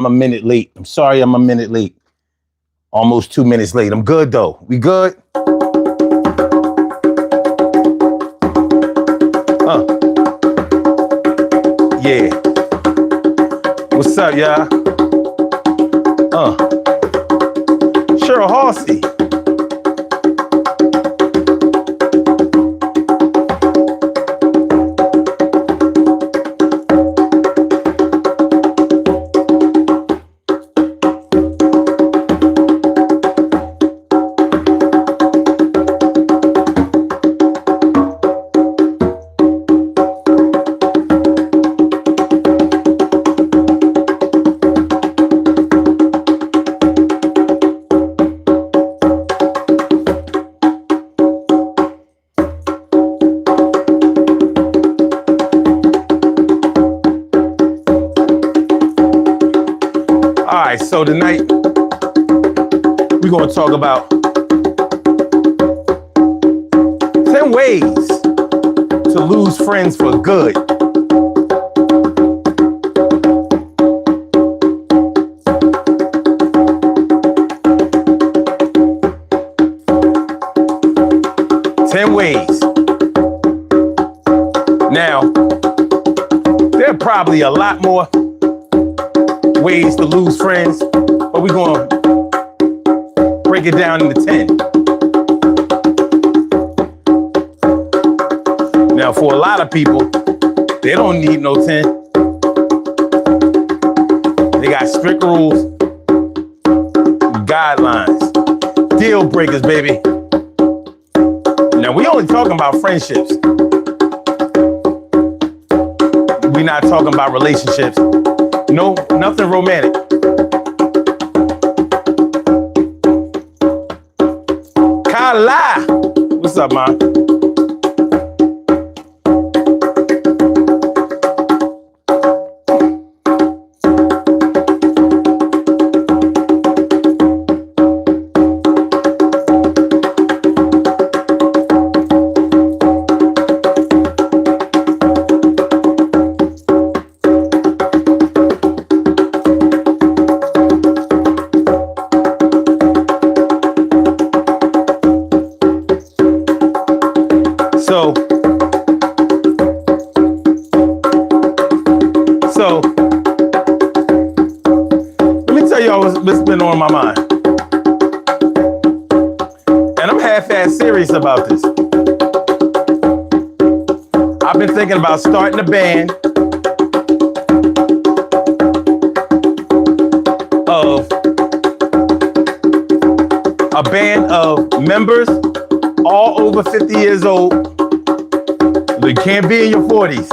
I'm a minute late. I'm sorry I'm a minute late. Almost 2 minutes late. I'm good though. We good? Yeah. What's up, y'all? Cheryl Halsey. 'Alright, so tonight we're gonna talk about 10 ways to lose friends for good. Now, there are probably a lot more ways to lose friends, but we're going to break it down into 10. Now, for a lot of people, they don't need no 10. They got strict rules, guidelines, deal breakers, baby. Now, we only talking about friendships. We're not talking about relationships. No, nothing romantic. Kala! What's up, man? So, let me tell y'all what's been on my mind. And I'm half-ass serious about this. I've been thinking about starting a band of members all over 50 years old. You can't be in your 40s.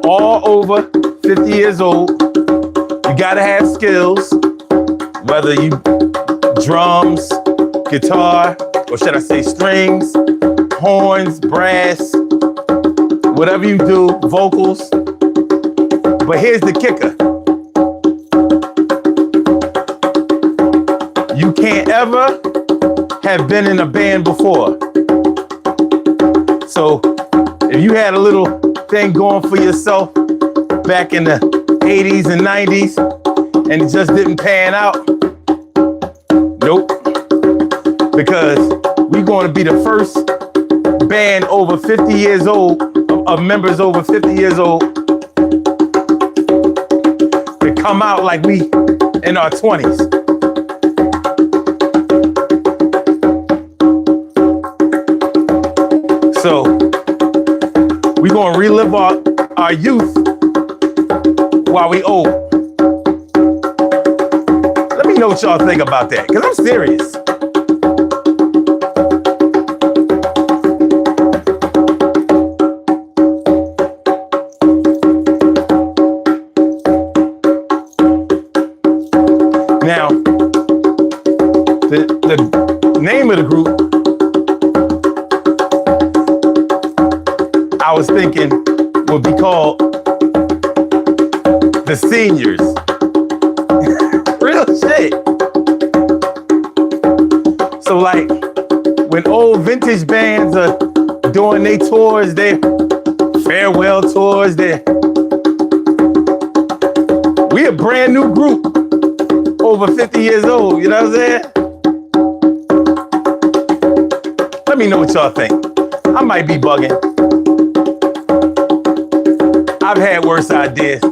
All over 50 years old. You gotta have skills, whether you drums, guitar, or should I say strings, horns, brass, whatever you do, vocals. But here's the kicker. You can't ever have been in a band before. So if you had a little thing going for yourself back in the 80s and 90s and it just didn't pan out, nope. Because we're going to be the first band over 50 years old, of members over 50 years old, to come out like we in our 20s. So we're going to relive our youth while we old. Let me know what y'all think about that, because I'm serious. Now, the name of the group, I was thinking would be called The Seniors. Real shit. So like when old vintage bands are doing their tours, their farewell tours, we We a brand new group over 50 years old, you know what I'm saying? Let me know what y'all think. I might be bugging. I've had worse ideas.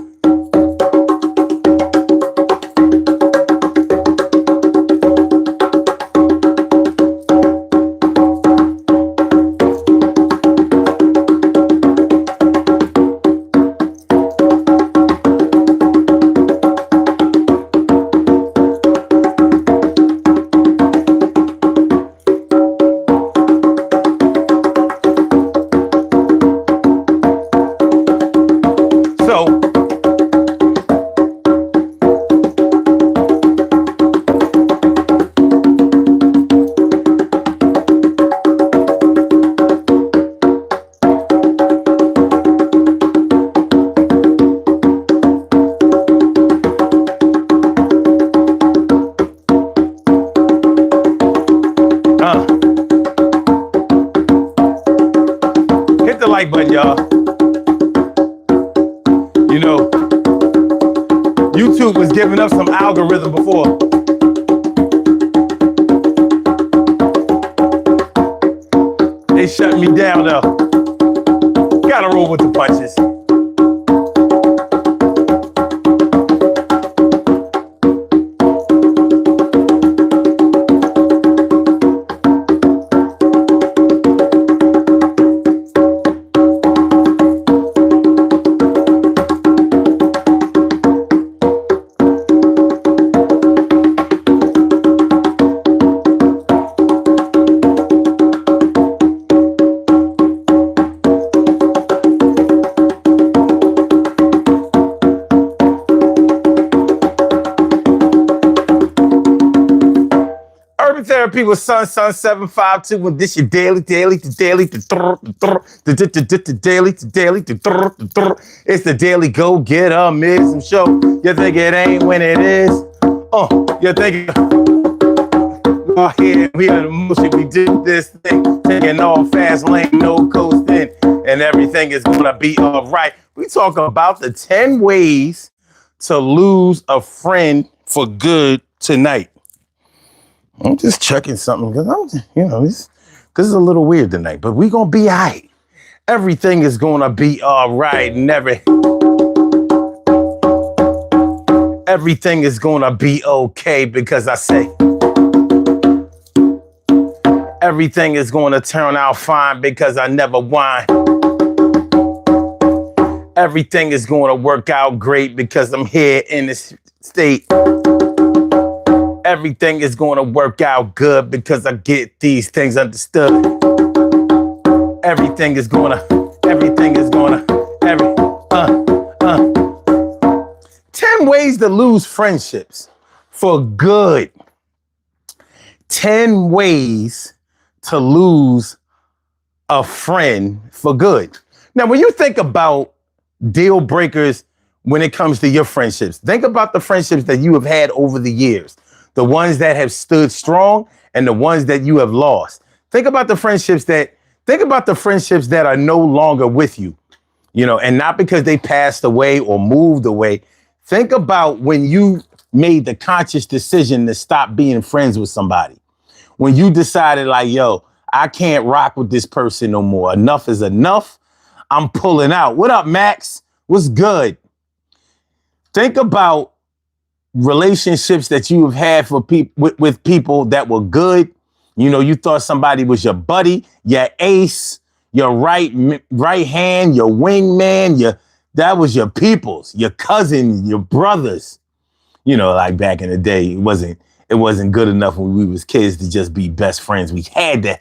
Hit the like button, y'all. You know, YouTube was giving up some algorithm before. They shut me down though. Gotta roll with the punches. Therapy with Sun 752. When this your daily. It's the daily go get some show. You think it ain't when it is? You think oh here we are the motion. We do this thing, taking all fast lane, no coasting, and everything is gonna be all right. We talk about the 10 ways to lose a friend for good tonight. I'm just checking something because because it's a little weird tonight, but we gonna be all right. Everything is gonna be all right. Everything is gonna be okay because I say everything is gonna turn out fine because I never whine. Everything is gonna work out great because I'm here in this state. Everything is going to work out good because I get these things understood. Everything is going to 10 ways to lose friendships for good. 10 ways to lose a friend for good. Now, when you think about deal breakers when it comes to your friendships, think about the friendships that you have had over the years. The ones that have stood strong and the ones that you have lost. Think about the friendships that are no longer with you, and not because they passed away or moved away. Think about when you made the conscious decision to stop being friends with somebody. When you decided like, yo, I can't rock with this person no more. Enough is enough. I'm pulling out. What up, Max? What's good? Think about relationships that you have had with people that were good. You thought somebody was your buddy, your ace, your right hand, your wingman, that was your peoples, your cousins, your brothers. Like back in the day, it wasn't good enough when we was kids to just be best friends. We had to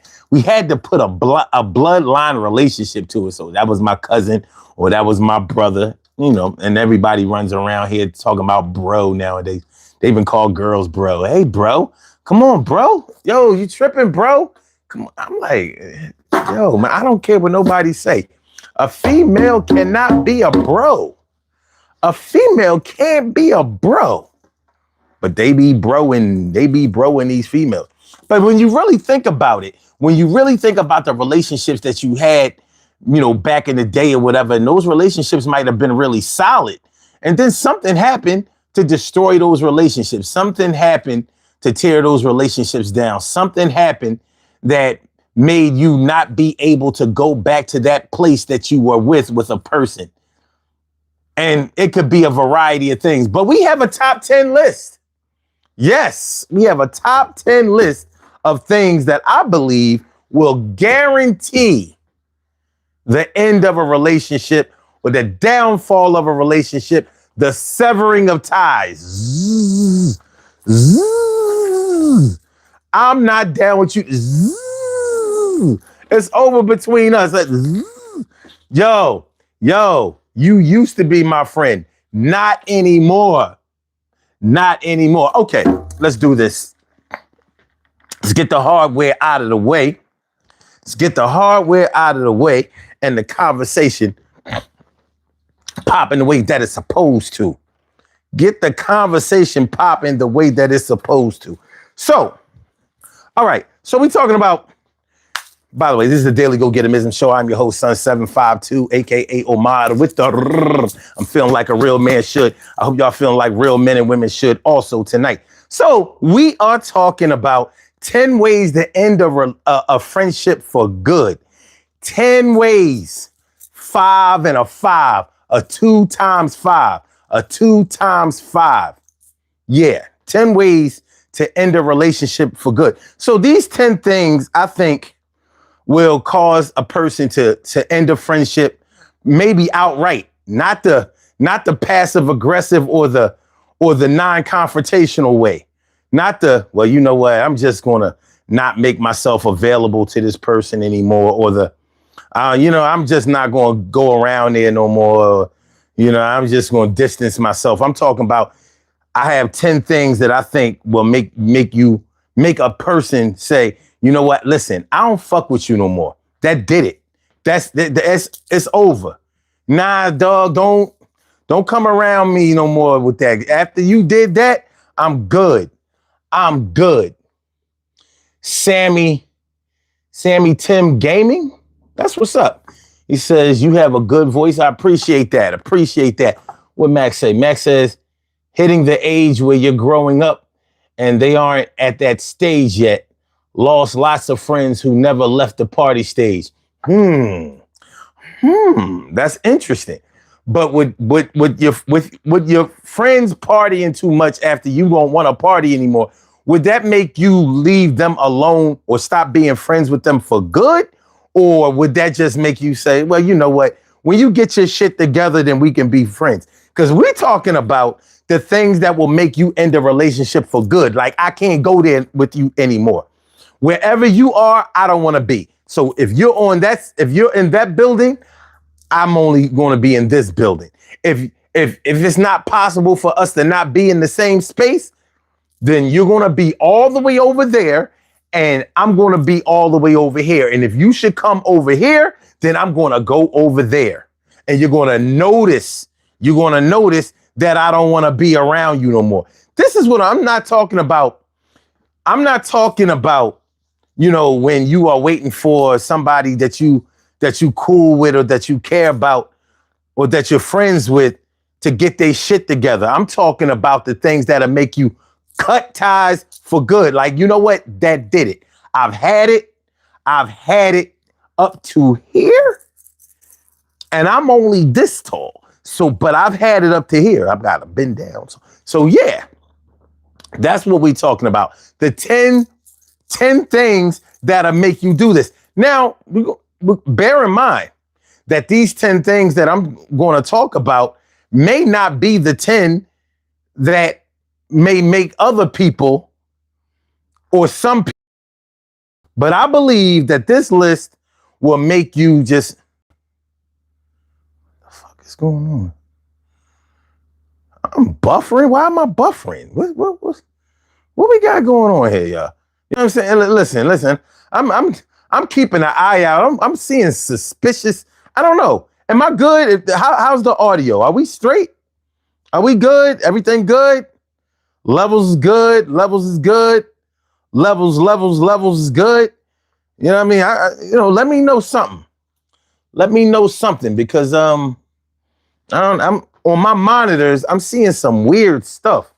put a bloodline relationship to it. So that was my cousin or that was my brother. And everybody runs around here talking about bro nowadays. They even call girls bro. Hey, bro, come on, bro. Yo, you tripping, bro? Come on. I'm like, yo, man, I don't care what nobody say. A female cannot be a bro. A female can't be a bro. But they be broing these females. But when you really think about it, when you really think about the relationships that you had, back in the day or whatever, and those relationships might have been really solid. And then something happened to destroy those relationships. Something happened to tear those relationships down. Something happened that made you not be able to go back to that place that you were with a person. And it could be a variety of things, but we have a top 10 list. Yes, we have a top 10 list of things that I believe will guarantee the end of a relationship or the downfall of a relationship, the severing of ties. Zzz, zzz. I'm not down with you. Zzz. It's over between us. Yo, you used to be my friend. Not anymore. Not anymore. Okay, let's do this. Let's get the hardware out of the way. Let's get the hardware out of the way and the conversation popping the way that it's supposed to. Get the conversation popping the way that it's supposed to. So, all right. So we're talking about, by the way, this is the Daily Go Getimism Show. I'm your host, Son752, aka Omar with the I'm feeling like a real man should. I hope y'all feeling like real men and women should also tonight. So we are talking about 10 ways to end a friendship for good. 10 ways. 5 and a 5. A 2 times 5. A 2 times 5. Yeah. 10 ways to end a relationship for good. So these 10 things, I think, will cause a person to end a friendship, maybe outright, not the passive aggressive or the non-confrontational way, not the, well, you know what, I'm just gonna not make myself available to this person anymore, or the, I'm just not gonna go around there no more. I'm just gonna distance myself. I'm talking about, I have 10 things that I think will make a person say, you know what? Listen, I don't fuck with you no more. That did it. It's over. Nah, dog, don't come around me no more with that. After you did that, I'm good. I'm good. Sammy Tim Gaming. That's what's up. He says, you have a good voice. I appreciate that. Appreciate that. What Max say? Max says, hitting the age where you're growing up and they aren't at that stage yet. Lost lots of friends who never left the party stage. That's interesting. But with your friends partying too much after you don't want to party anymore, would that make you leave them alone or stop being friends with them for good? Or would that just make you say, well, you know what? When you get your shit together, then we can be friends. Because we're talking about the things that will make you end a relationship for good. Like, I can't go there with you anymore. Wherever you are, I don't want to be. So if you're in that building, I'm only going to be in this building. If it's not possible for us to not be in the same space, then you're going to be all the way over there and I'm going to be all the way over here. And if you should come over here, then I'm going to go over there. And you're going to notice that I don't want to be around you no more. This is what I'm not talking about. I'm not talking about, when you are waiting for somebody that you cool with or that you care about or that you're friends with to get their shit together. I'm talking about the things that'll make you cut ties for good. Like, you know what? That did it. I've had it up to here and I'm only this tall. So, but I've had it up to here. I've got to bend down. So yeah, that's what we're talking about. The 10 things that'll make you do this. Now, bear in mind that these 10 things that I'm going to talk about may not be the 10 that may make other people or some people. But I believe that this list will make you just, what the fuck is going on? I'm buffering. Why am I buffering? What we got going on here, y'all? You know what I'm saying? Listen. I'm keeping an eye out. I'm seeing suspicious. I don't know. Am I good? How's the audio? Are we straight? Are we good? Everything good? Levels is good. Levels is good. Levels is good. You know what I mean? Let me know something. Let me know something because I'm on my monitors, I'm seeing some weird stuff.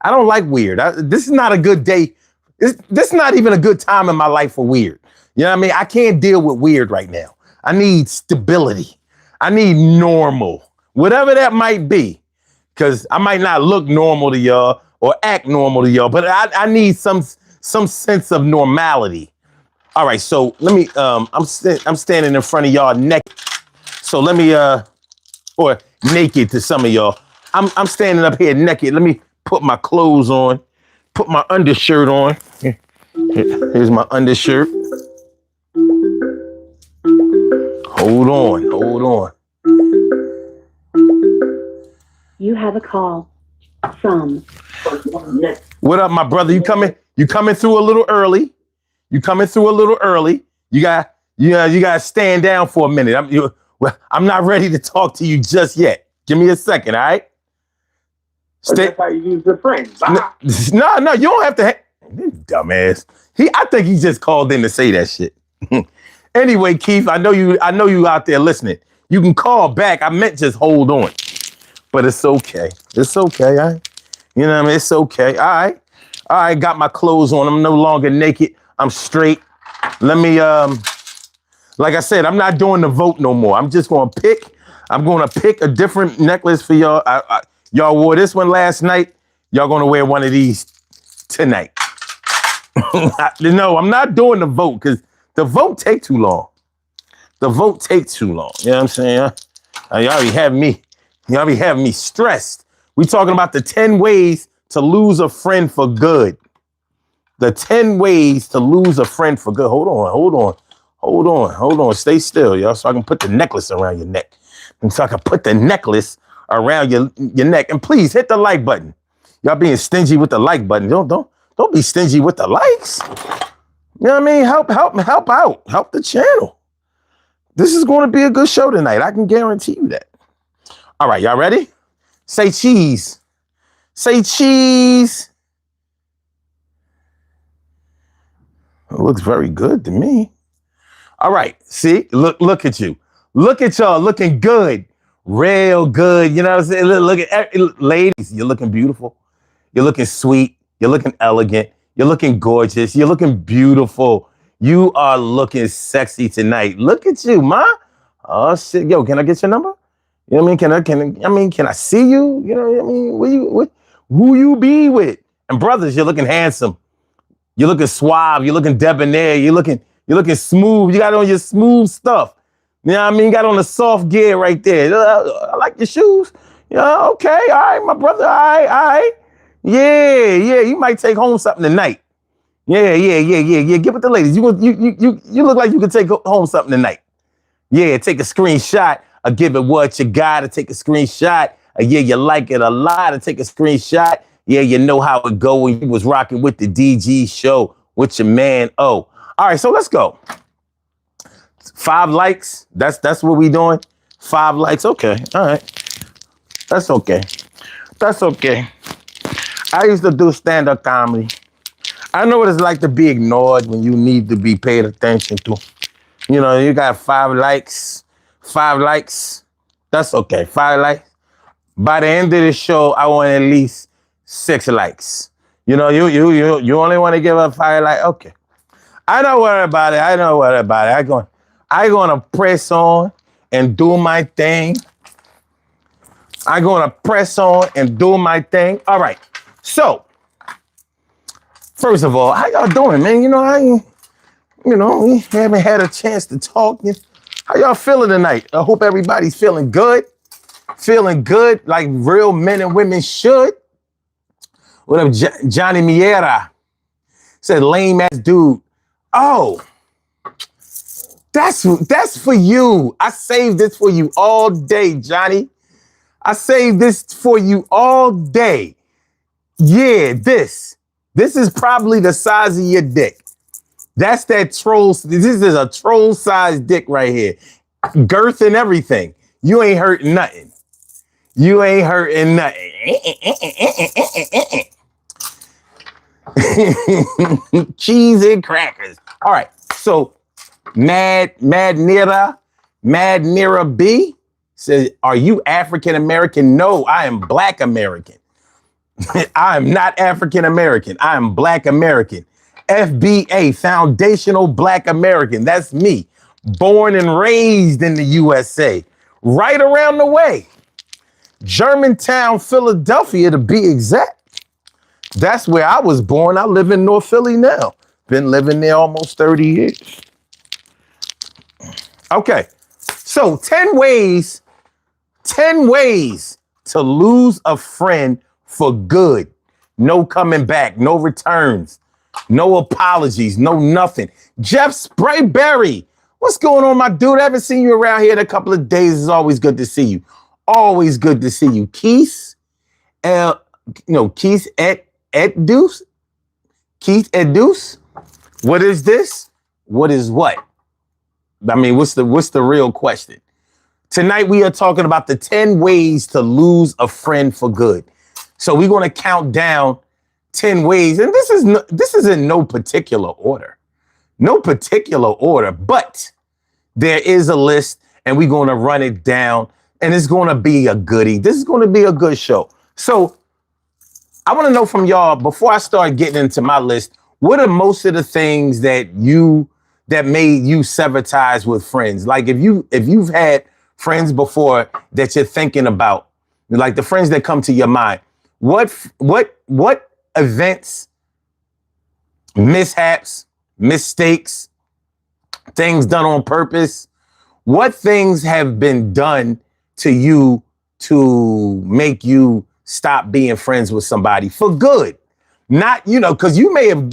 I don't like weird. This is not a good day. This is not even a good time in my life for weird. You know what I mean? I can't deal with weird right now. I need stability. I need normal, whatever that might be, because I might not look normal to y'all or act normal to y'all, but I need some sense of normality. All right, so let me. I'm standing in front of y'all naked. So let me or naked to some of y'all. I'm standing up here naked. Let me put my clothes on, put my undershirt on. Here's my undershirt. Hold on. You have a call from. What up, my brother? You coming through a little early. You got to stand down for a minute. I'm not ready to talk to you just yet. Give me a second, all right? That's how you use the friend. No, you don't have to. Dumbass. I think he just called in to say that shit. Anyway, Keith, I know you out there listening. You can call back. I meant just hold on. But it's okay. It's okay. You know what I mean? It's okay. All right. Got my clothes on. I'm no longer naked. I'm straight. Let me, like I said, I'm not doing the vote no more. I'm just going to pick a different necklace for y'all. Y'all wore this one last night. Y'all going to wear one of these tonight. No, I'm not doing the vote because the vote take too long. You know what I'm saying? Y'all be having me stressed. We talking about the 10 ways to lose a friend for good. The 10 ways to lose a friend for good. Hold on. Stay still, y'all, so I can put the necklace around your neck. And so I can put the necklace around your neck. And please hit the like button. Y'all being stingy with the like button. Don't be stingy with the likes. You know what I mean? Help out. Help the channel. This is going to be a good show tonight. I can guarantee you that. All right, y'all ready? Say cheese. Say cheese. It looks very good to me. All right, see? Look at you. Look at y'all looking good. Real good. You know what I'm saying? Look at ladies, you're looking beautiful. You're looking sweet. You're looking elegant. You're looking gorgeous. You're looking beautiful. You are looking sexy tonight. Look at you, ma. Oh shit. Yo, can I get your number? You know what I mean? Can I see you? You know what I mean? Who you be with? And brothers, you're looking handsome. You're looking suave. You're looking debonair. You're looking smooth. You got on your smooth stuff. You know what I mean? You got on the soft gear right there. I like your shoes. Yeah, okay. All right, my brother. All right. Yeah. You might take home something tonight. Yeah. Get with the ladies. You look like you could take home something tonight. Yeah, take a screenshot. Or give it what you got. To take a screenshot. Yeah, you like it a lot. To take a screenshot. Yeah, you know how it go when you was rocking with the DG show with your man O. All right, so let's go. 5 likes. That's what we doing. 5 likes. Okay. All right. That's okay. I used to do stand-up comedy. I know what it's like to be ignored when you need to be paid attention to. You know, you got 5 likes. 5 likes. That's okay. 5 likes. By the end of the show, I want at least 6 likes. You know, you only want to give up 5 likes. Okay. I don't worry about it. I'm gonna press on and do my thing. All right. So, first of all, how y'all doing, man? You know, we haven't had a chance to talk. How y'all feeling tonight? I hope everybody's feeling good. Like real men and women should. What up, Johnny Miera? Said lame ass dude. Oh, that's for you. I saved this for you all day, Johnny. I saved this for you all day. Yeah, this is probably the size of your dick. That's that troll. This is a troll sized dick right here. Girth and everything. You ain't hurting nothing. Cheese and crackers. All right. So Mad Nira B says, are you African American? No, I am Black American. I am not African American. I am Black American. FBA, Foundational Black American. That's me. Born and raised in the USA. Right around the way. Germantown, Philadelphia, to be exact. That's where I was born. I live in North Philly now. Been living there almost 30 years. Okay. So 10 ways to lose a friend for good. No coming back, no returns, no apologies, no nothing. Jeff Sprayberry, what's going on, my dude? I haven't seen you around here in a couple of days. It's always good to see you. Always good to see you. Keith Edus. What is this? What is what? I mean, what's the real question? Tonight we are talking about the 10 ways to lose a friend for good. So we're going to count down 10 ways, and this is in no particular order. No particular order, but there is a list, and we're going to run it down, and it's going to be a goodie. This is going to be a good show. So I want to know from y'all, before I start getting into my list, what are most of the things that made you sever ties with friends? Like if you've had friends before that you're thinking about, like the friends that come to your mind, what events, mishaps, mistakes, things done on purpose, what things have been done to you to make you stop being friends with somebody for good? Not, because you may have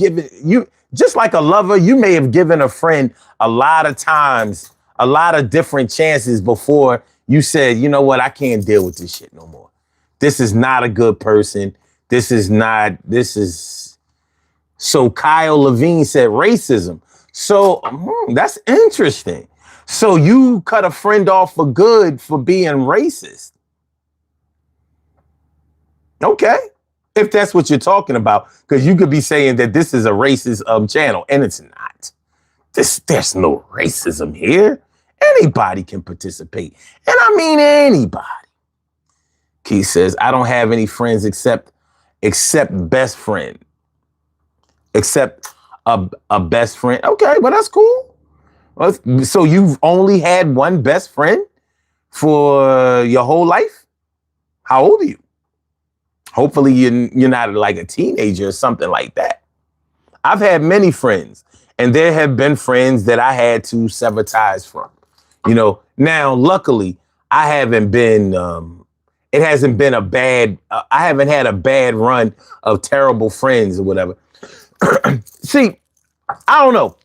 just like a lover, you may have given a friend a lot of times, a lot of different chances before you said, you know what, I can't deal with this shit no more. This is not a good person. So Kyle Levine said racism. So that's interesting. So you cut a friend off for good for being racist. Okay. If that's what you're talking about, because you could be saying that this is a racist channel, and it's not. There's no racism here. Anybody can participate. And I mean anybody. Keith says, I don't have any friends except best friend. Except a best friend. Okay, well, that's cool. So you've only had one best friend for your whole life? How old are you? Hopefully you're not like a teenager or something like that. I've had many friends, and there have been friends that I had to sever ties from. Now, luckily, I haven't been, it hasn't been I haven't had a bad run of terrible friends or whatever. See, I don't know.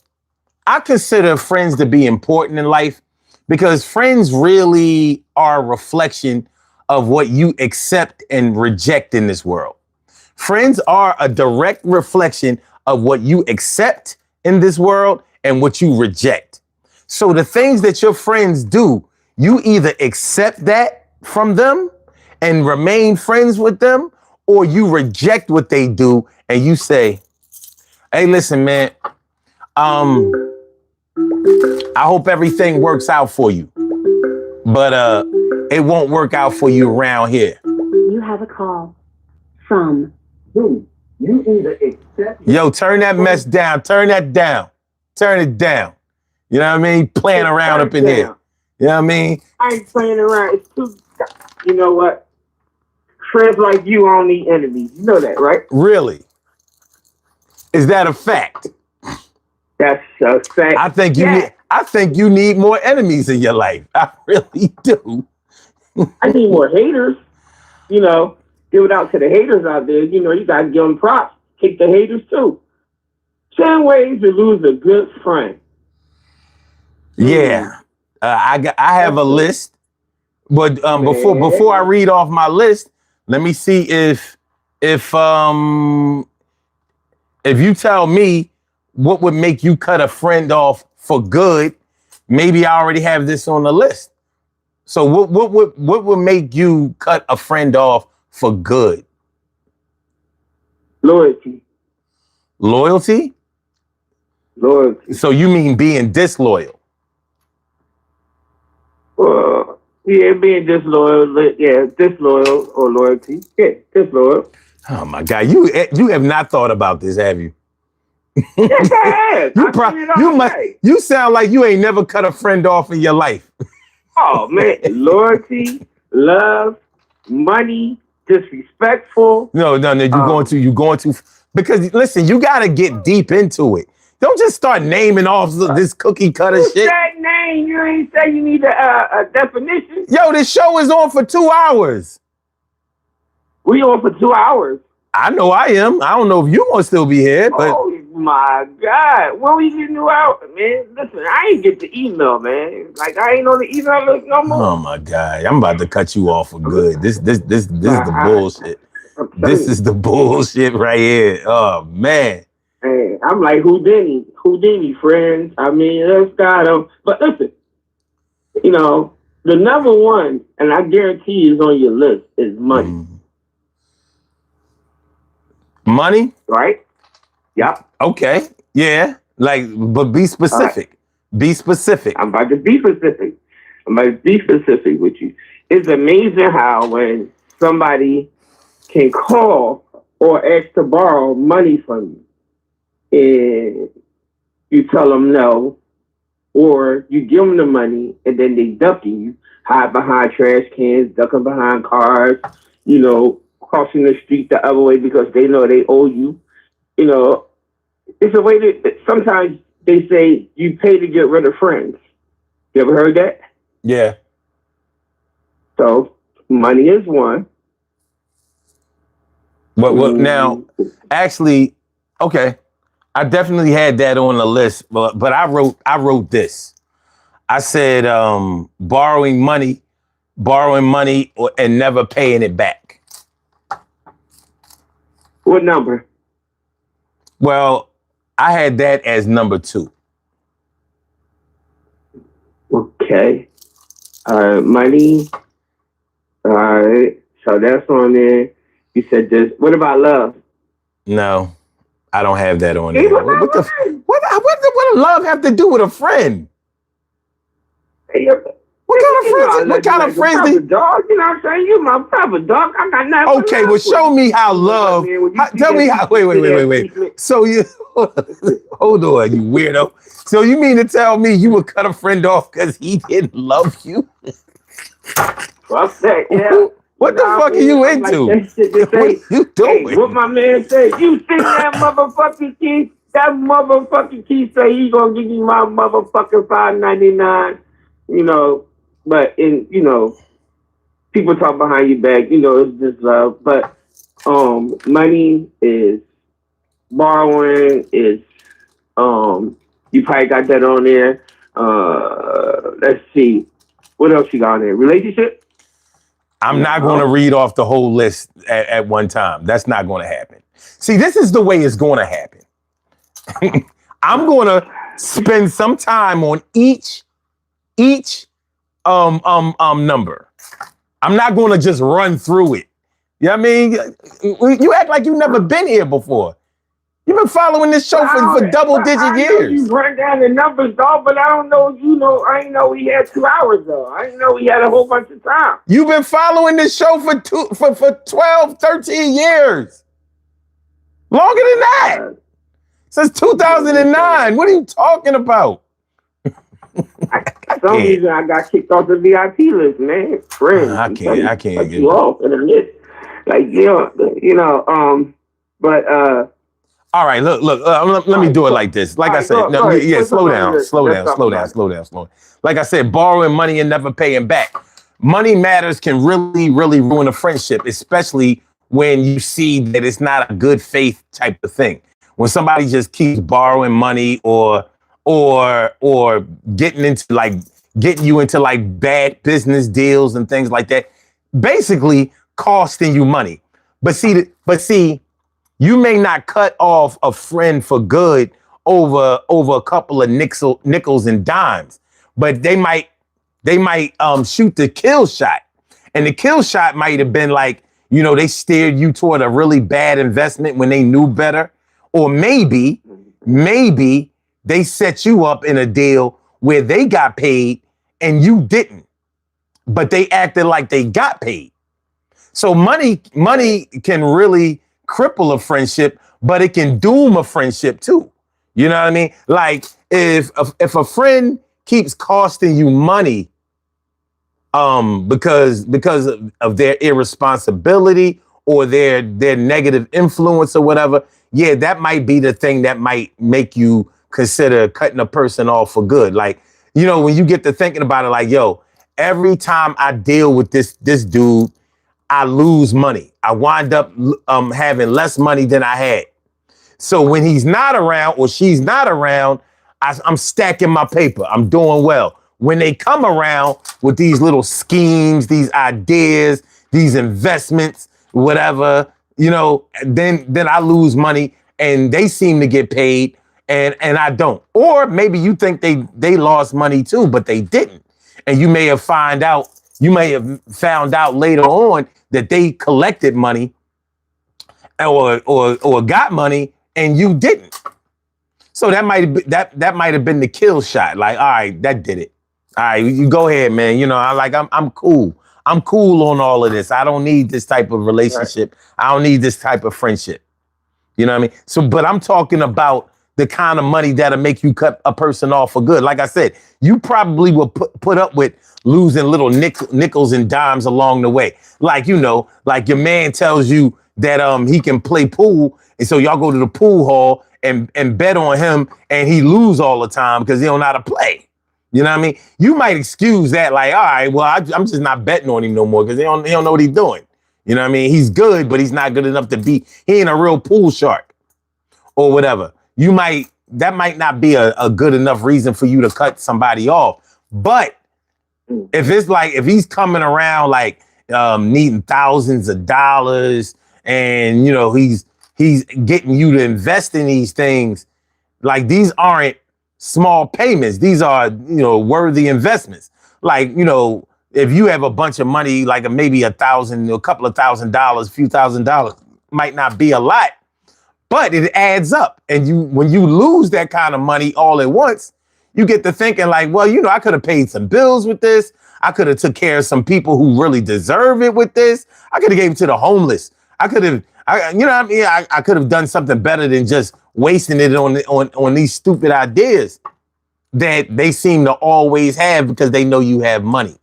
I consider friends to be important in life because friends really are a reflection of what you accept and reject in this world. Friends are a direct reflection of what you accept in this world and what you reject. So the things that your friends do, you either accept that from them and remain friends with them, or you reject what they do and you say, hey, listen, man, I hope everything works out for you, but it won't work out for you around here. You have a call from. Dude, you either accept. Yo, turn that mess down. Turn that down. Turn it down. You know what I mean? Playing around up in here. You know what I mean? I ain't playing around. It's too. You know what? Friends like you don't need enemies. You know that, right? Really? Is that a fact? That's a fact. I think you need more enemies in your life. I really do. I need more haters. Give it out to the haters out there. You gotta give them props. Kick the haters too. 10 ways to lose a good friend. Yeah. I have a list, but before I read off my list, let me see if you tell me what would make you cut a friend off for good, maybe I already have this on the list. So what would make you cut a friend off for good? Loyalty. Loyalty? Loyalty. So you mean being disloyal? Yeah, being disloyal. Yeah, disloyal or loyalty. Yeah, disloyal. Oh my God, you have not thought about this, have you? Yes, I have. You I see it you all must day. you sound like you ain't never cut a friend off in your life. Oh man, loyalty, love, money, disrespectful. No, you going to because listen, you gotta get deep into it. Don't just start naming off this cookie cutter You shit. said name. You ain't say you need a definition. Yo, this show is on for 2 hours. We on for 2 hours. I know I am. I don't know if you gonna still be here, but Oh my God. When we get new out, man. Listen, I ain't get the email, man. Like I ain't on the email list no oh more. my God, I'm about to cut you off for good. This is the bullshit. I'm telling This you. is the bullshit right here. Oh man. Hey, I'm like Houdini, friends. I mean, let's got them. But listen, the number one, and I guarantee is on your list, is money. Mm. Money? Right? Yep. Okay. Yeah. Like, but be specific. Right. Be specific. I'm about to be specific. With you. It's amazing how when somebody can call or ask to borrow money from you, and you tell them no, or you give them the money and then they ducking you, hide behind trash cans, ducking behind cars, crossing the street the other way because they know they owe you. It's a way that sometimes they say you pay to get rid of friends. You ever heard that? Yeah. So money is one. But now, actually, okay. I definitely had that on the list, but I wrote this. I said borrowing money and never paying it back. What number? Well, I had that as number 2. Okay. Money. All right. So that's on there. You said this. What about love? No, I don't have that on there. What does love have to do with a friend? Hey, what kind of friends? Dog, you know what I'm saying? You my brother, dog. I got nothing. Okay, well, show me how love. Tell me how. Wait. So you hold on, you weirdo. So you mean to tell me you would cut a friend off because he didn't love you? Fuck that, yeah. What the fuck are you into? What are you doing? Hey, what my man said, you sing that motherfucking key. That motherfucking key say he gonna give you my motherfucking $5.99. But people talk behind your back. It's just love. But money is borrowing. Is you probably got that on there. Let's see, what else you got on there? Relationship. I'm not going to read off the whole list at one time. That's not going to happen. See, this is the way it's going to happen. I'm going to spend some time on each number. I'm not going to just run through it. You know what I mean? You act like you've never been here before. You've been following this show for double-digit years. You run down the numbers, dog, but I don't know. I didn't know we had 2 hours, though. I didn't know we had a whole bunch of time. You've been following this show for 12, 13 years. Longer than that. Since 2009. What are you talking about? Some reason I got kicked off the VIP list, man. Friends. I can't get you off in a minute. But all right, look. Let me do it like this. Like I said, slow down. Like I said, borrowing money and never paying back. Money matters can really, really ruin a friendship, especially when you see that it's not a good faith type of thing. When somebody just keeps borrowing money or getting you into like bad business deals and things like that, basically costing you money. But see. You may not cut off a friend for good over a couple of nickels and dimes, but they might shoot the kill shot, and the kill shot might have been like, they steered you toward a really bad investment when they knew better, or maybe they set you up in a deal where they got paid and you didn't. but they acted like they got paid. So money can really cripple a friendship, but it can doom a friendship too. You know what I mean? Like if a friend keeps costing you money, because of their irresponsibility or their negative influence or whatever, yeah, that might be the thing that might make you consider cutting a person off for good. Like, you know, when you get to thinking about it, like, yo, every time I deal with this dude, I lose money. I wind up having less money than I had. So when he's not around or she's not around, I'm stacking my paper. I'm doing well. When they come around with these little schemes, these ideas, these investments, whatever, you know, then I lose money and they seem to get paid and I don't. Or maybe you think they lost money too, but they didn't. And you may have found out later on that they collected money or got money and you didn't. So that might have been the kill shot. Like, all right, that did it. All right, you go ahead, man. You know, I'm cool. I'm cool on all of this. I don't need this type of relationship. Right. I don't need this type of friendship. You know what I mean? So, but I'm talking about the kind of money that'll make you cut a person off for good. Like I said, you probably will put up with losing little nickels and dimes along the way. Like, you know, like your man tells you that he can play pool, and so y'all go to the pool hall and bet on him, and he lose all the time because he don't know how to play. You know what I mean? You might excuse that, like, all right, well, I'm just not betting on him no more because he don't know what he's doing. You know what I mean? He's good, but he's not good enough to be. He ain't a real pool shark or whatever. That might not be a good enough reason for you to cut somebody off. But if he's coming around like needing thousands of dollars, and you know he's getting you to invest in these things, like these aren't small payments. These are, you know, worthy investments. Like, you know, if you have a bunch of money, like maybe $1,000, a couple of $1,000, a few $1,000, might not be a lot, but it adds up. And when you lose that kind of money all at once, you get to thinking like, well, you know, I could have paid some bills with this. I could have took care of some people who really deserve it with this. I could have gave it to the homeless. I could have, you know what I mean? I could have done something better than just wasting it on these stupid ideas that they seem to always have because they know you have money.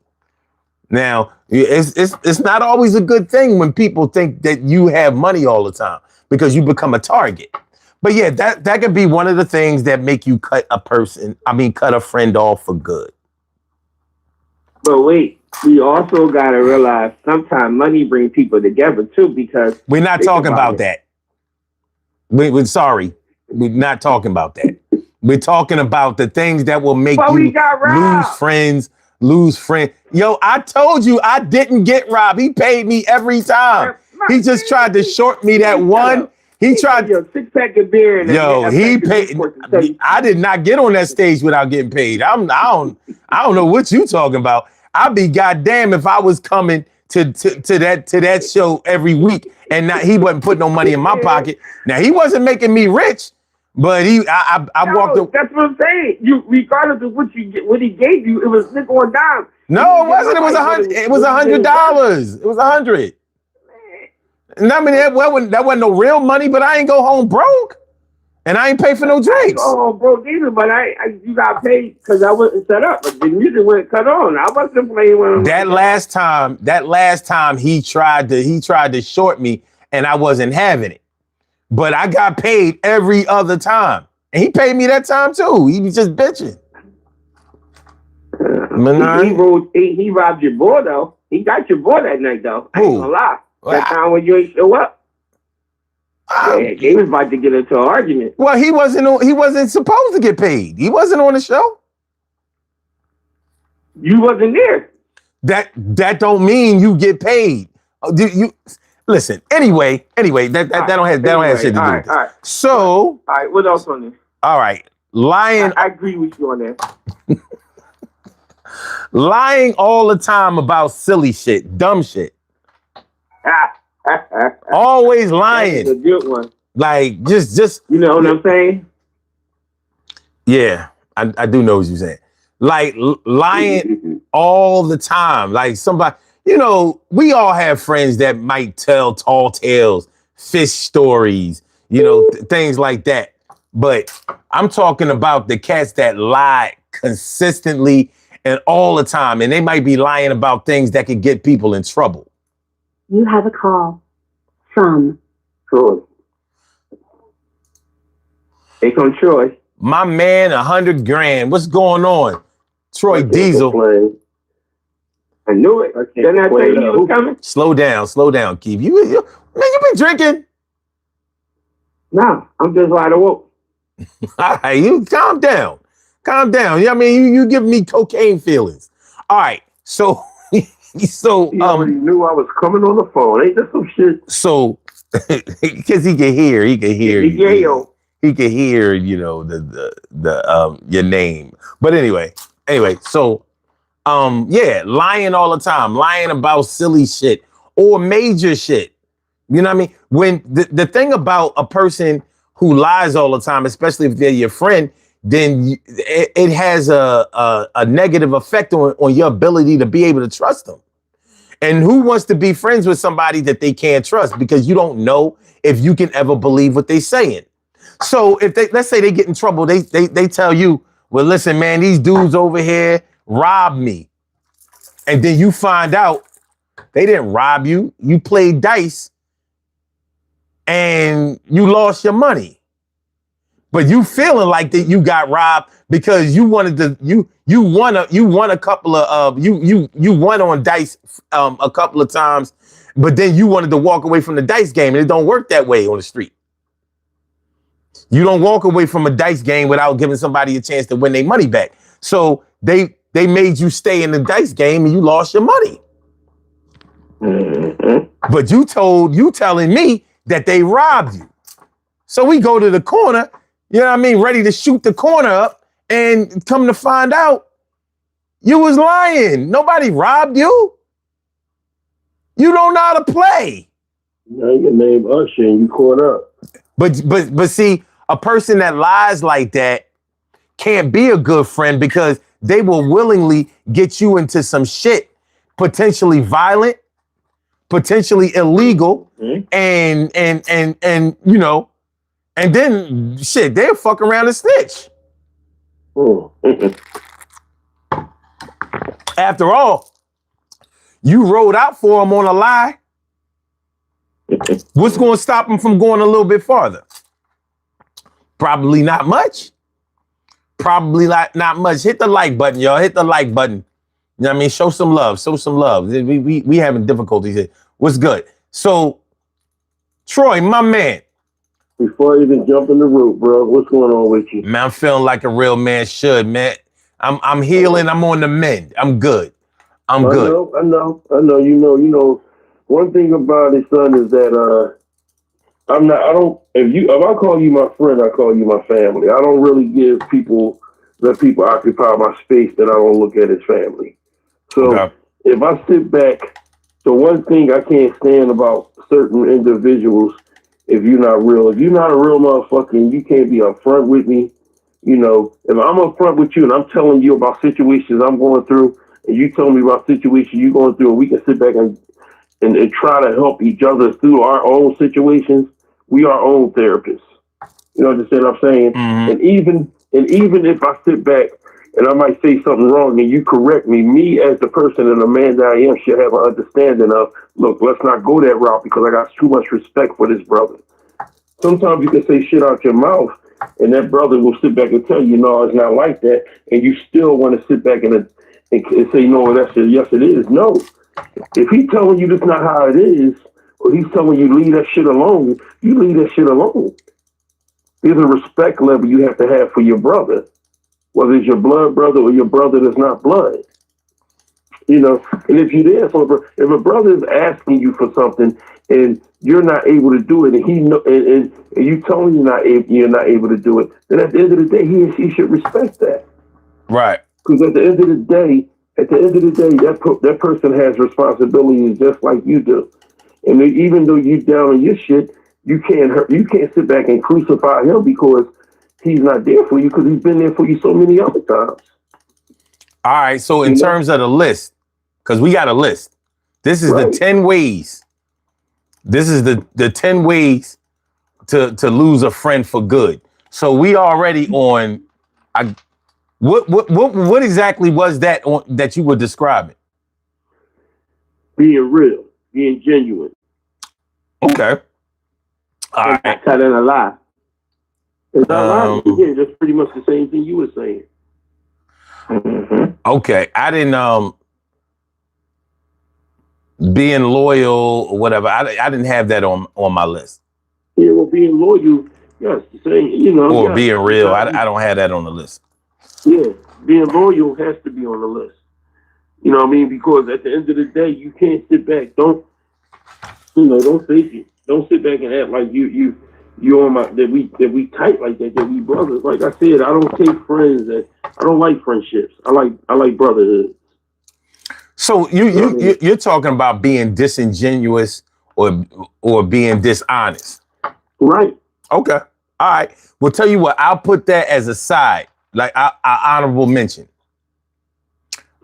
Now, it's not always a good thing when people think that you have money all the time because you become a target. But yeah, that could be one of the things that make you cut a friend off for good. But wait, we also got to realize sometimes money brings people together too, because we're not talking about that. We're sorry. We're not talking about that. We're talking about the things that will make you lose friends. Yo, I told you I didn't get robbed. He paid me every time. He just tried to short me that one. He tried your 6-pack of beer. And he paid. I did not get on that stage without getting paid. I don't know what you talking about. I'd be goddamn if I was coming to that show every week and he wasn't putting no money in my pocket. Now he wasn't making me rich, but I walked up. That's what I'm saying. You, regardless of what he gave you, it was nickel or dime. No, it wasn't. It was $100. It was $100. It was $100. And I mean that wasn't no real money, but I ain't go home broke, and I ain't pay for no drinks. Oh, broke either, but you got paid because I wasn't set up. But the music wasn't cut on. I wasn't playing when that last time he tried to short me, and I wasn't having it. But I got paid every other time, and he paid me that time too. He was just bitching. He robbed your boy though. He got your boy that night though. I ain't gonna lie. That time when you ain't show up. Yeah, he was about to get into an argument. Well, he wasn't supposed to get paid. He wasn't on the show. You wasn't there. That don't mean you get paid. You listen. Anyway, that don't have shit to do with this. All right. So, all right, what else on this? All right, lying. I agree with you on that. Lying all the time about silly shit, dumb shit. Always lying. That's a good one. Like just you know what I'm saying? Yeah, I do know what you're saying. Like lying all the time. Like somebody, we all have friends that might tell tall tales, fish stories, things like that. But I'm talking about the cats that lie consistently and all the time. And they might be lying about things that could get people in trouble. You have a call from Troy. Hey, come Troy. My man, 100 grand. What's going on? Troy Diesel. I knew it. Didn't I tell you he was coming? Slow down, Keith. You been drinking? No, I'm just wide awoke. All right, you calm down. You give me cocaine feelings. All right, so He already knew I was coming on the phone. Ain't that some shit? So because he can hear. He can hear, the your name. But anyway, so lying all the time, lying about silly shit or major shit. You know what I mean? When the thing about a person who lies all the time, especially if they're your friend, then it has a negative effect on your ability to be able to trust them. And who wants to be friends with somebody that they can't trust? Because you don't know if you can ever believe what they're saying. So if let's say they get in trouble, they tell you, well, listen, man, these dudes over here robbed me. And then you find out they didn't rob you. You played dice and you lost your money. But you feeling like that you got robbed because you wanted to you won a couple of you won on dice a couple of times, but then you wanted to walk away from the dice game, and it don't work that way on the street. You don't walk away from a dice game without giving somebody a chance to win their money back. So they made you stay in the dice game and you lost your money. Mm-hmm. But you telling me that they robbed you. So we go to the corner, you know what I mean, ready to shoot the corner up, and come to find out you was lying. Nobody robbed you. You don't know how to play. Now your name Usher and you caught up. But see, a person that lies like that can't be a good friend because they will willingly get you into some shit, potentially violent, potentially illegal, and and then shit, they'll fuck around and snitch. After all, you rolled out for them on a lie. What's going to stop them from going a little bit farther? Probably not much. Not much. Hit the like button, y'all. Hit the like button. You know what I mean? Show some love. We having difficulties here. What's good? So, Troy, my man. Before I even jump in the root, bro, what's going on with you? Man, I'm feeling like a real man should, man. I'm healing. I'm on the mend. I'm good. I'm good. I know. You know. One thing about it, son, is that if I call you my friend, I call you my family. I don't really let people occupy my space that I don't look at as family. So if I sit back, the one thing I can't stand about certain individuals, if you're not a real motherfucker, you can't be upfront with me. You know, if I'm upfront with you and I'm telling you about situations I'm going through, and you tell me about situations you're going through, and we can sit back and try to help each other through our own situations, we are our own therapists. You know what I'm saying? Mm-hmm. And even if I sit back and I might say something wrong and you correct me as the person and the man that I am should have an understanding of, look, let's not go that route because I got too much respect for this brother. Sometimes you can say shit out your mouth and that brother will sit back and tell you, no, it's not like that. And you still want to sit back and say, no, that's it. Yes, it is. No. If he's telling you that's not how it is, or he's telling you leave that shit alone, you leave that shit alone. There's a respect level you have to have for your brother, whether it's your blood brother or your brother that's not blood. You know, and if you're there if a brother is asking you for something and you're not able to do it, and and you tell him you're not able to do it, then at the end of the day, he or she should respect that. Right. Because at the end of the day, that person has responsibilities just like you do. And even though you're down on your shit, you can't sit back and crucify him because he's not there for you because he's been there for you so many other times. All right. So in terms of the list, because we got a list. This is the 10 ways. This is the 10 ways to lose a friend for good. So we already on. What exactly was that that you were describing? Being real, being genuine. Okay. All right. Telling a lie. It's not lying. Again, that's pretty much the same thing you were saying. Mm-hmm. Okay. I didn't being loyal or whatever. I didn't have that on my list. Yeah, well, being loyal, yes, saying, you know, or yes, being real. I don't have that on the list. Yeah, being loyal has to be on the list. You know what I mean? Because at the end of the day, you can't sit back. Don't fake it. Don't sit back and act like you on my that we tight like that we brothers. Like I said, I don't take friends I don't like friendships. I like brotherhood. So you're talking about being disingenuous or being dishonest. Right. Okay. All right. Well, tell you what, I'll put that as a side, like I honorable mention.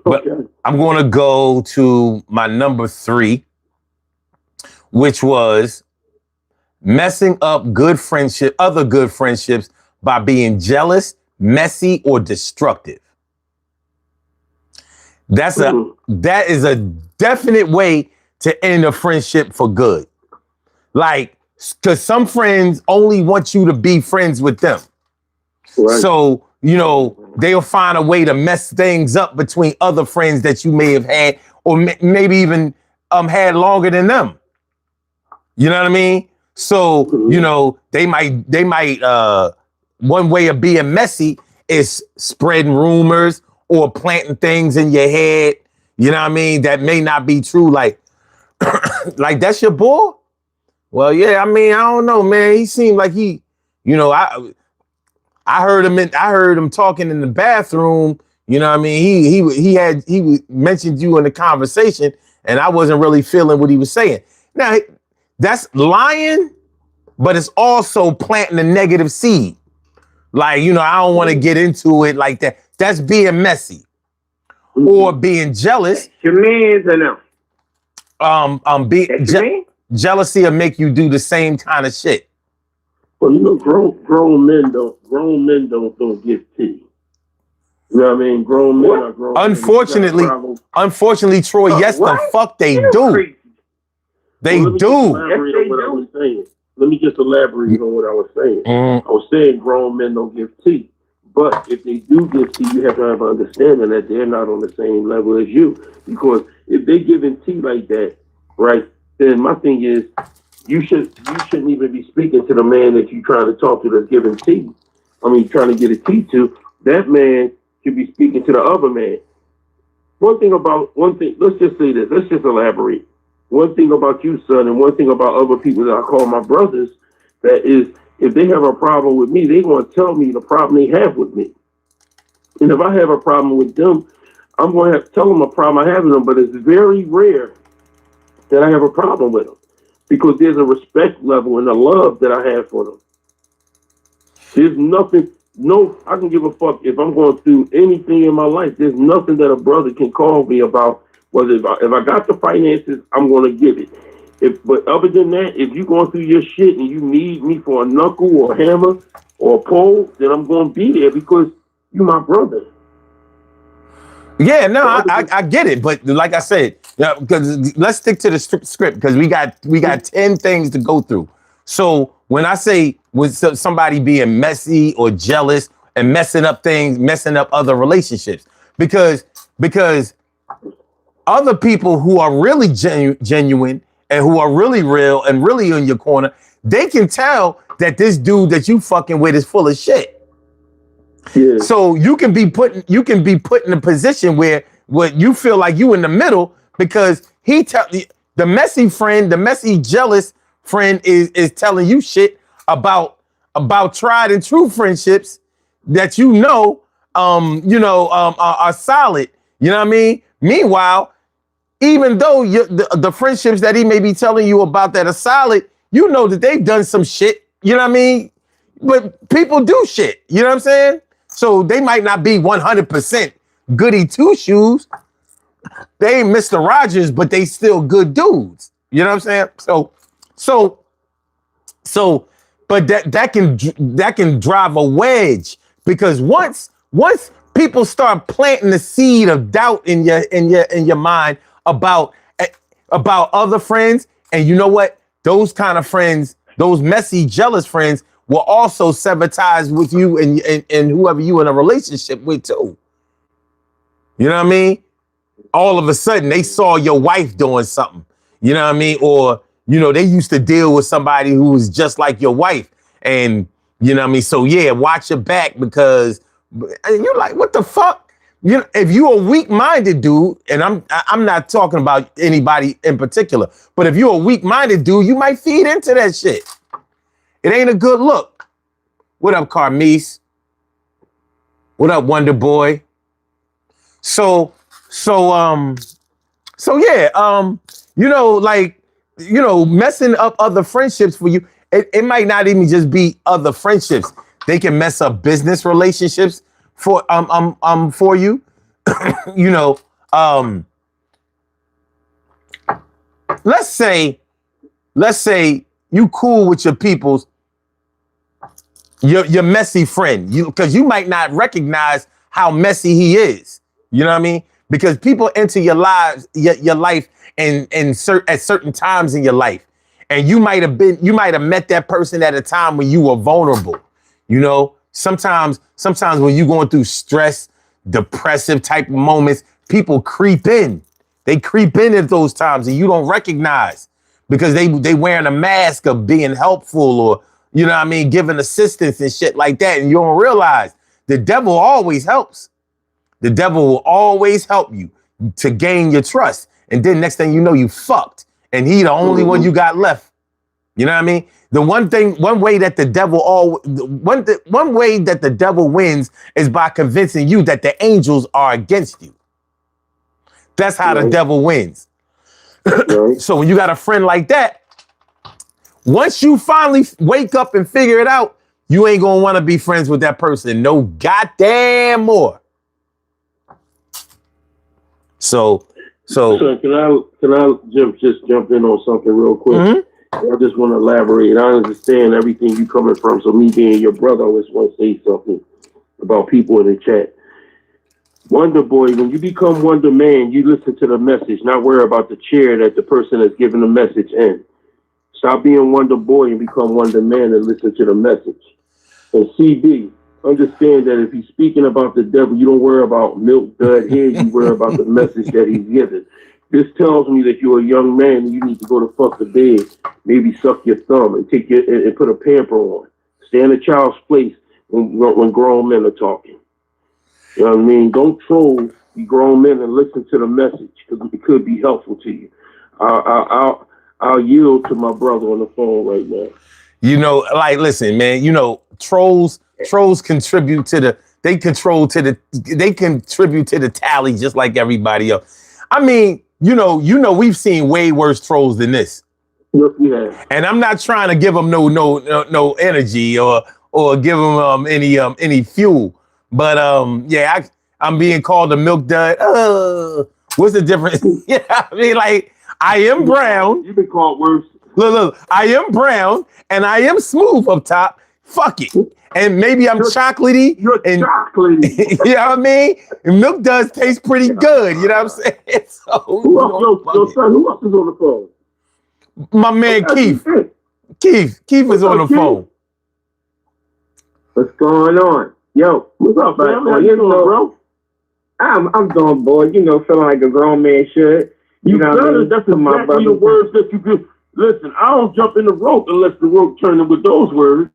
But okay. I'm going to go to my number 3, which was messing up other good friendships by being jealous, messy, or destructive. That is a definite way to end a friendship for good. Like, because some friends only want you to be friends with them. Right. So, you know, they'll find a way to mess things up between other friends that you may have had, or maybe even had longer than them. You know what I mean? So, you know, they might one way of being messy is spreading rumors or planting things in your head, you know what I mean, that may not be true. Like, like that's your boy? Well, yeah, I mean, I don't know, man. He seemed like he, you know, I heard him talking in the bathroom, you know what I mean? He mentioned you in the conversation, and I wasn't really feeling what he was saying. Now, that's lying, but it's also planting a negative seed. Like, you know, I don't want to get into it like that. That's being messy or being jealous. Your man's enough. Jealousy will make you do the same kind of shit. Well, you know, grown men don't give tea. You know what I mean? Grown men are grown. Unfortunately, Troy, yes, the fuck they do. They do. Let me just elaborate on what I was saying. I was saying grown men don't give tea. But if they do give tea, you have to have an understanding that they're not on the same level as you. Because if they're giving tea like that, right, then my thing is you shouldn't even be speaking to the man that you're trying to talk to that's giving tea. I mean, trying to get a tea to. That man should be speaking to the other man. One thing, let's just say this. Let's just elaborate. One thing about you, son, and one thing about other people that I call my brothers, that is, if they have a problem with me, they want to tell me the problem they have with me. And if I have a problem with them, I'm going to have to tell them a problem I have with them, but it's very rare that I have a problem with them because there's a respect level and a love that I have for them. There's nothing, I can give a fuck if I'm going through anything in my life. There's nothing that a brother can call me about. Whether if I got the finances, I'm going to give it. But other than that, if you're going through your shit and you need me for a knuckle or a hammer or a pole, then I'm going to be there because you're my brother. Yeah, no, I get it. But like I said, because let's stick to the script because we got 10 things to go through. So when I say with somebody being messy or jealous and messing up things, messing up other relationships, because other people who are really genuine and who are really real and really in your corner, they can tell that this dude that you fucking with is full of shit. Yeah. So you can be put in a position where you feel like you in the middle because the messy jealous friend is telling you shit about tried and true friendships that are solid. You know what I mean? Meanwhile, even though the friendships that he may be telling you about that are solid, you know that they've done some shit, you know what I mean? But people do shit, you know what I'm saying? So they might not be 100% goody two shoes. They ain't Mr. Rogers, but they still good dudes. You know what I'm saying? So, but that can drive a wedge, because once people start planting the seed of doubt in your mind about other friends, and you know what? Those kind of friends, those messy, jealous friends, will also sever ties with you and whoever you in a relationship with too. You know what I mean? All of a sudden they saw your wife doing something, you know what I mean? Or, you know, they used to deal with somebody who was just like your wife. And, you know what I mean? So yeah, watch your back, because you're like, what the fuck? You know, if you're a weak-minded dude, and I'm not talking about anybody in particular, but if you're a weak-minded dude, you might feed into that shit. It ain't a good look. What up, Carmise? What up, Wonder Boy? So yeah, you know, like, you know, messing up other friendships for you, it might not even just be other friendships. They can mess up business relationships for you. You know, let's say you cool with your people's, your messy friend, because you might not recognize how messy he is. You know what I mean? Because people enter your lives, your life, at certain times in your life, and you might have met that person at a time when you were vulnerable. You know, sometimes when you're going through stress, depressive type of moments, people creep in. They creep in at those times, and you don't recognize, because they wearing a mask of being helpful, or, you know what I mean, giving assistance and shit like that, and you don't realize the devil always helps. The devil will always help you to gain your trust. And then next thing you know, you fucked. And he the only one you got left. You know what I mean? One way that the devil wins is by convincing you that the angels are against you. That's how the devil wins. So when you got a friend like that, once you finally wake up and figure it out, you ain't gonna want to be friends with that person no goddamn more. So can I just jump in on something real quick? Mm-hmm. I just want to elaborate. I understand everything you coming from. So me being your brother, I always want to say something about people in the chat. Wonder Boy, when you become Wonder Man, you listen to the message, not worry about the chair that the person is giving the message in. Stop being Wonder Boy and become Wonder Man and listen to the message. And CB, understand that if he's speaking about the devil, you don't worry about milk dud here. You worry about the message that he's giving. This tells me that you're a young man and you need to go to fuck the bed, maybe suck your thumb and and put a pamper on. Stay in a child's place when grown men are talking. You know what I mean? Don't troll the grown men and listen to the message, because it could be helpful to you. I'll yield to my brother on the phone right now. You know, like, listen, man, you know, trolls contribute to the tally just like everybody else. I mean, you know, we've seen way worse trolls than this. Yes, we have. And I'm not trying to give them no energy or give them any fuel. But yeah, I'm being called a milk dud. What's the difference? Yeah, I mean, like, I am brown. You've been called worse. Look, I am brown and I am smooth up top. Fuck it. And maybe I'm chocolatey. You're chocolatey. You know what I mean? And milk does taste pretty good. You know what I'm saying? So, who else is on the phone? My man Keith. Keith is on the phone. What's going on? Yo, what's up, man? How you doing, bro? I'm doing, boy. You know, feeling like a grown man should. You know what I mean? That's exactly the words that you give. Listen, I don't jump in the rope unless the rope turns with those words.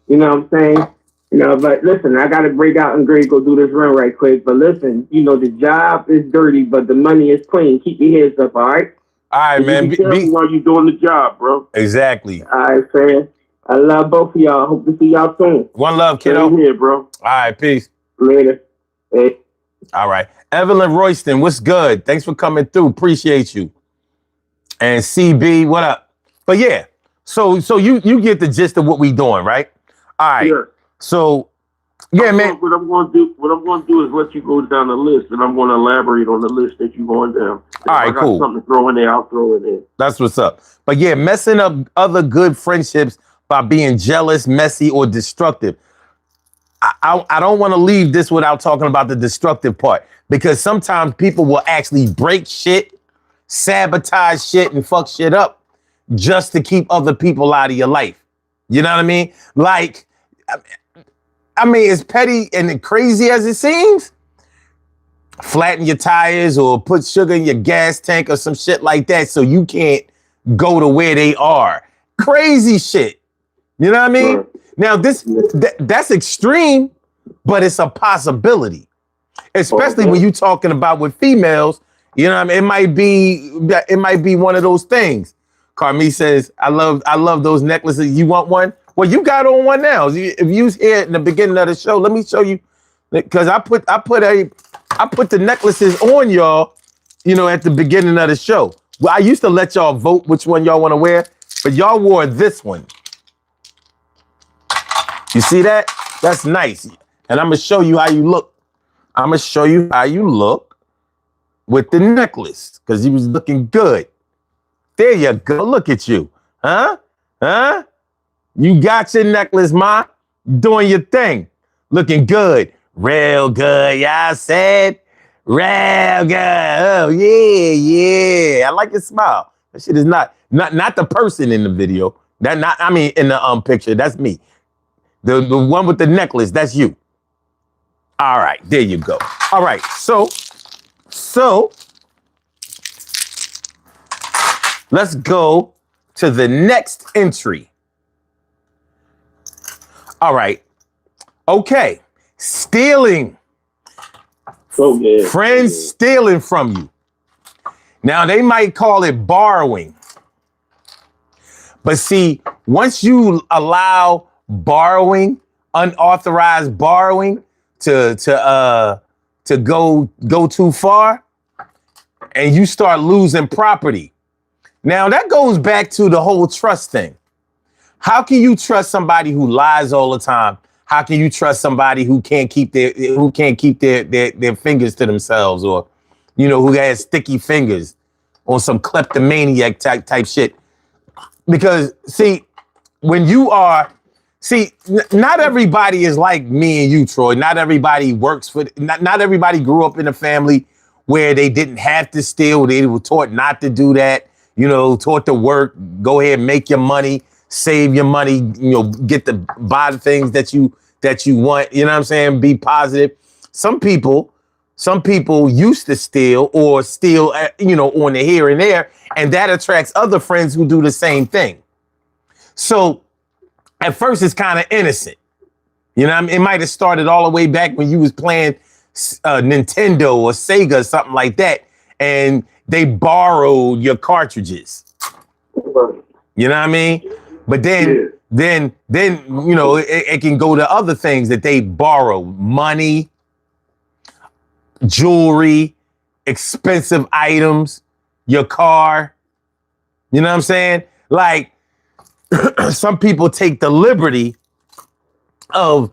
You know what I'm saying? You know, but listen, I got to break out and go do this run right quick. But listen, you know, the job is dirty, but the money is clean. Keep your heads up, all right? All right, man. Be careful while you're doing the job, bro. Exactly. All right, fam. I love both of y'all. Hope to see y'all soon. One love, kiddo. Same here, bro. All right, peace. Later. Hey. All right. Evelyn Royston, what's good? Thanks for coming through. Appreciate you. And CB, what up? But yeah, so you get the gist of what we doing, right? All right. Sure. So Yeah, man. What I'm going to do is let you go down the list, and I'm going to elaborate on the list that you're going down. All right, if I got cool. something to throw in there, I'll throw it in. That's what's up. But yeah, messing up other good friendships by being jealous, messy, or destructive. I don't want to leave this without talking about the destructive part, because sometimes people will actually break shit, sabotage shit, and fuck shit up just to keep other people out of your life. You know what I mean? Like, I mean, as petty and crazy as it seems, flatten your tires or put sugar in your gas tank or some shit like that so you can't go to where they are. Crazy shit. You know what I mean? Right. Now, that's extreme, but it's a possibility. Especially when you're talking about with females, you know what I mean? It might be one of those things. Carmi says, I love those necklaces. You want one? Well, you got on one now. If you was here in the beginning of the show, let me show you, because I put the necklaces on y'all, you know, at the beginning of the show. Well, I used to let y'all vote which one y'all want to wear, but y'all wore this one. You see that? That's nice. And I'm going to show you how you look. I'm going to show you how you look with the necklace, because you was looking good. There you go. Look at you. Huh? Huh? You got your necklace, ma. Doing your thing. Looking good. Real good. Y'all said real good. Oh, yeah. I like your smile. That shit is not the person in the video. In the picture. That's me. The one with the necklace, that's you. All right, there you go. All right, so let's go to the next entry. All right, okay, stealing. Oh, yeah. Friends stealing from you. Now, they might call it borrowing. But see, once you allow borrowing, unauthorized borrowing to go too far, and you start losing property. Now that goes back to the whole trust thing. How can you trust somebody who lies all the time? How can you trust somebody who can't keep their fingers to themselves, or who has sticky fingers, or some kleptomaniac type shit? Because see, when you are not everybody is like me and you, Troy. Not everybody works for, not everybody grew up in a family where they didn't have to steal. They were taught not to do that, taught to work, go ahead and make your money, save your money, get to buy the things that you want, you know what I'm saying? Be positive. Some people used to steal or steal, on the here and there, and that attracts other friends who do the same thing. So at first, it's kind of innocent. It might have started all the way back when you was playing Nintendo or Sega or something like that, and they borrowed your cartridges. You know what I mean? But then it can go to other things that they borrow: money, jewelry, expensive items, your car. You know what I'm saying? Like, some people take the liberty of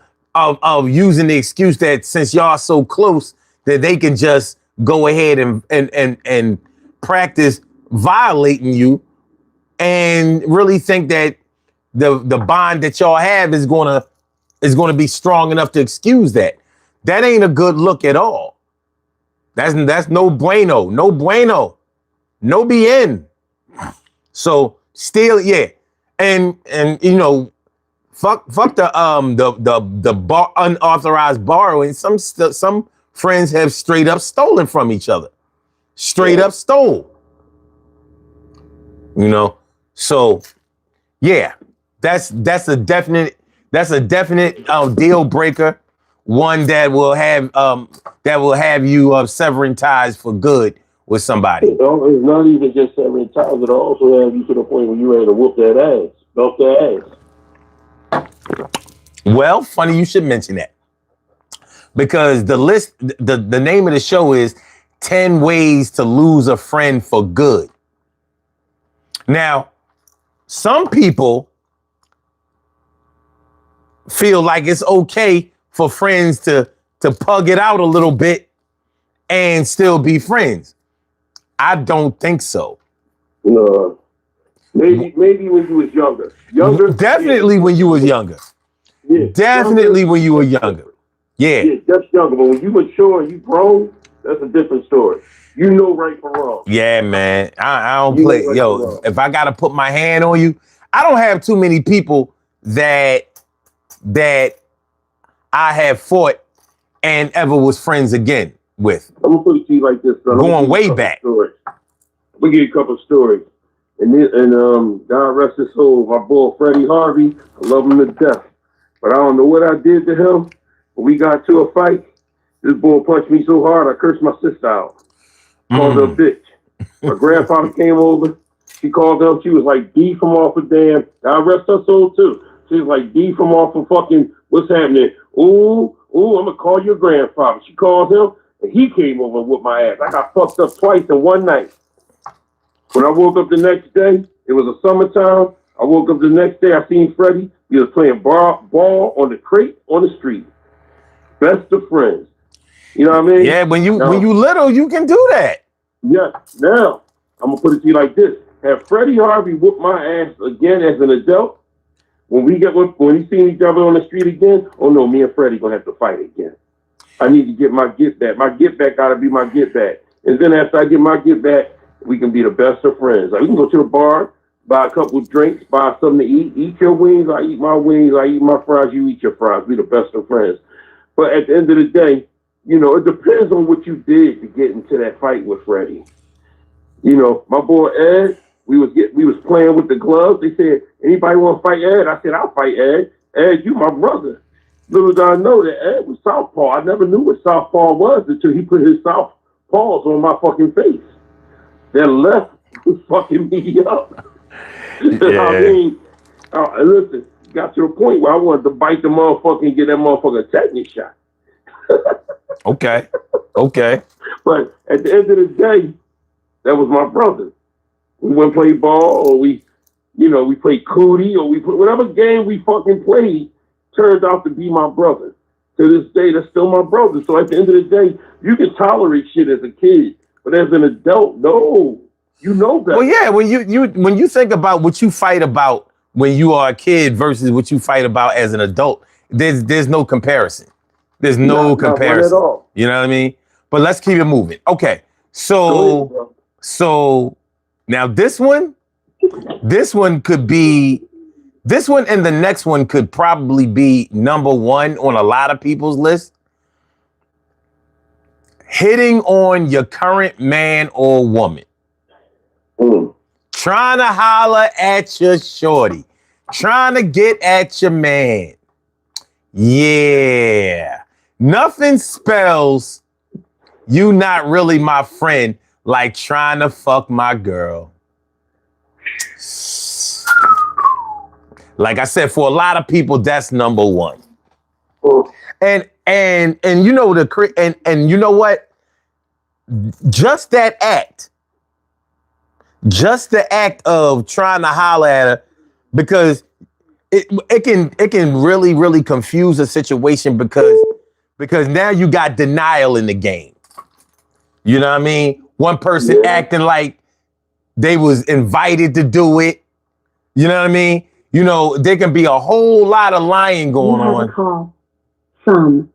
using the excuse that since y'all so close that they can just go ahead and practice violating you, and really think that the bond that y'all have is gonna be strong enough to excuse that. That ain't a good look at all. That's no bueno, no bien. So still, yeah. And fuck the unauthorized borrowing. Some friends have straight up stolen from each other. Straight up stole. So yeah, that's a definite deal breaker. One that will have you severing ties for good with somebody. It's not even just severing ties. It'll also have you to the point where you're ready to whoop that ass, belt their ass. Well, funny you should mention that, because the name of the show is 10 Ways to Lose a Friend for Good. Now, some people feel like it's okay for friends to pug it out a little bit and still be friends. I don't think so. No. Maybe when you was younger. Definitely yeah, when you was younger. Yeah, Definitely when you were younger. Yeah. Yeah, just younger. But when you mature and you grown, that's a different story. You know right from wrong. Yeah, man. I don't You know play. right Yo, from wrong. if I gotta put my hand on you, I don't have too many people that I have fought and ever was friends again with. I'm gonna put it to you like this, son. Going way back. Stories. We give you a couple of stories. God rest his soul, my boy Freddie Harvey, I love him to death. But I don't know what I did to him. When we got to a fight, this boy punched me so hard I cursed my sister out. Called her a bitch. My grandfather came over. She called him. She was like D from off of damn. God rest her soul too. She was like D from off of fucking what's happening. Ooh, I'm gonna call your grandfather. She called him and he came over with my ass. I got fucked up twice in one night. When I woke up the next day, it was a summertime. I woke up the next day, I seen Freddie. He was playing ball on the crate on the street. Best of friends. You know what I mean? Yeah, when you little, you can do that. Yeah. Now, I'm gonna put it to you like this. Have Freddie Harvey whoop my ass again as an adult? When we seen each other on the street again, oh no, me and Freddie gonna have to fight again. I need to get my get back. My get back gotta be my get back. And then after I get my get back, we can be the best of friends. Like we can go to the bar, buy a couple of drinks, buy something to eat your wings, I eat my wings, I eat my fries, you eat your fries. Be the best of friends. But at the end of the day, you know, it depends on what you did to get into that fight with Freddie. You know, my boy Ed, we was playing with the gloves. They said, anybody want to fight Ed? I said, I'll fight Ed. Ed, you my brother. Little did I know that Ed was southpaw. I never knew what southpaw was until he put his southpaws on my fucking face. That left was fucking me up. Yeah. I mean, listen, got to the point where I wanted to bite the motherfucker and get that motherfucker a tetanus shot. Okay. But at the end of the day, that was my brother. We went play ball, or we played cootie, or we played whatever game we fucking played. Turned out to be my brother. To this day, that's still my brother. So at the end of the day, you can tolerate shit as a kid, but as an adult, no, you know better. Well, yeah, when you think about what you fight about when you are a kid versus what you fight about as an adult, there's no comparison. There's no comparison. Not one at all. You know what I mean? But let's keep it moving. Okay, so now this one and the next one could probably be number one on a lot of people's list. Hitting on your current man or woman. Trying to holler at your shorty. Trying to get at your man. Yeah. Nothing spells you not really my friend like trying to fuck my girl. Like I said, for a lot of people, that's number one. And you know and you know what? Just that act. Just the act of trying to holler at her, because it can really, really confuse a situation because now you got denial in the game. You know what I mean? One person acting like they was invited to do it. You know what I mean? You know, there can be a whole lot of lying going on. You have a call from.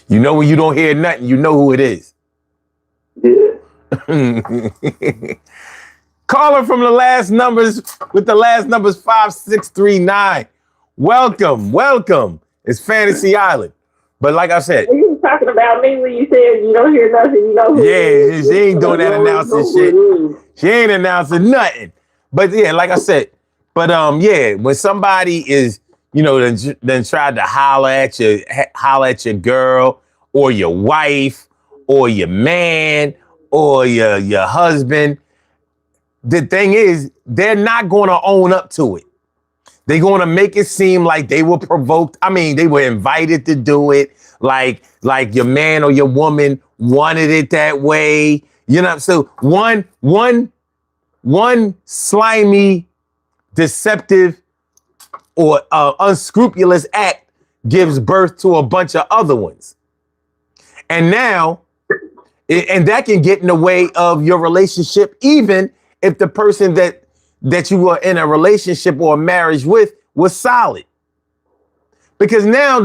You know when you don't hear nothing, you know who it is. Yeah. Caller from the last numbers with the last numbers 5639. Welcome. It's Fantasy Island. But like I said, You was talking about me when you said you don't hear nothing, you know who it is. she ain't doing that announcing shit. She ain't announcing nothing. But yeah, like I said, but when somebody is, then tried to holler at your girl or your wife or your man or your husband, the thing is, they're not going to own up to it. They're going to make it seem like they were provoked. I mean, they were invited to do it, like your man or your woman wanted it that way. You know, so one slimy, deceptive or unscrupulous act gives birth to a bunch of other ones. And now, and that can get in the way of your relationship, even if the person that you were in a relationship or a marriage with was solid. Because now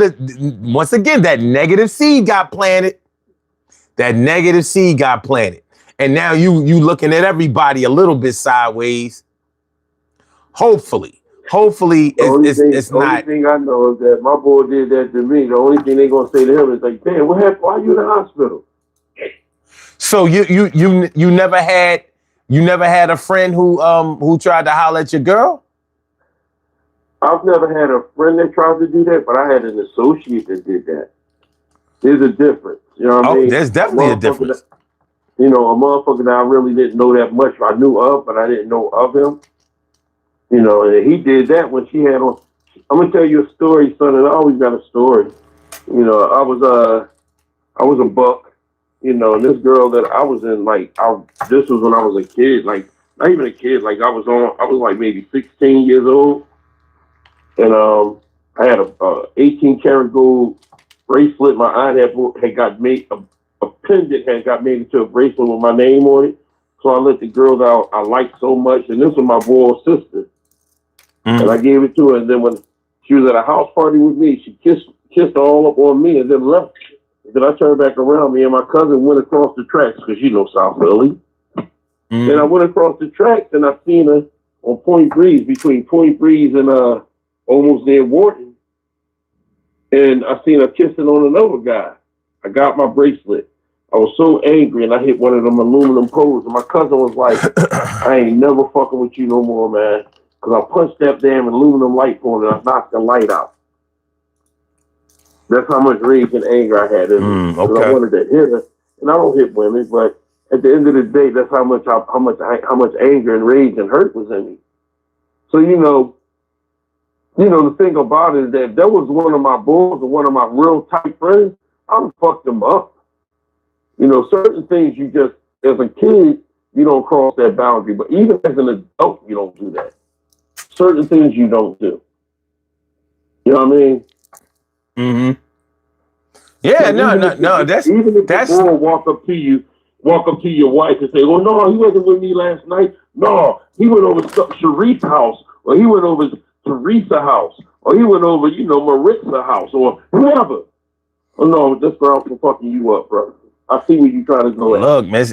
once again, that negative seed got planted. That negative seed got planted. And now you looking at everybody a little bit sideways. Hopefully it's not. The only thing I know is that my boy did that to me. The only thing they gonna say to him is like, "Damn, what happened? Why you in the hospital?" So you never had a friend who tried to holler at your girl? I've never had a friend that tried to do that, but I had an associate that did that. There's a difference. You know what I mean? There's definitely a difference. A motherfucker that I really didn't know that much. I knew of, but I didn't know of him. You know, and he did that when she had on. I'm gonna tell you a story, son, and I always got a story. You know, I was a buck. You know, and this girl that I was in, this was when I was a kid, like not even a kid, like I was like maybe 16 years old, and I had a 18 karat gold bracelet. My aunt had got made a pendant had got made into a bracelet with my name on it. So I let the girl that I liked so much, and this was my boy's sister. And I gave it to her, and then when she was at a house party with me, she kissed all up on me and then left. And then I turned back around, me and my cousin went across the tracks, because you know South Philly. And I went across the tracks, and I seen her on Point Breeze, between Point Breeze and almost near Wharton. And I seen her kissing on another guy. I got my bracelet. I was so angry, and I hit one of them aluminum poles. And my cousin was like, "I ain't never fucking with you no more, man." Because I punched that damn aluminum light pole and I knocked the light out. That's how much rage and anger I had in me. Okay. I wanted to hit her, and I don't hit women, but at the end of the day, that's how much anger and rage and hurt was in me. So the thing about it is that if that was one of my boys or one of my real tight friends, I would fuck them up. You know, certain things you just, as a kid, you don't cross that boundary, but even as an adult, you don't do that. Certain things you don't do. You know what I mean? Mm-hmm. Yeah, So no. Even if the boy walk up to your wife and say, "Oh no, he wasn't with me last night. No, he went over to Sharice's house, or he went over to Teresa's house, or he went over, Maritza's house, or whoever." Oh no, this girl for fucking you up, bro. I see where you trying to go at. Look, man,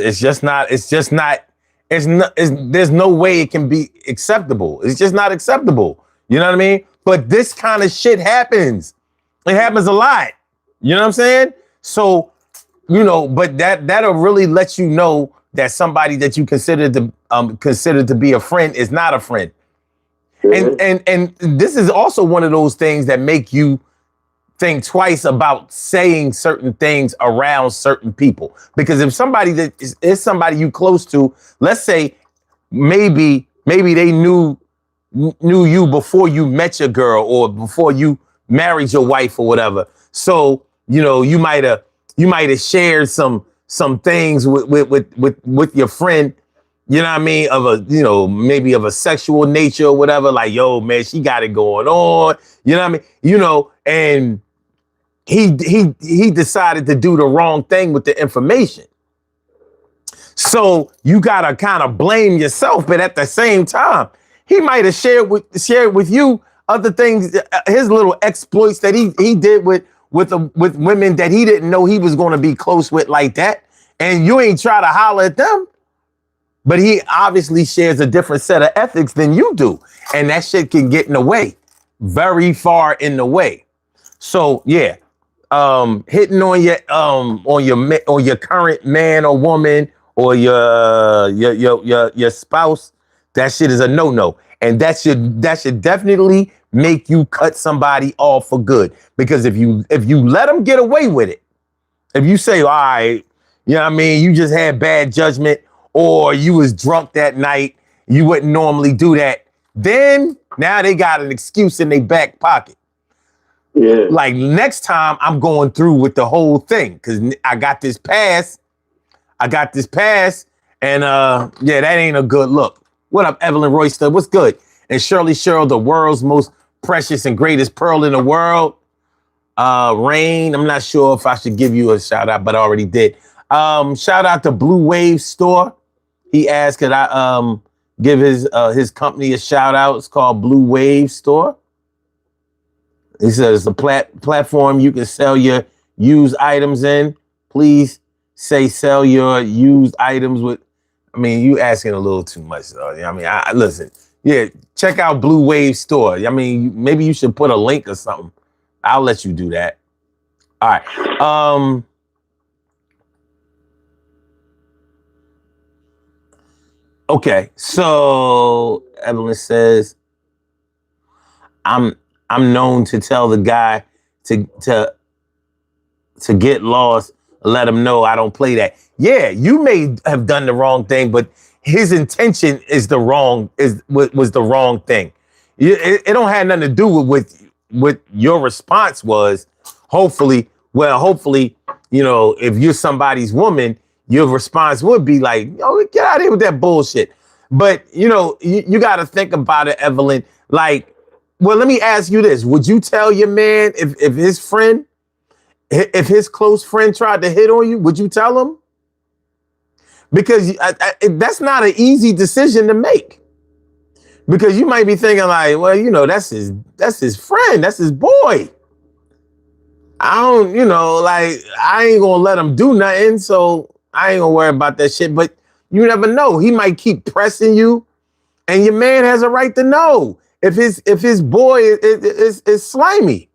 there's no way it can be acceptable. It's just not acceptable. You know what I mean? But this kind of shit happens. It happens a lot. You know what I'm saying? So, but that'll really let you know that somebody that you consider to be a friend is not a friend. Mm-hmm. And this is also one of those things that make you think twice about saying certain things around certain people. Because if somebody that is somebody you close to, let's say maybe they knew you before you met your girl or before you married your wife or whatever. So, you might have shared some things with your friend, you know what I mean, of a, maybe of a sexual nature or whatever, like, yo, man, she got it going on, you know what I mean? And he decided to do the wrong thing with the information. So you gotta kind of blame yourself, but at the same time, he might have shared with you other things, his little exploits that he did with women that he didn't know he was going to be close with like that, and you ain't try to holler at them. But he obviously shares a different set of ethics than you do, and that shit can get in the way, very far in the way. So yeah. Hitting on your current man or woman or your spouse, that shit is a no-no. And that should definitely make you cut somebody off for good. Because if you let them get away with it, if you say, all right, you know what I mean, you just had bad judgment or you was drunk that night, you wouldn't normally do that, then now they got an excuse in their back pocket. Yeah. Like next time I'm going through with the whole thing because I got this pass. And that ain't a good look. What up, Evelyn Royster? What's good? And Shirley Cheryl, the world's most precious and greatest pearl in the world. Rain, I'm not sure if I should give you a shout out, but I already did. Shout out to Blue Wave Store. He asked, could I give his company a shout out? It's called Blue Wave Store. He says it's a platform you can sell your used items in. Please say sell your used items with. I mean, you asking a little too much, though. I mean, listen. Yeah, check out Blue Wave Store. I mean, maybe you should put a link or something. I'll let you do that. All right. Okay. So Evelyn says, I'm known to tell the guy to get lost, let him know I don't play that. Yeah, you may have done the wrong thing, but his intention was the wrong thing. It don't have nothing to do with what your response was. Hopefully, you know, if you're somebody's woman, your response would be like, "Yo, get out of here with that bullshit." But you know, you got to think about it, Evelyn. Like, well, let me ask you this: would you tell your man if his close friend tried to hit on you? Would you tell him? Because that's not an easy decision to make. Because you might be thinking like, well, you know, that's his friend, that's his boy. I don't, you know, like I ain't gonna let him do nothing, so I ain't gonna worry about that shit. But you never know; he might keep pressing you, and your man has a right to know if his boy is slimy.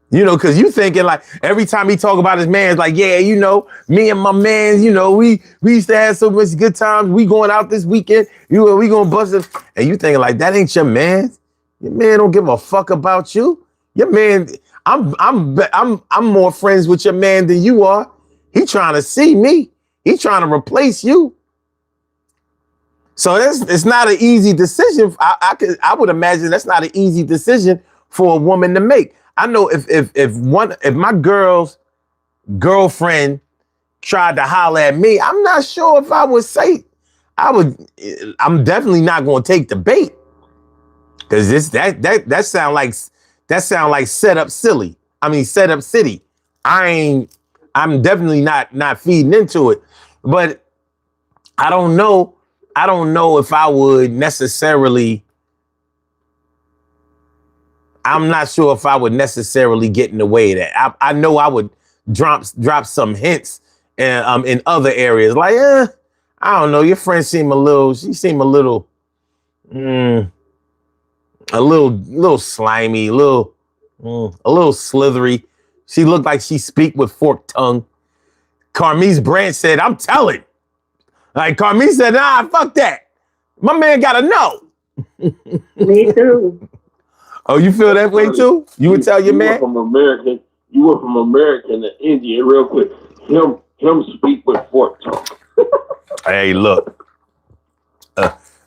You know, because you thinking like every time he talk about his man, it's like, yeah, you know, me and my man, you know, we used to have so much good times. We going out this weekend. We gonna bust it. And you thinking like that ain't your man. Your man don't give a fuck about you. Your man, I'm more friends with your man than you are. He trying to see me. He trying to replace you. So it's not an easy decision. I would imagine that's not an easy decision for a woman to make. I know if my girl's girlfriend tried to holler at me, I'm not sure if I would say I'm definitely not going to take the bait. Cause that sound like set up silly. I mean, set up city. I'm definitely not feeding into it. But I don't know if I would necessarily. I'm not sure if I would necessarily get in the way of that. I know I would drop some hints in other areas. Like, I don't know. Your friend seemed a little slimy, a little slithery. She looked like she speak with forked tongue. Carmise Branch said, I'm telling. Like Carmise said, nah, fuck that. My man gotta know. Me too. Oh, you feel that way too? You would tell your man? You went from American to Indian real quick. Him speak with forked tongue. Hey, look.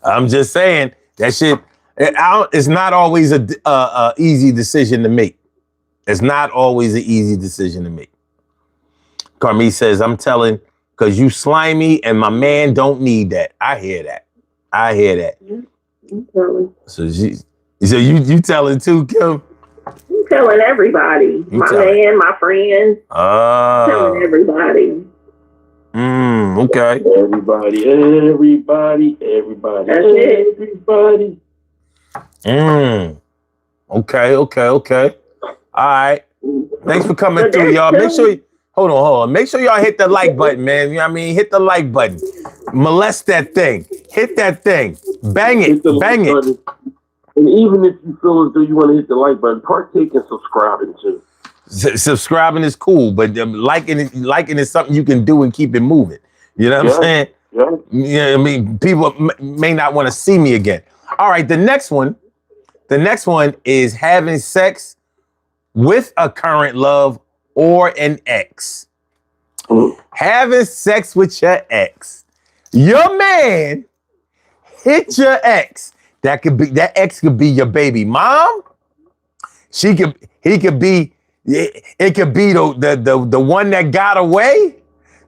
I'm just saying that shit. It's not always a easy decision to make. It's not always an easy decision to make. Carmi says, I'm telling, because you slimy and my man don't need that. I hear that. Yeah, I'm telling. So you telling too, Kim? I'm telling everybody. Man, my friends. Telling everybody. Okay. Everybody. That's it. Everybody. Okay. All right. Thanks for coming through, y'all. Make sure you hold on. Make sure y'all hit the like button, man. You know what I mean? Hit the like button. Molest that thing. Hit that thing. Bang it. Bang it. Button. And even if you feel as though you want to hit the like button, partake in subscribing too. Subscribing is cool, but liking is something you can do and keep it moving. You know what I'm saying? Yeah. Yeah. I mean, people may not want to see me again. All right. The next one is having sex with a current love or an ex. Having sex with your ex. Your man hit your ex. That ex could be your baby mom. It could be the one that got away,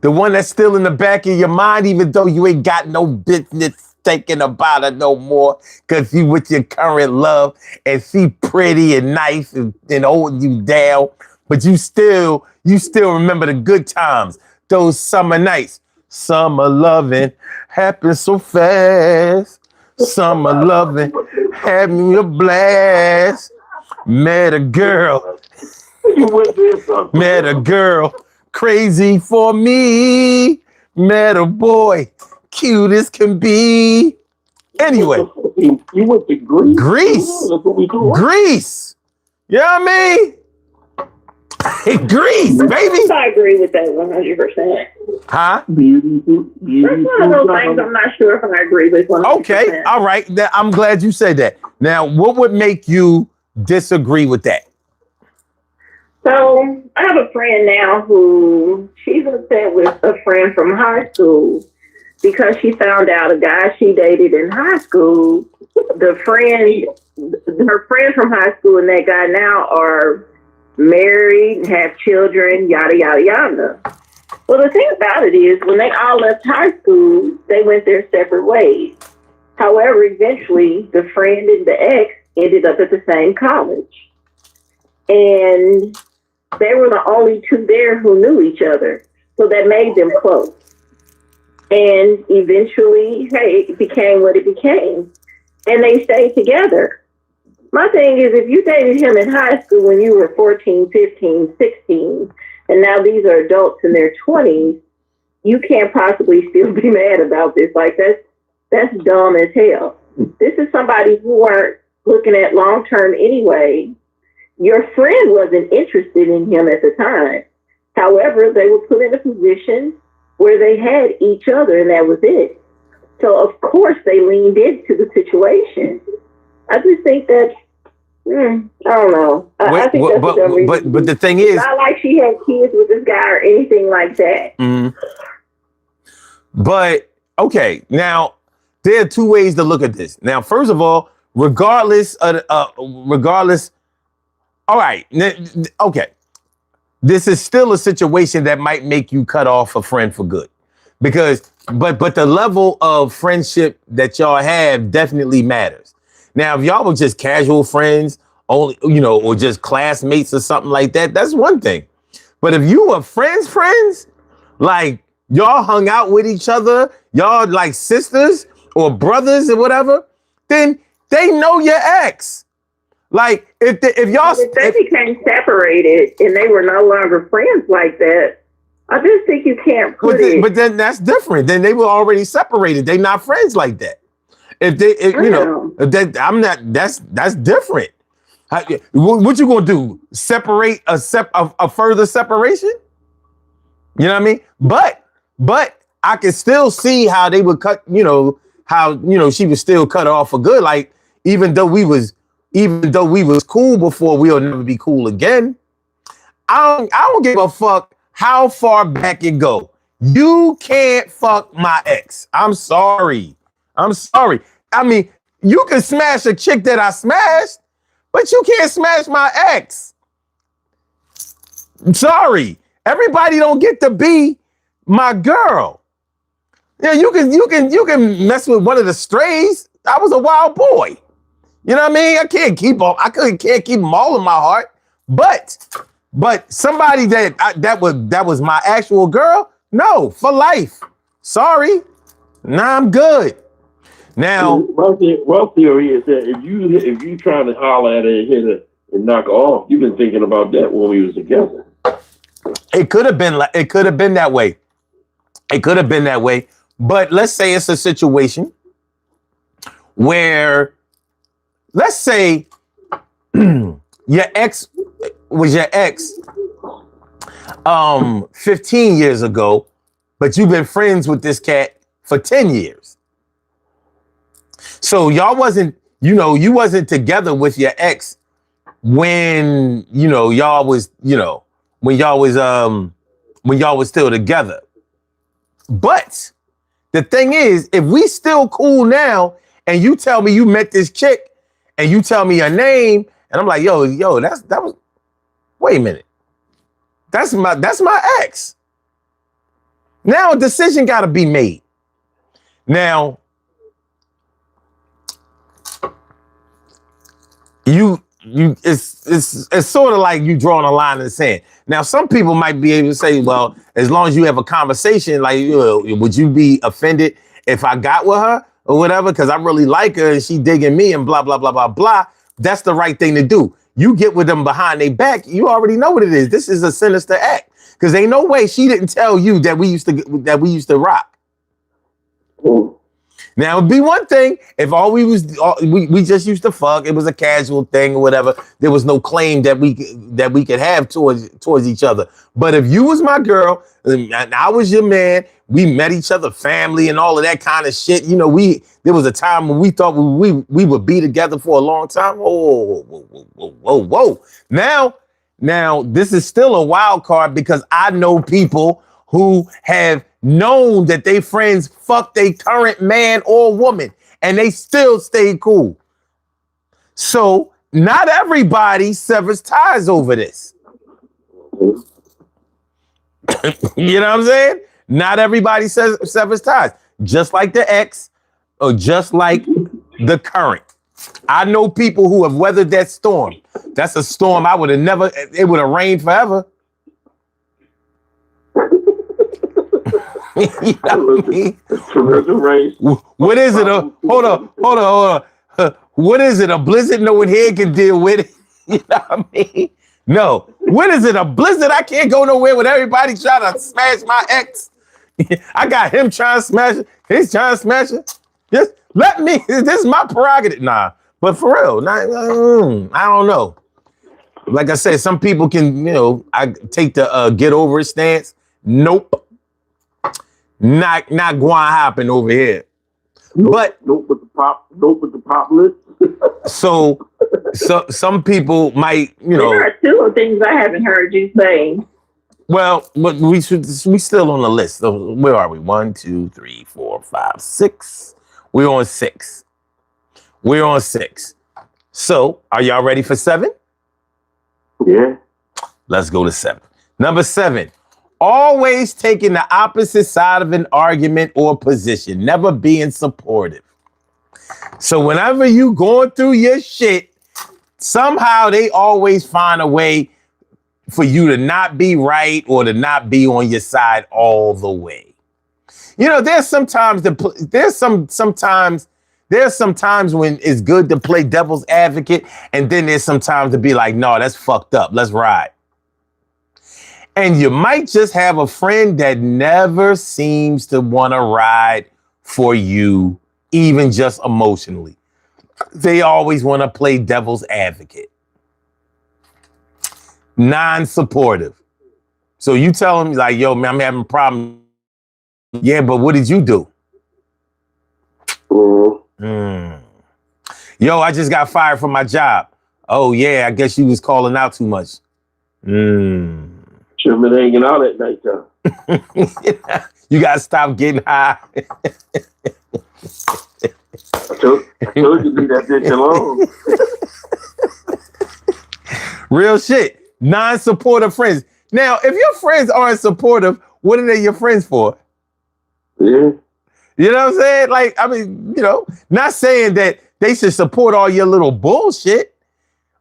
the one that's still in the back of your mind, even though you ain't got no business thinking about her no more because you with your current love and she pretty and nice and holding you down, but you still remember the good times, those summer nights. Summer loving happens so fast. Summer loving had me a blast. Met a girl. Met a girl crazy for me. Met a boy cute as can be. Anyway. You went to Greece? Greece. That's what we do. Greece. You know what I mean? Greece, baby. I agree with that 100%. Huh? That's one of those things I'm not sure if I agree with 100%. Okay, all right. I'm glad you said that. Now, what would make you disagree with that? So I have a friend now who she's upset with a friend from high school because she found out a guy she dated in high school. Her friend from high school and that guy now are married, have children, yada, yada, yada. Well, the thing about it is when they all left high school, they went their separate ways. However, eventually the friend and the ex ended up at the same college. And they were the only two there who knew each other. So that made them close. And eventually, hey, it became what it became. And they stayed together. My thing is, if you dated him in high school when you were 14, 15, 16, and now these are adults in their 20s, you can't possibly still be mad about this. Like, that's dumb as hell. This is somebody who weren't looking at long-term anyway. Your friend wasn't interested in him at the time. However, they were put in a position where they had each other, and that was it. So, of course, they leaned into the situation. I just think that, I don't know. I think that's a dumb reason. But the thing is, not like she had kids with this guy or anything like that. Mm-hmm. But, okay, now, there are two ways to look at this. Now, first of all, regardless, all right, okay. This is still a situation that might make you cut off a friend for good. Because, but the level of friendship that y'all have definitely matters. Now, if y'all were just casual friends, only, or just classmates or something like that, that's one thing. But if you were friends, like y'all hung out with each other, y'all like sisters or brothers or whatever, then they know your ex. Like if y'all if they became separated and they were no longer friends like that, I just think you can't put it. But then that's different. Then they were already separated. They not friends like that. That's different. What you gonna do? Separate a further separation? You know what I mean? But I can still see how they would cut. She would still cut her off for good. Like even though we was cool before, we'll never be cool again. I don't give a fuck how far back it go. You can't fuck my ex. I'm sorry. I mean, you can smash a chick that I smashed, but you can't smash my ex. I'm sorry. Everybody don't get to be my girl. Yeah, you can mess with one of the strays. I was a wild boy. You know what I mean? I can't keep them all in my heart. But somebody that was my actual girl, no, for life. Sorry. Nah, I'm good. Now, my theory is that if you trying to holler at her and hit her and knock her off, you've been thinking about that when we was together. It could have been that way. It could have been that way. But let's say it's a situation where, let's say your ex was your ex 15 years ago, but you've been friends with this cat for 10 years. So y'all wasn't, you wasn't together with your ex when, y'all was still together. But the thing is, if we still cool now and you tell me you met this chick and you tell me her name and I'm like, yo, wait a minute. That's my ex. Now a decision got to be made. Now, it's sort of like you drawing a line in the sand. Now, some people might be able to say, well, as long as you have a conversation, like, would you be offended if I got with her or whatever? Because I really like her and she digging me and blah, blah, blah, blah, blah. That's the right thing to do. You get with them behind their back. You already know what it is. This is a sinister act because ain't no way she didn't tell you that we used to rock. Mm. Now it'd be one thing if we just used to fuck. It was a casual thing or whatever. There was no claim that we could have towards each other. But if you was my girl and I was your man, we met each other, family and all of that kind of shit. You know, there was a time when we thought we would be together for a long time. Whoa. Now this is still a wild card because I know people who have known that they friends fuck their current man or woman and they still stay cool. So not everybody severs ties over this. You know what I'm saying? Not everybody severs ties. Just like the ex or just like the current. I know people who have weathered that storm. That's a storm I would have never, it would have rained forever. You know what I mean? What is it? Hold on. What is it? A blizzard? No one here can deal with it. You know what I mean? No. What is it? A blizzard? I can't go nowhere with everybody trying to smash my ex. I got him trying to smash it. He's trying to smash it. Just let me. This is my prerogative. Nah, but for real, I don't know. Like I said, some people can, I take the get over it stance. Nope. Not going to happen over here. But nope with the pop list. so some people might, There are two things I haven't heard you say. Well, but we still on the list. So where are we? 1, 2, 3, 4, 5, 6. We're on 6. So are y'all ready for 7? Yeah. Let's go to 7. Number 7. Always taking the opposite side of an argument or position, never being supportive. So whenever you going through your shit, somehow they always find a way for you to not be right or to not be on your side all the way. There's sometimes when it's good to play devil's advocate, and then there's sometimes to be like, no, that's fucked up. Let's ride. And you might just have a friend that never seems to want to ride for you, even just emotionally. They always want to play devil's advocate. Non-supportive. So you tell them, like, yo, man, I'm having a problem. Yeah, but what did you do? Yo, I just got fired from my job. Oh, yeah, I guess you was calling out too much. Should have been hanging out at nighttime. You got to stop getting high. I told you to leave that bitch alone. Real shit. Non-supportive friends. Now, if your friends aren't supportive, what are they your friends for? Yeah. You know what I'm saying? Like, I mean, not saying that they should support all your little bullshit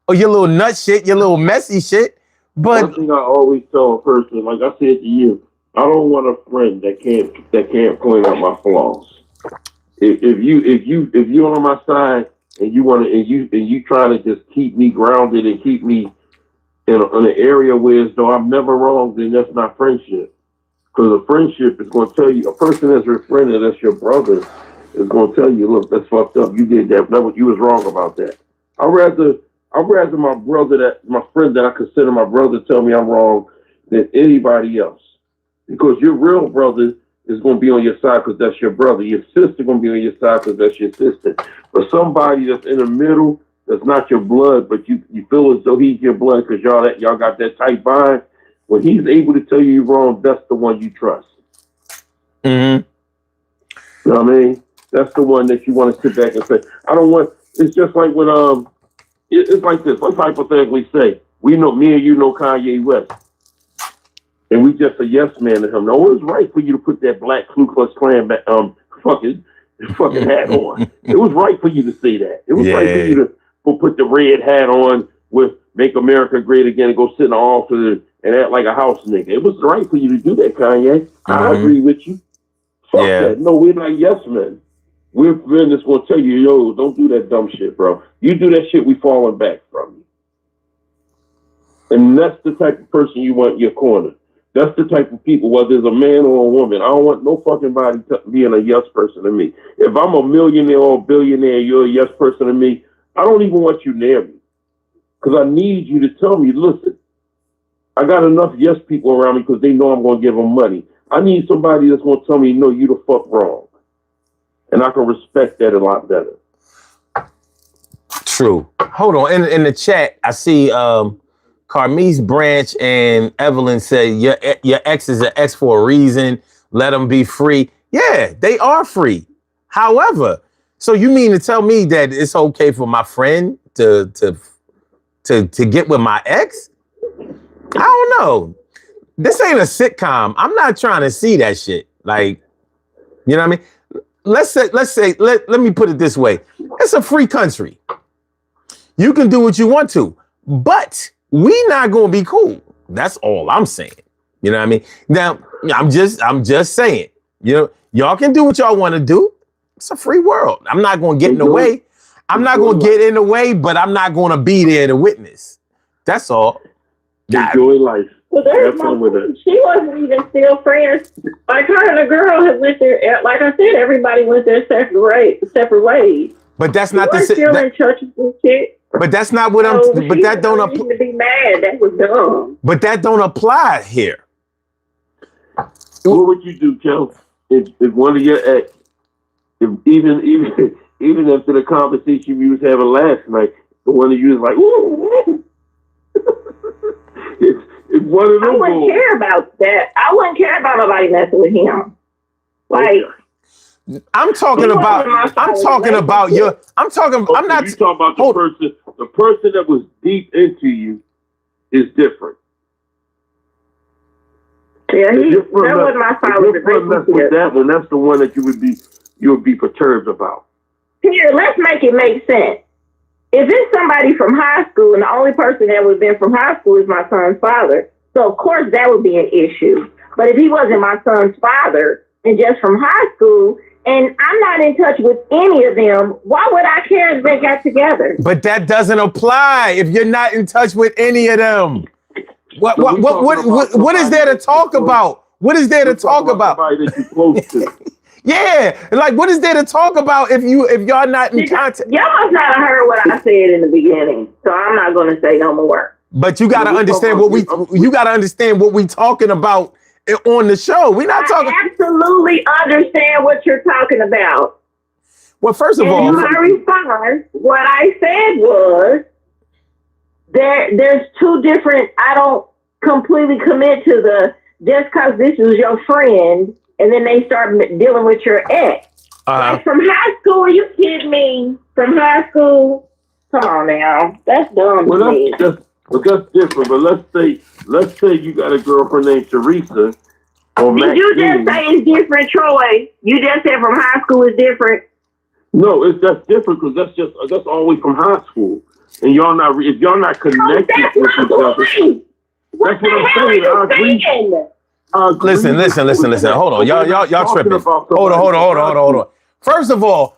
or your little nut shit, your little messy shit. But one thing I always tell a person, like I said to you, I don't want a friend that can't point out my flaws. If you're on my side and you trying to just keep me grounded and keep me in an area where as though I'm never wrong, then that's not friendship. Because a friendship is going to tell you, a person that's your friend and that's your brother is going to tell you, look, that's fucked up. You did that. You was wrong about that. I'd rather my friend that I consider my brother tell me I'm wrong than anybody else. Because your real brother is going to be on your side because that's your brother. Your sister going to be on your side because that's your sister. But somebody that's in the middle, that's not your blood, but you feel as though he's your blood because y'all got that tight bond. When he's able to tell you you're wrong, that's the one you trust. Mm-hmm. You know what I mean? That's the one that you want to sit back and say, I don't want, it's just like when, it's like this. Let's hypothetically say, me and you know Kanye West. And we just a yes man to him. No, it was right for you to put that black Ku Klux Klan fucking hat on. It was right for you to say that. It was right for you go put the red hat on with "Make America Great Again" and go sit in the office and act like a house nigga. It was right for you to do that, Kanye. I agree with you. Fuck that. No, we're not yes men. We're men that's gonna tell you, yo, don't do that dumb shit, bro. You do that shit, we falling back from you. And that's the type of person you want in your corner. That's the type of people, whether it's a man or a woman. I don't want no fucking body being a yes person to me. If I'm a millionaire or a billionaire, you're a yes person to me, I don't even want you near me. Because I need you to tell me, listen, I got enough yes people around me because they know I'm going to give them money. I need somebody that's going to tell me, no, you the fuck wrong. And I can respect that a lot better. True. Hold on. In the chat, I see Carmise Branch and Evelyn say your ex is an ex for a reason. Let them be free. Yeah, they are free. However, so you mean to tell me that it's okay for my friend to get with my ex? I don't know. This ain't a sitcom. I'm not trying to see that shit. Like, you know what I mean? Let me put it this way. It's a free country. You can do what you want to, but we not gonna be cool. That's all I'm saying. You know what I mean? Now, I'm just saying, you know, y'all can do what y'all want to do. It's a free world. I'm not gonna get in the way. I'm not gonna get in the way, but I'm not gonna be there to witness. That's all. Enjoy life. Well, there's she wasn't even still friends. Like her and the girl had went there. Like I said, everybody went their separate ways. But that's not the still in churches and shit. But that's not what I'm. But that don't apply. To be mad, that was dumb. But that don't apply here. What would you do, Kel? If one of your ex, even after the conversation we was having last night, the one of you was like, ooh. If one of them I wouldn't care about that. I wouldn't care about nobody messing with him. Like. I'm talking about your. I'm talking. Okay, I'm not. You talking about the person. The person that was deep into you is different. Yeah, that was my father's relationship. That one, that's the one that you would be perturbed about. Here, let's make it make sense. If it's somebody from high school, and the only person that would have been from high school is my son's father, so of course that would be an issue. But if he wasn't my son's father and just from high school, and I'm not in touch with any of them, why would I care if they got together? But that doesn't apply if you're not in touch with any of them. What is there to talk about? What is there to talk about? Somebody that you're close to. Yeah, like what is there to talk about if y'all not in contact? Y'all must not have heard what I said in the beginning, so I'm not going to say no more. But you got to understand what we talking about on the show. We're not talking. I absolutely understand what you're talking about. Well, first of all, in my response, what I said was there's two different. I don't completely commit to the just because this was your friend. And then they start dealing with your ex. Like from high school, are you kidding me? From high school? Come on now. That's dumb to me. That's different. But let's say you got a girlfriend named Teresa. Did you just say it's different, Troy? You just said from high school is different. No, that's different because that's always from high school. And if y'all not connected with each other. That's what I'm saying. I agree. Listen. Hold on, y'all tripping. Hold on. First of all,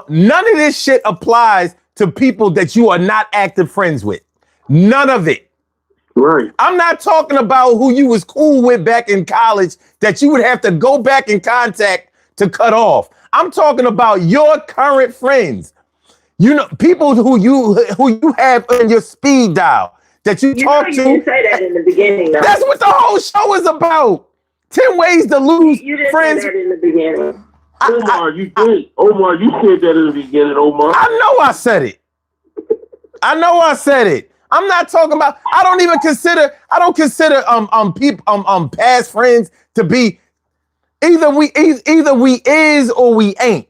none of this shit applies to people that you are not active friends with. None of it. Right. I'm not talking about who you was cool with back in college that you would have to go back in contact to cut off. I'm talking about your current friends. You know, people who you have in your speed dial. That you talk to. You didn't say that in the beginning, though. That's what the whole show is about. 10 ways to lose you didn't friends. Say that in the beginning. Omar, you did. Omar, you said that in the beginning, Omar. I know I said it. I'm not talking about. I don't consider people past friends to be either we is or we ain't.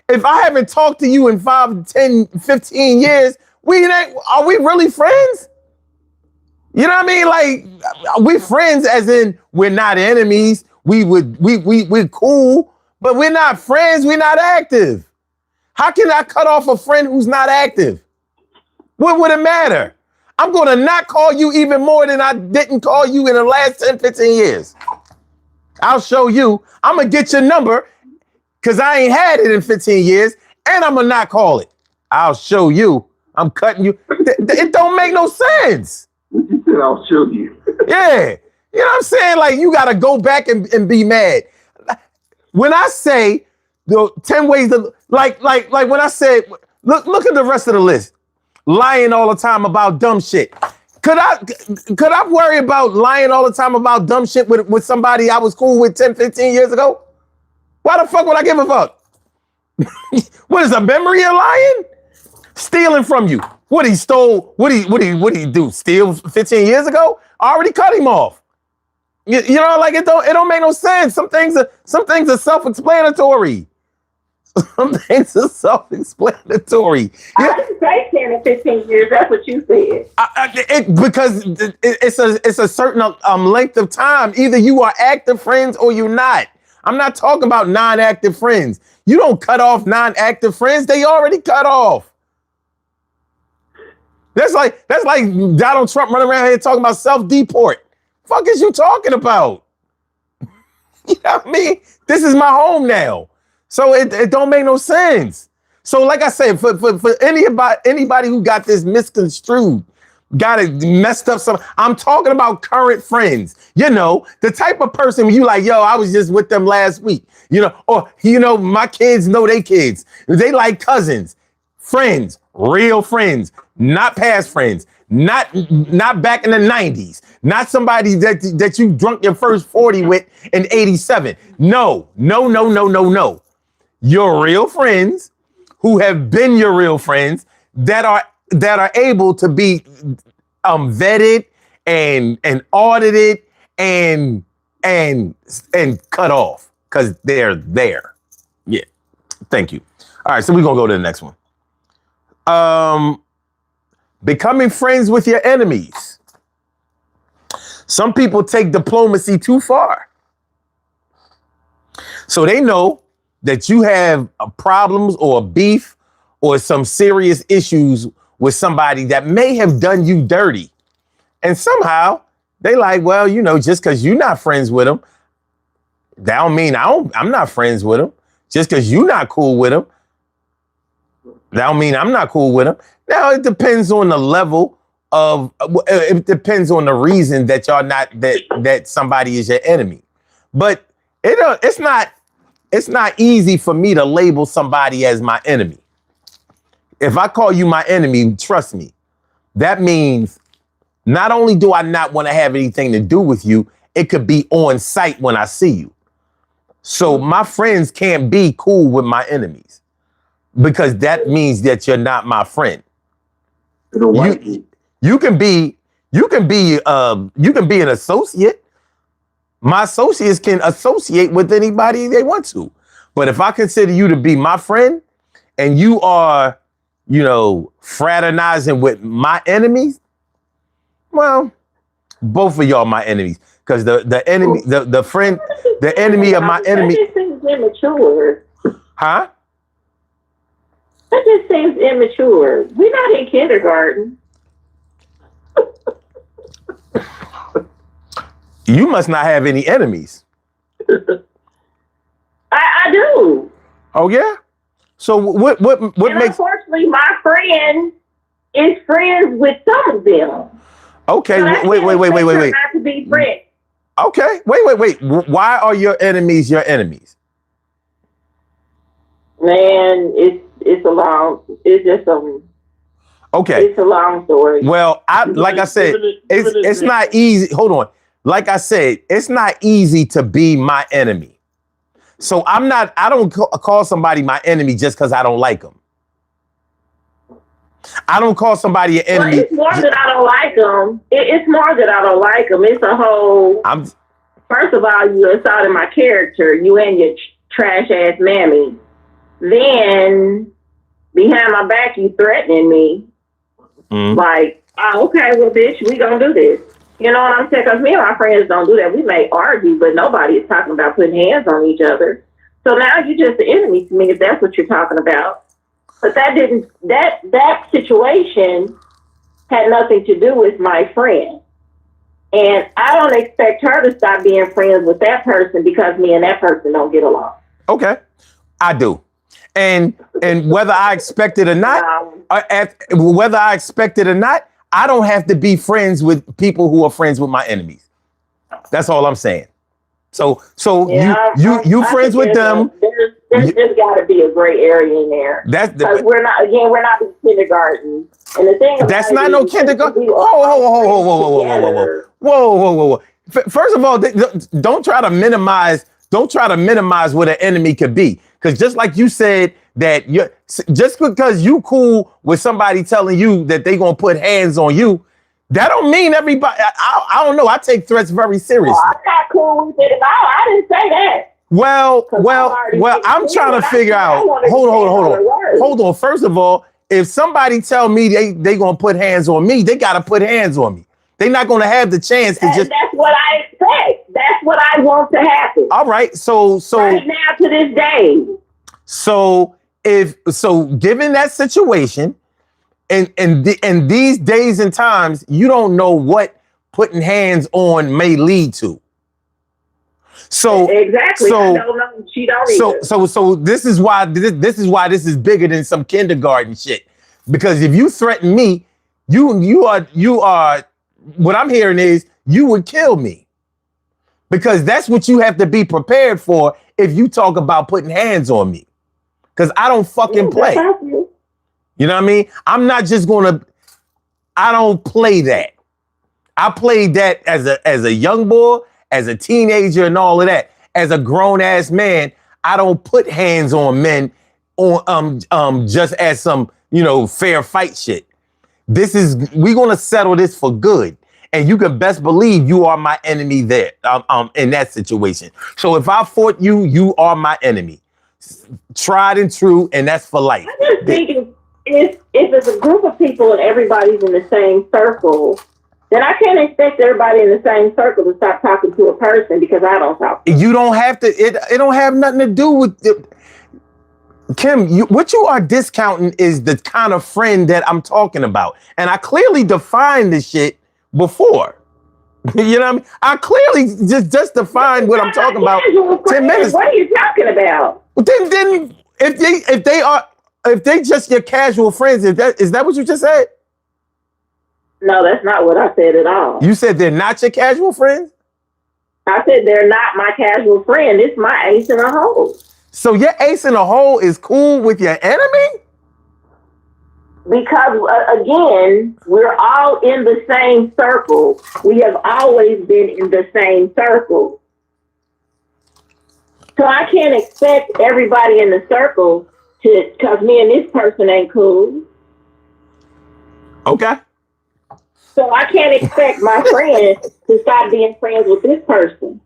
If I haven't talked to you in 5, 10, 15 years, are we really friends? You know what I mean? Like, we friends as in we're not enemies. We're cool, but we're not friends. We're not active. How can I cut off a friend who's not active? What would it matter? I'm going to not call you even more than I didn't call you in the last 10, 15 years. I'll show you. I'm going to get your number because I ain't had it in 15 years, and I'm going to not call it. I'll show you. I'm cutting you. It don't make no sense. You said I'll show you. Yeah. You know what I'm saying? Like, you got to go back and be mad. When I say the 10 ways to, like when I said, look at the rest of the list. Lying all the time about dumb shit. Could I worry about lying all the time about dumb shit with somebody I was cool with 10, 15 years ago? Why the fuck would I give a fuck? What is a memory of lying? Stealing from you. What he stole, what he do? Steal 15 years ago? I already cut him off. You know, like it don't make no sense. Some things are self-explanatory. Some things are self-explanatory. I didn't say 10 or 15 years. That's what you said. Because it's a certain length of time. Either you are active friends or you're not. I'm not talking about non-active friends. You don't cut off non-active friends. They already cut off. That's like Donald Trump running around here talking about self-deport. Fuck is you talking about? You know what I mean? This is my home now. So it don't make no sense. So like I said, for anybody who got this misconstrued, got it messed up I'm talking about current friends. You know, the type of person when you like, yo, I was just with them last week. You know, or, you know, my kids know they kids. They like cousins, friends, real friends, not past friends, not back in the 90s, not somebody that you drunk your first 40 with in 87. No. Your real friends who have been your real friends that are able to be vetted and audited and cut off because they're there. Yeah. Thank you. All right, so we're gonna go to the next one. Becoming friends with your enemies. Some people take diplomacy too far. So they know that you have problems or beef or some serious issues with somebody that may have done you dirty. And somehow they like, well, you know, just because you're not friends with them, that don't mean I'm not friends with them. Just because you're not cool with them, that don't mean I'm not cool with them. Now, it depends on the level of, it depends on the reason that y'all not, that somebody is your enemy. But it's not easy for me to label somebody as my enemy. If I call you my enemy, trust me, that means not only do I not want to have anything to do with you, it could be on sight when I see you. So my friends can't be cool with my enemies because that means that you're not my friend. You can be an associate. My associates can associate with anybody they want to. But if I consider you to be my friend and you are, you know, fraternizing with my enemies, well, both of y'all my enemies. Because the enemy, the friend, the enemy of my enemy. That just seems immature. Huh? That just seems immature. We're not in kindergarten. You must not have any enemies. I do. Oh yeah? So what and makes? Unfortunately, my friend is friends with some of them. Okay, so wait. Not to be friends. Okay, wait. Why are your enemies your enemies? Man, it's a long story. Well, like I said, it's not easy. Hold on. Like I said, it's not easy to be my enemy. So I don't call somebody my enemy just because I don't like them. I don't call somebody an enemy. Well, it's more that I don't like them. It's more that I don't like them. It's a whole. First of all, you assaulted my character. You and your trash ass mammy. Then behind my back, you threatening me. Like, oh, okay, well, bitch, we gonna do this. You know what I'm saying? Because me and my friends don't do that. We may argue, but nobody is talking about putting hands on each other. So now you're just the enemy to me if that's what you're talking about. But that situation had nothing to do with my friend. And I don't expect her to stop being friends with that person because me and that person don't get along. Okay, I do. And whether I expect it or not, I don't have to be friends with people who are friends with my enemies. That's all I'm saying. So Yeah, you friends with them. There's just got to be a gray area in there. That's because we're not in kindergarten. And the thing that's not no kindergarten. Whoa. First of all, don't try to minimize. Don't try to minimize what an enemy could be. Because just like you said that just because you cool with somebody telling you that they gonna put hands on you, that don't mean everybody. I don't know. I take threats very seriously. I'm not cool with it at all. I didn't say that. Well, I'm trying to figure out. Hold on. First of all, if somebody tell me they gonna put hands on me, they gotta put hands on me. They're not gonna have the chance to just. That's what I expect. That's what I want to happen. All right. So right now to this day. So given that situation, and these days and times, you don't know what putting hands on may lead to. So exactly, I don't know. She don't either. So this is why this is bigger than some kindergarten shit. Because if you threaten me, you are. What I'm hearing is you would kill me. Because that's what you have to be prepared for if you talk about putting hands on me. Because I don't fucking play. You know what I mean? I'm not just gonna. I don't play that. I played that as a young boy, as a teenager, and all of that. As a grown ass man, I don't put hands on men on just as some fair fight shit. We're gonna settle this for good. And you can best believe you are my enemy there, in that situation. So if I fought you, you are my enemy. Tried and true, and that's for life. I just think if it's a group of people and everybody's in the same circle, then I can't expect everybody in the same circle to stop talking to a person because I don't talk to them. You don't have to, it don't have nothing to do with Kim, what you are discounting is the kind of friend that I'm talking about. And I clearly defined this shit before. You know what I mean? I clearly just defined what I'm talking about 10 minutes. What are you talking about? Then if they just your casual friends, is that what you just said? No, that's not what I said at all. You said they're not your casual friends? I said they're not my casual friend. It's my ace in a hole. So your ace in a hole is cool with your enemy? Because, again, we're all in the same circle. We have always been in the same circle. So I can't expect everybody in the circle to, because me and this person ain't cool. Okay. So I can't expect my friend to stop being friends with this person.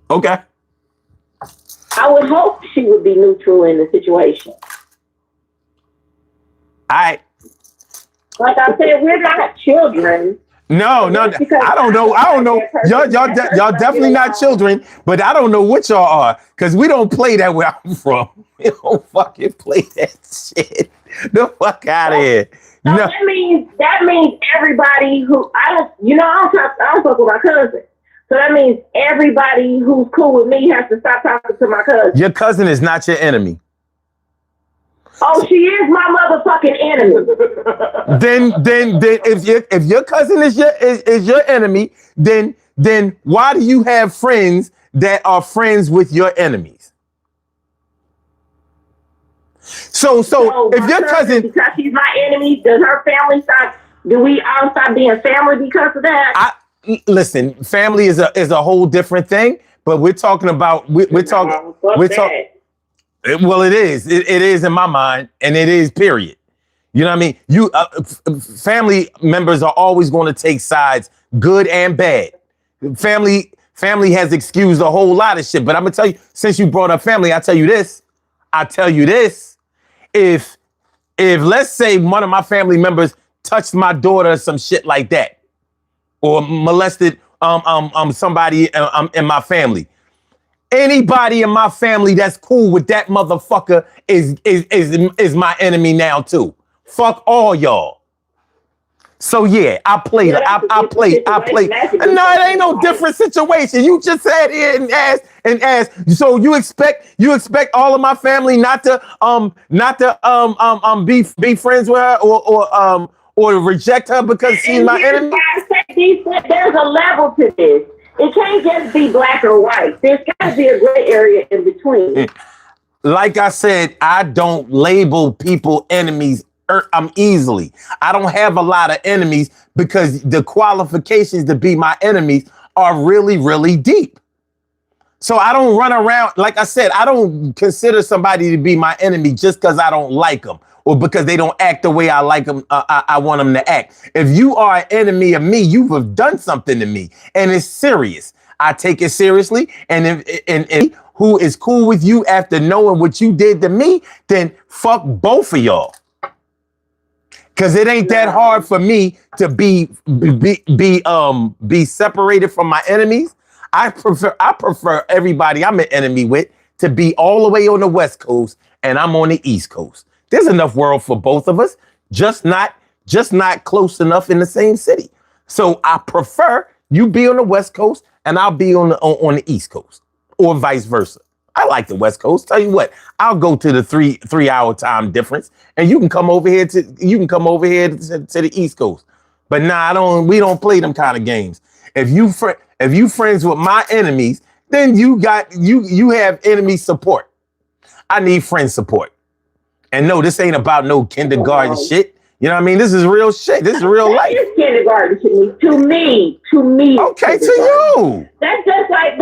Okay. I would hope she would be neutral in the situation. Like I said, we're not children. No, I don't know. Y'all definitely not children, but I don't know what y'all are, because we don't play that where I'm from. We don't fucking play that shit. The fuck out of here. No. That means everybody who I don't talk with my cousin. So that means everybody who's cool with me has to stop talking to my cousin. Your cousin is not your enemy. Oh, she is my motherfucking enemy. Then if your cousin is your enemy, then why do you have friends that are friends with your enemies? So if your cousin, because she's my enemy, does her family stop? Do we all stop being family because of that? Listen, family is a whole different thing, but we're talking about we're talking. Well, it is. It is in my mind, and it is. Period. You know what I mean? You family members are always going to take sides, good and bad. Family has excused a whole lot of shit. But I'm gonna tell you, since you brought up family, I tell you this. If let's say one of my family members touched my daughter or some shit like that, or molested somebody in my family, Anybody in my family that's cool with that motherfucker is my enemy now too. Fuck all y'all. So yeah, I played. Yeah, I played. No, it ain't no different situation. You just sat here and asked. So you expect all of my family not to be friends with her or reject her because she's my enemy? There's a level to this. It can't just be black or white. There's got to be a gray area in between. Like I said, I don't label people enemies. Easily. I don't have a lot of enemies because the qualifications to be my enemies are really, really deep. So I don't run around. Like I said, I don't consider somebody to be my enemy just because I don't like them or because they don't act the way I like them. I want them to act. If you are an enemy of me, you have done something to me and it's serious. I take it seriously. And if who is cool with you after knowing what you did to me, then fuck both of y'all. Cause it ain't that hard for me to be separated from my enemies. I prefer everybody I'm an enemy with to be all the way on the West Coast and I'm on the East Coast. There's enough world for both of us, just not close enough in the same city. So I prefer you be on the West Coast and I'll be on the East Coast, or vice versa. I like the West Coast. Tell you what, I'll go to the three hour time difference, and you can come over here to the East Coast. But nah, we don't play them kind of games. If you friends with my enemies, then you have enemy support. I need friend support. And no, this ain't about no kindergarten shit. You know what I mean? This is real shit. This is real life. It's kindergarten to me. Okay, to you. That's just like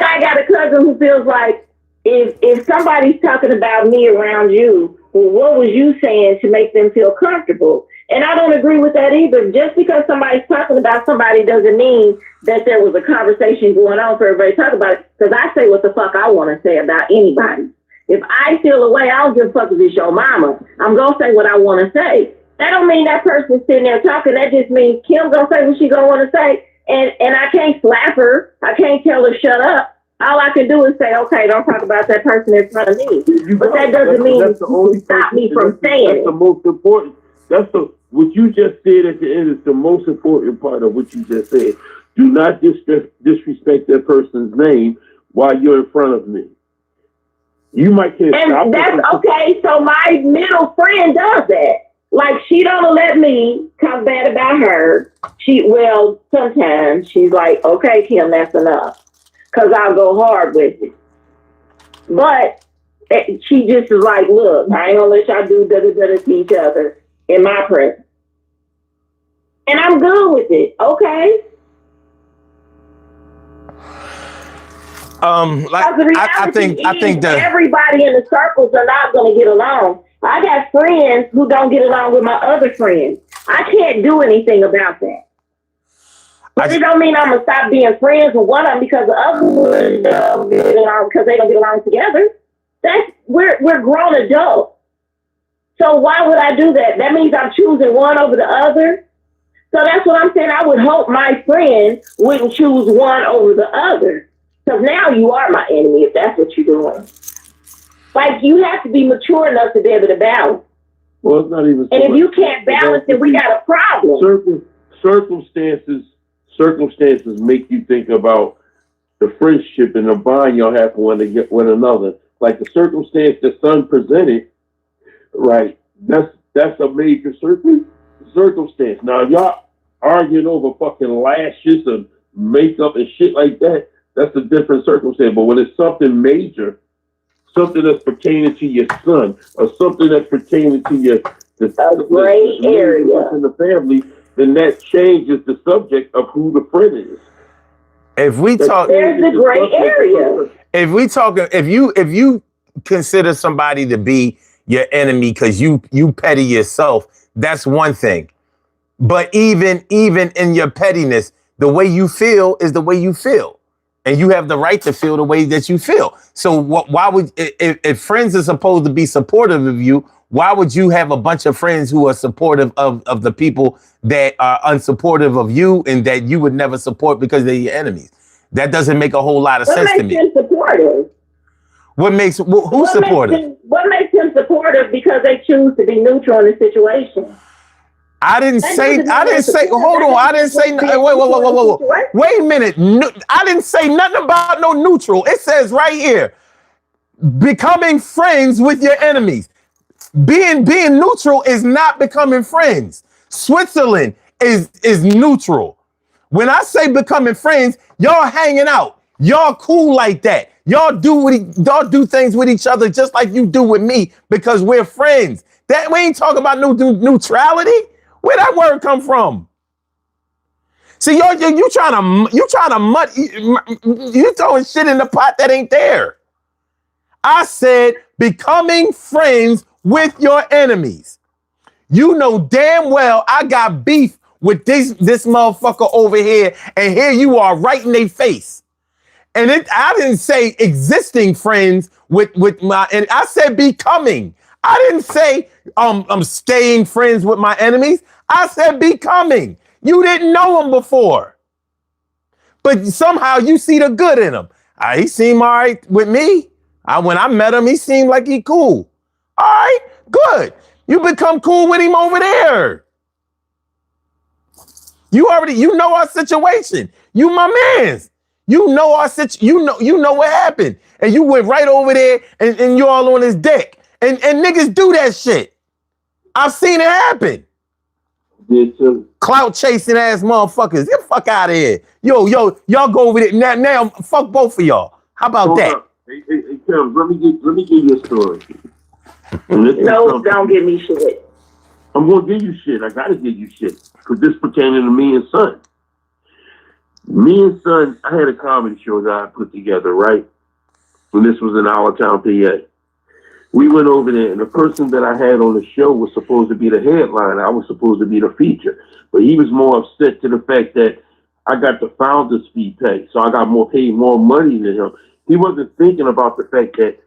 I got a cousin who feels like if somebody's talking about me around you, well, what was you saying to make them feel comfortable? And I don't agree with that either. Just because somebody's talking about somebody doesn't mean that there was a conversation going on for everybody to talk about it. Because I say what the fuck I want to say about anybody. If I feel a way, I don't give a fuck if it's your mama. I'm going to say what I want to say. That don't mean that person's sitting there talking. That just means Kim going to say what she going to want to say. And I can't slap her. I can't tell her shut up. All I can do is say, okay, don't talk about that person in front of me. But that doesn't mean you can stop me from saying it. That's the most important. What you just said at the end is the most important part of what you just said. Do not disrespect that person's name while you're in front of me. You might can't. And that's okay. So my middle friend does that. Like, she don't let me talk bad about her. Sometimes she's like, okay, Kim, that's enough. Because I'll go hard with it. But she just is like, look, I ain't gonna let y'all do da-da-da-da to each other in my presence. And I'm good with it. Okay. I think that everybody in the circles are not going to get along. I got friends who don't get along with my other friends. I can't do anything about that. But it don't mean I'm gonna stop being friends with one of them because the other one don't get along because they don't get along together. We're grown adults. So why would I do that? That means I'm choosing one over the other. So that's what I'm saying. I would hope my friend wouldn't choose one over the other. Because now you are my enemy if that's what you're doing. Like, you have to be mature enough to be able to balance. Well, it's not even. And if you can't balance it, we got a problem. Circumstances make you think about the friendship and the bond y'all have for one another. Like the circumstance the son presented, right? That's a major circumstance. Now, if y'all arguing over fucking lashes and makeup and shit like that, that's a different circumstance. But when it's something major, something that's pertaining to your son, or something that's pertaining to a gray area in the family, then that changes the subject of who the friend is. If we talk, there's the gray area. If you consider somebody to be your enemy because you petty yourself, that's one thing. But even in your pettiness, the way you feel is the way you feel. And you have the right to feel the way that you feel. So why would, if friends are supposed to be supportive of you, why would you have a bunch of friends who are supportive of the people that are unsupportive of you and that you would never support because they're your enemies? That doesn't make a whole lot of What sense to makes me. him supportive? Who's supportive? What makes him supportive? Because they choose to be neutral in the situation. I didn't say, hold on, I didn't say, wait a minute. I didn't say nothing about no neutral. It says right here, becoming friends with your enemies. Being neutral is not becoming friends. Switzerland is neutral. When I say becoming friends, y'all hanging out. Y'all cool like that. Y'all do things with each other just like you do with me because we're friends. That we ain't talking about neutrality. Where that word come from? See, you trying to mud, you throwing shit in the pot that ain't there. I said becoming friends with your enemies. You know damn well I got beef with this motherfucker over here, and here you are right in their face. And I didn't say existing friends with my, and I said becoming. I didn't say I'm staying friends with my enemies. I said becoming. You didn't know him before, but somehow you see the good in him. He seemed all right with me. When I met him, he seemed like he cool. All right, good. You become cool with him over there. You know our situation. You my mans. You know our situation. You know what happened. And you went right over there and you all on his dick. And niggas do that shit. I've seen it happen. Clout chasing ass motherfuckers. Get the fuck out of here. Yo, y'all go over there. Now fuck both of y'all. How about that? Hey, Kim, let me give you a story. No, don't give me shit. I'm gonna give you shit. I gotta give you shit. Because this pertaining to me and Son. Me and Son, I had a comedy show that I put together, right? And this was in our town, PA. We went over there, and the person that I had on the show was supposed to be the headline. I was supposed to be the feature. But he was more upset to the fact that I got the founder's fee paid. So I got paid more money than him. He wasn't thinking about the fact that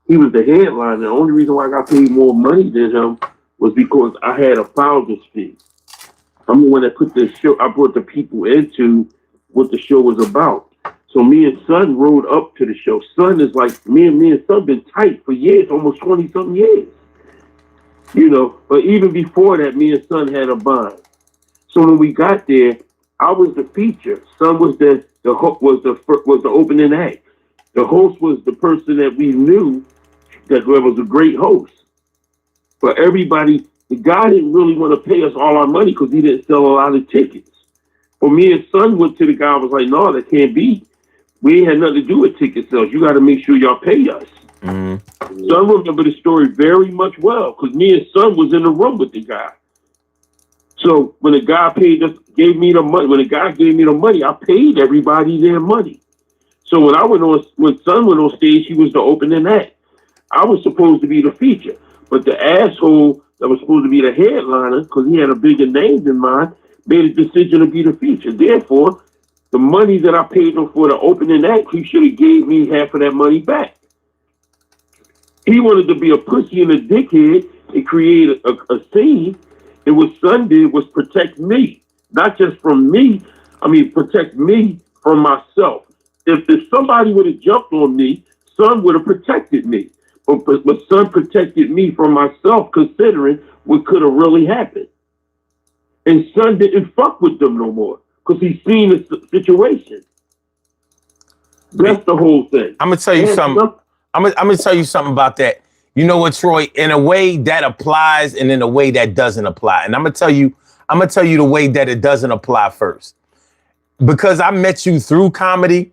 he was the headline. The only reason why I got paid more money than him was because I had a founder's fee. I'm the one that put the show, I brought the people into what the show was about. So me and Son rode up to the show. Son is like, me and Son been tight for years, almost 20-something years. You know, but even before that, me and Son had a bond. So when we got there, I was the feature. Son was the opening act. The host was the person that we knew that was a great host. But everybody, the guy didn't really want to pay us all our money because he didn't sell a lot of tickets. But me and Son went to the guy and was like, no, that can't be. We ain't had nothing to do with ticket sales. You got to make sure y'all pay us. Mm-hmm. So I remember the story very much well because me and Son was in the room with the guy. So when the guy gave me the money, I paid everybody their money. So when Son went on stage, he was the opening act. I was supposed to be the feature, but the asshole that was supposed to be the headliner, because he had a bigger name than mine, made a decision to be the feature. Therefore, the money that I paid him for the opening act, he should have gave me half of that money back. He wanted to be a pussy and a dickhead and create a scene. And what Son did was protect me, not just from me. Protect me from myself. If somebody would have jumped on me, Son would have protected me. But Son protected me from myself, considering what could have really happened. And Son didn't fuck with them no more because he's seen the situation. That's the whole thing. I'm gonna tell you something. I'm gonna tell you something about that. You know what, Troy? In a way that applies, and in a way that doesn't apply. And I'm gonna tell you the way that it doesn't apply first. Because I met you through comedy,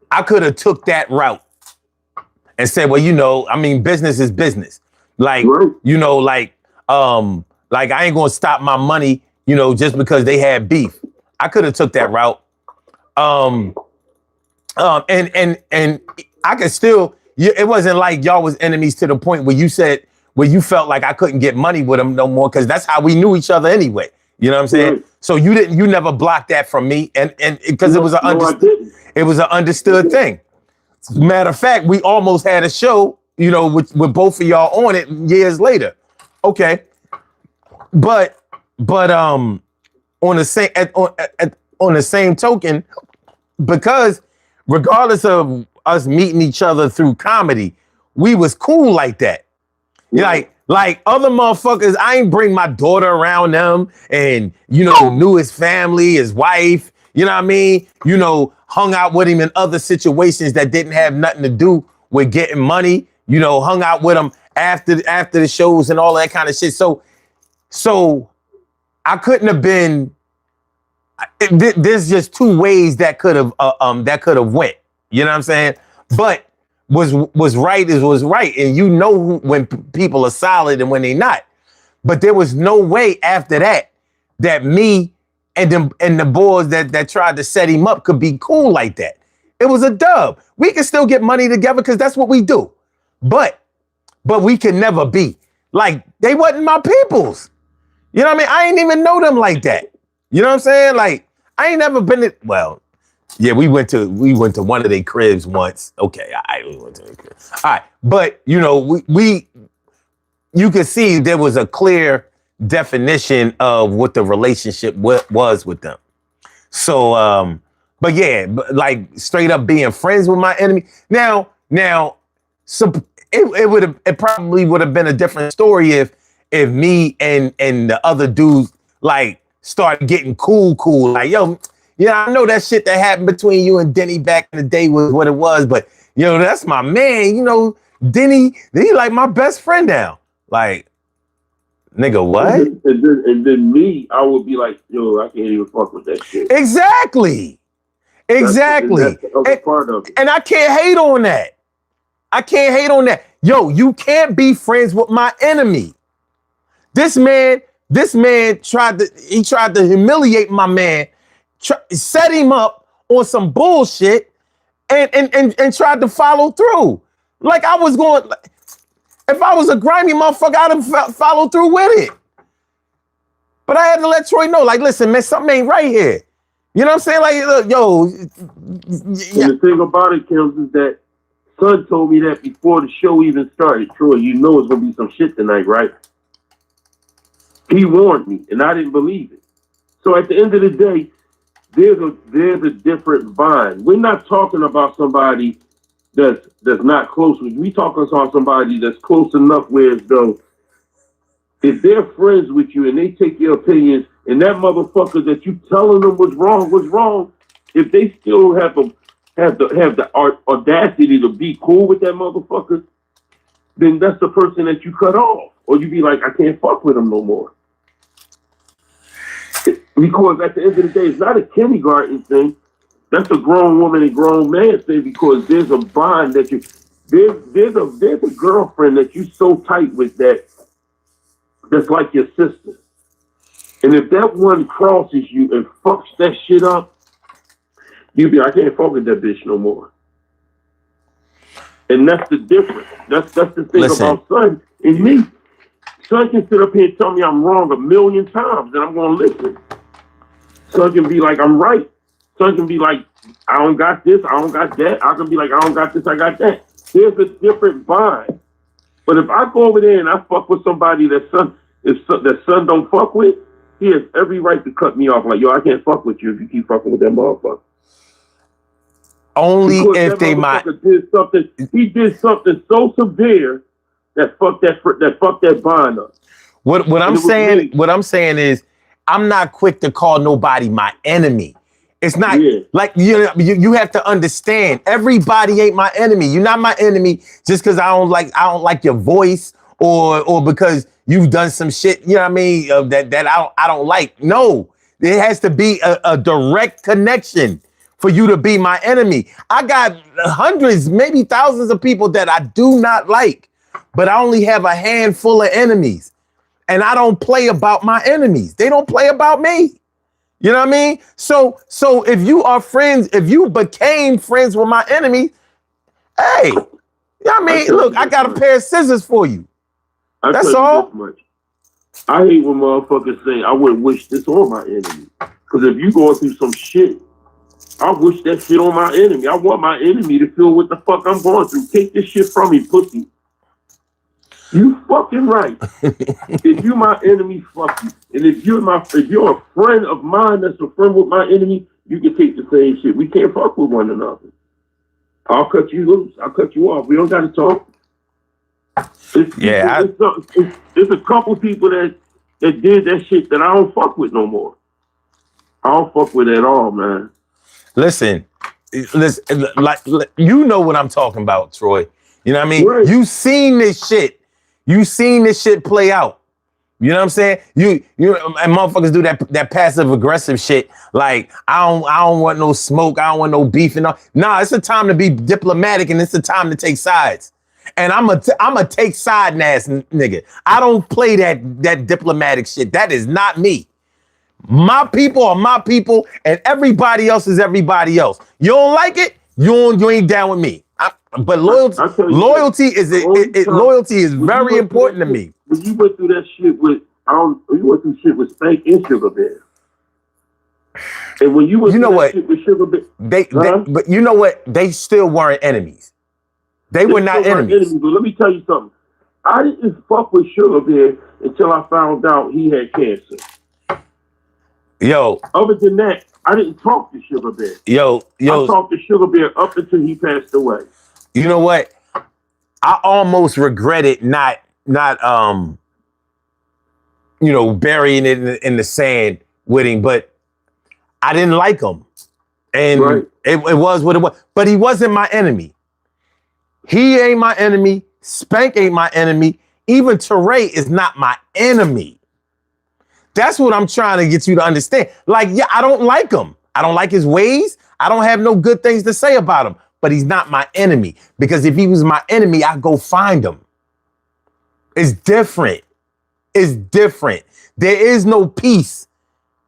I could have took that route and said, well, business is business. Like, right. Like I ain't gonna stop my money, just because they had beef. I could have took that route. And I could still, it wasn't like y'all was enemies to the point where you felt like I couldn't get money with them no more, because that's how we knew each other anyway. You know what I'm saying? Right. So you never blocked that from me, and because it was an understood thing. Matter of fact, we almost had a show, with both of y'all on it years later. Okay, but on the same token, because regardless of us meeting each other through comedy, we was cool like that. Yeah. Like other motherfuckers, I ain't bring my daughter around them and, knew his family, his wife, you know what I mean? Hung out with him in other situations that didn't have nothing to do with getting money, hung out with him after the shows and all that kind of shit. So I couldn't have been, there's just two ways that could have went, you know what I'm saying? But was right was right. And when people are solid and when they not. But there was no way after that me and the boys that tried to set him up could be cool like that. It was a dub. We can still get money together because that's what we do. But we can never be. Like, they wasn't my peoples. You know what I mean? I ain't even know them like that. You know what I'm saying? Like, I ain't never been yeah, we went to one of their cribs once. Okay, we went to their crib. All right, but we you could see there was a clear definition of what the relationship was with them. So, but yeah, like straight up being friends with my enemy. Now, so it probably would have been a different story if me and the other dudes like started getting cool, like, yo. Yeah, I know that shit that happened between you and Denny back in the day was what it was, but that's my man. Denny like my best friend now. Like, nigga, what? And then me, I would be like, yo, I can't even fuck with that shit. Exactly. That's the other part of it. And I can't hate on that. Yo, you can't be friends with my enemy. This man tried to humiliate my man. Set him up on some bullshit and tried to follow through. Like I was going, if I was a grimy motherfucker, I'd have followed through with it. But I had to let Troy know, like, listen, man, something ain't right here. You know what I'm saying? Like, look, yo. And the thing about it, Kills, is that Son told me that before the show even started. Troy, it's going to be some shit tonight, right? He warned me, and I didn't believe it. So at the end of the day, there's a different bond. We're not talking about somebody that's not close with you. We talking about somebody that's close enough where as though if they're friends with you and they take your opinions and that motherfucker that you telling them was wrong, if they still have the audacity to be cool with that motherfucker, then that's the person that you cut off. Or you be like, I can't fuck with him no more. Because at the end of the day, it's not a kindergarten thing. That's a grown woman and grown man thing because there's a bond that there's a girlfriend that you so tight with that's like your sister. And if that one crosses you and fucks that shit up, you be like, I can't fuck with that bitch no more. And that's the difference. That's the thing about Son and me. Son can sit up here and tell me I'm wrong 1,000,000 times and I'm gonna listen. Son can be like, I'm right. Son can be like, I don't got this, I don't got that. I can be like, I don't got this, I got that. There's a different vibe. But if I go over there and I fuck with somebody that Son don't fuck with, he has every right to cut me off. Like, yo, I can't fuck with you if you keep fucking with that motherfucker. Only because if they might. He did something so severe that fucked that bond up. What I'm saying is, I'm not quick to call nobody my enemy. It's not like you have to understand. Everybody ain't my enemy. You're not my enemy just because I don't like your voice or because you've done some shit. You know what I mean? That I don't like. No, it has to be a direct connection for you to be my enemy. I got hundreds, maybe thousands of people that I do not like, but I only have a handful of enemies. And I don't play about my enemies. They don't play about me. You know what I mean? So if you are friends, if you became friends with my enemy, hey, you know what I mean? Look, I got a pair of scissors for you. That's all. I hate when motherfuckers say, I wouldn't wish this on my enemy. Because if you going through some shit, I wish that shit on my enemy. I want my enemy to feel what the fuck I'm going through. Take this shit from me, pussy. You fucking right. If you my enemy, fuck you. And if you're a friend of mine that's a friend with my enemy, you can take the same shit. We can't fuck with one another. I'll cut you loose. I'll cut you off. We don't got to talk. It's a couple people that did that shit that I don't fuck with no more. I don't fuck with it at all, man. Listen, like you know what I'm talking about, Troy. You know what I mean? Right. You seen this shit. You seen this shit play out. You know what I'm saying? You and motherfuckers do that passive aggressive shit. Like I don't want no smoke. I don't want no beef and all. Nah, it's a time to be diplomatic and it's a time to take sides. And I'm a take side ass nigga. I don't play that diplomatic shit. That is not me. My people are my people, and everybody else is everybody else. You don't like it? You ain't down with me. But loyalty is very important to me. When you went through that shit with, you went through shit with Spank and Sugar Bear. And when you went through that shit with Sugar Bear, but you know what? They still weren't enemies. They were not enemies. But let me tell you something. I didn't fuck with Sugar Bear until I found out he had cancer. Yo. Other than that, I didn't talk to Sugar Bear. Yo. I talked to Sugar Bear up until he passed away. You know what? I almost regretted not burying it in the sand with him, but I didn't like him. And it was what it was. But he wasn't my enemy. He ain't my enemy. Spank ain't my enemy. Even Teray is not my enemy. That's what I'm trying to get you to understand. Like, yeah, I don't like him. I don't like his ways. I don't have no good things to say about him. But he's not my enemy. Because if he was my enemy, I'd go find him. It's different. It's different. There is no peace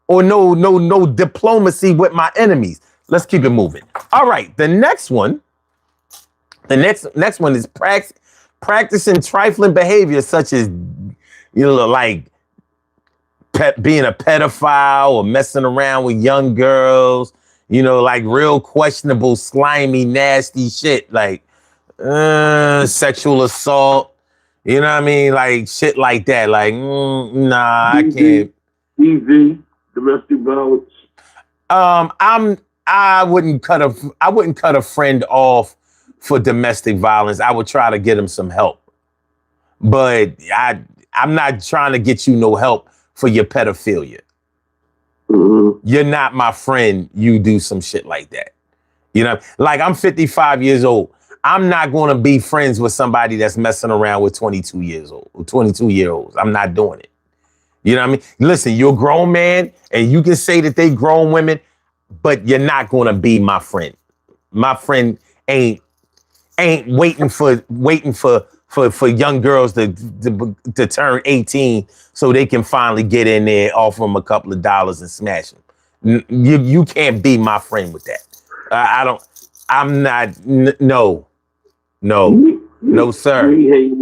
or no diplomacy with my enemies. Let's keep it moving. All right, the next one. The next one is practicing trifling behavior such as, like being a pedophile or messing around with young girls, like real questionable, slimy, nasty shit, like sexual assault, you know what I mean? Like shit like that. Like, nah, I can't. DV, domestic violence. I wouldn't cut a friend off for domestic violence. I would try to get him some help. But I'm not trying to get you no help for your pedophilia. Mm-hmm. You're not my friend. You do some shit like that. Like I'm 55 years old. I'm not going to be friends with somebody that's messing around with 22-year-olds. I'm not doing it. You know what I mean? Listen, you're a grown man and you can say that they grown women, but you're not going to be my friend. My friend ain't waiting for young girls to turn 18 so they can finally get in there, offer them a couple of dollars and smash them. You can't be my friend with that. No, sir. You ain't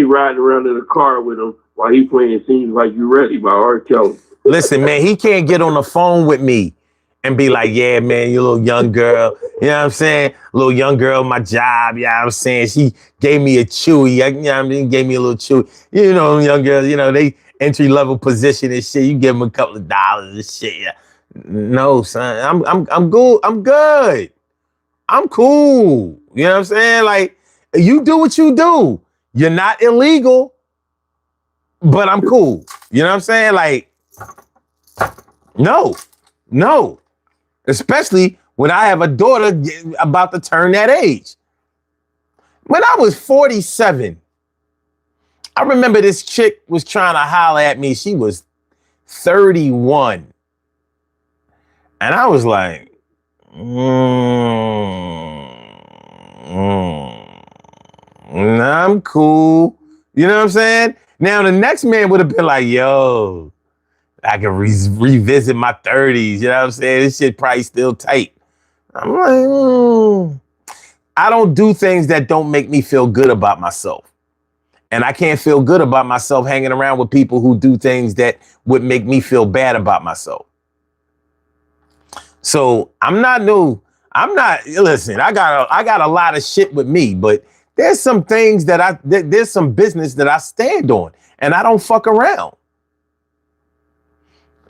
riding around in a car with him while he playing Seems Like You Ready by R. Kelly. Listen, man, he can't get on the phone with me and be like, yeah, man, you little young girl. You know what I'm saying? Little young girl, my job. You know what I'm saying? She gave me a chewy. You know what I mean? Gave me a little chewy. Young girls, they entry-level position and shit. You give them a couple of dollars and shit. No, son. I'm good. I'm good. I'm cool. You know what I'm saying? Like, you do what you do. You're not illegal, but I'm cool. You know what I'm saying? Like, no. Especially when I have a daughter about to turn that age. When I was 47, I remember this chick was trying to holler at me. She was 31. And I was like, I'm cool. You know what I'm saying? Now, the next man would have been like, yo, I can revisit my 30s. You know what I'm saying? This shit probably still tight. I'm like, I don't do things that don't make me feel good about myself. And I can't feel good about myself hanging around with people who do things that would make me feel bad about myself. So listen, I got a lot of shit with me, but there's some things there's some business that I stand on and I don't fuck around.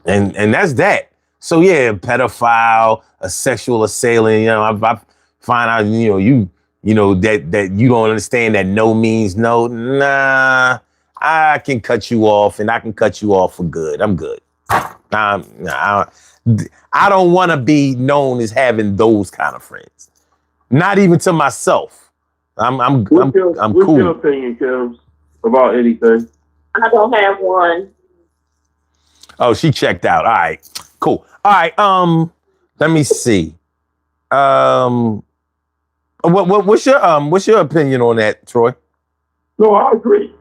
And that's that. So yeah, pedophile, a sexual assailant. You know, I find out. You know that you don't understand that no means no. Nah, I can cut you off, and I can cut you off for good. I'm good. Nah, I don't want to be known as having those kind of friends. Not even to myself. What's your cool. opinion, Kim, about anything? I don't have one. Oh, she checked out. All right, cool. All right. Let me see. What's your opinion on that, Troy? No, I agree.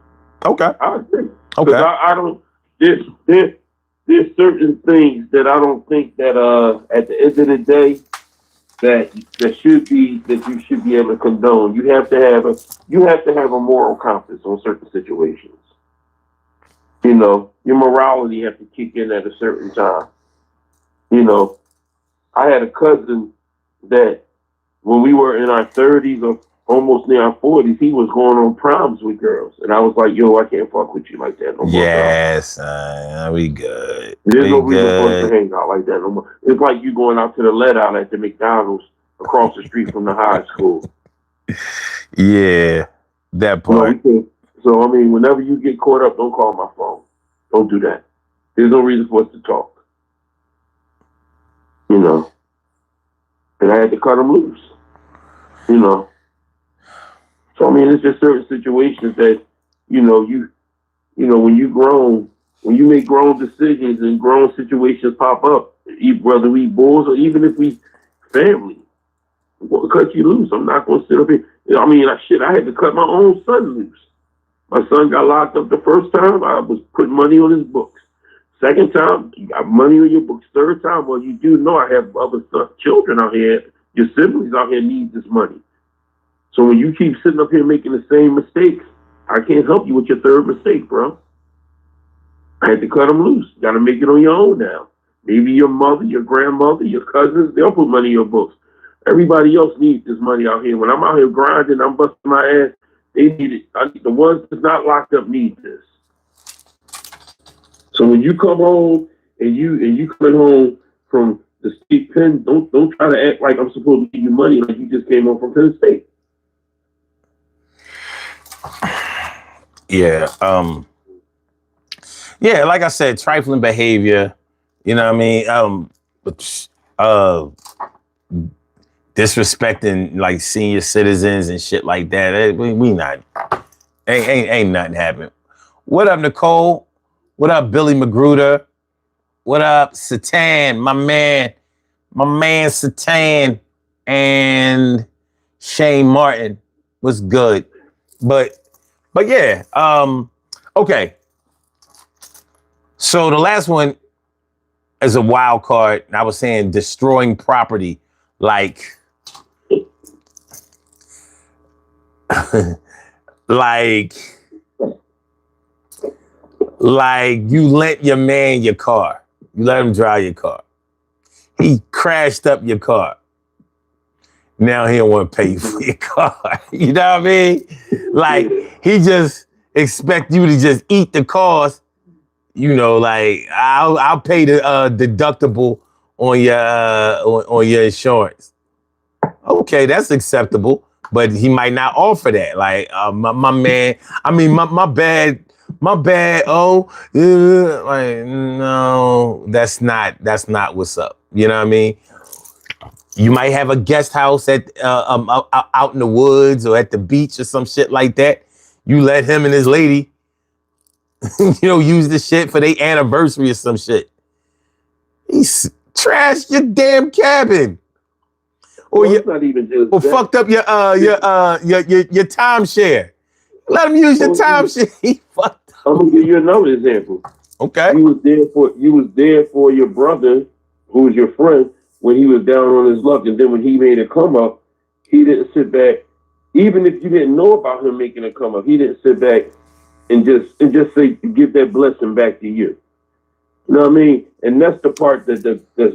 Okay. I agree. Okay. I don't. There's certain things that I don't think that at the end of the day that you should be able to condone. You have to have a moral compass on certain situations. You know, your morality has to kick in at a certain time. You know, I had a cousin that when we were in our 30s or almost near our 40s, he was going on proms with girls. And I was like, yo, I can't fuck with you like that no more. Yes, we good. There's no reason for us to hang out like that no more. It's like you going out to the let out at the McDonald's across the street from the high school. Yeah, that part. So, I mean, whenever you get caught up, don't call my phone. Don't do that. There's no reason for us to talk. You know. And I had to cut him loose. You know. So, I mean, it's just certain situations that, when you make grown decisions and grown situations pop up, whether we boys or even if we family, I'm going to cut you loose. I'm not going to sit up here. I mean, I had to cut my own son loose. My son got locked up the first time. I was putting money on his books. Second time, you got money on your books. Third time, well, you do know I have other children out here. Your siblings out here need this money. So when you keep sitting up here making the same mistakes, I can't help you with your third mistake, bro. I had to cut them loose. You got to make it on your own now. Maybe your mother, your grandmother, your cousins, they'll put money in your books. Everybody else needs this money out here. When I'm out here grinding, I'm busting my ass. They need it. The ones that's not locked up need this. So when you come home and you coming home from the state pen, don't try to act like I'm supposed to give you money like you just came home from Penn State. Yeah. Yeah, like I said, trifling behavior. You know what I mean? Disrespecting like senior citizens and shit like that. We not ain't nothing happening. What up, Nicole? What up, Billy Magruder? What up, Satan? My man Satan and Shane Martin. What's good? But yeah, okay. So the last one is a wild card. And I was saying destroying property, like like you lent your man your car. You let him drive your car. He crashed up your car. Now he don't want to pay for your car. You know what I mean? Like he just expect you to just eat the cost. You know, like I'll pay the deductible on your insurance. Okay, that's acceptable, but he might not offer that. Like my man, I mean my bad. Oh, like no, that's not what's up. You know what I mean? You might have a guest house at out in the woods or at the beach or some shit like that. You let him and his lady, use the shit for their anniversary or some shit. He's trashed your damn cabin, or not even just or that. Fucked up your timeshare. Let him use your timeshare. He fucked up. I'm gonna give you another example. Okay. You was there for your brother, who was your friend, when he was down on his luck, and then when he made a come up, he didn't sit back. Even if you didn't know about him making a come up, he didn't sit back and just say, give that blessing back to you. You know what I mean? And that's the part that's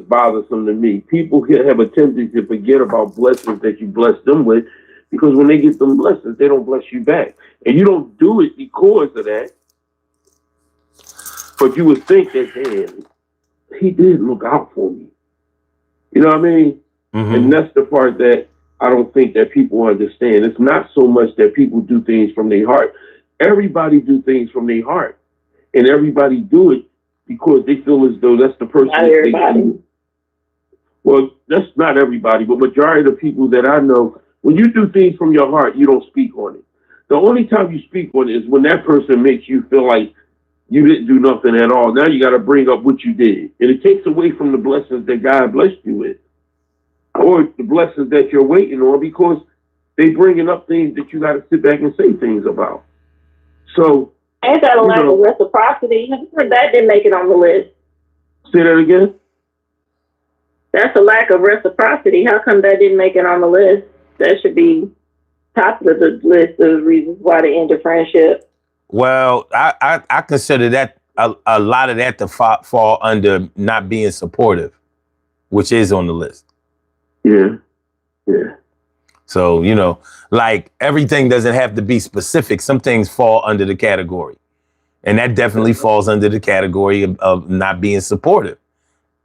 bothersome to me. People have a tendency to forget about blessings that you bless them with, because when they get them blessings, they don't bless you back. And you don't do it because of that. But you would think that, damn, he did look out for me. You know what I mean? Mm-hmm. And that's the part that I don't think that people understand. It's not so much that people do things from their heart. Everybody do things from their heart. And everybody do it because they feel as though that's the person Not that everybody. they do. Well, that's not everybody, but majority of the people that I know, when you do things from your heart, you don't speak on it. The only time you speak on it is when that person makes you feel like you didn't do nothing at all. Now you got to bring up what you did. And it takes away from the blessings that God blessed you with, or the blessings that you're waiting on, because they bringing up things that you got to sit back and say things about. So, Ain't that a lack of reciprocity? That didn't make it on the list. Say that again? That's a lack of reciprocity. How come that didn't make it on the list? That should be top of the list of reasons why they end a friendship. Well, I consider that a lot of that to fall under not being supportive, which is on the list. Yeah. Yeah. So, you know, like everything doesn't have to be specific. Some things fall under the category. And that definitely falls under the category of not being supportive.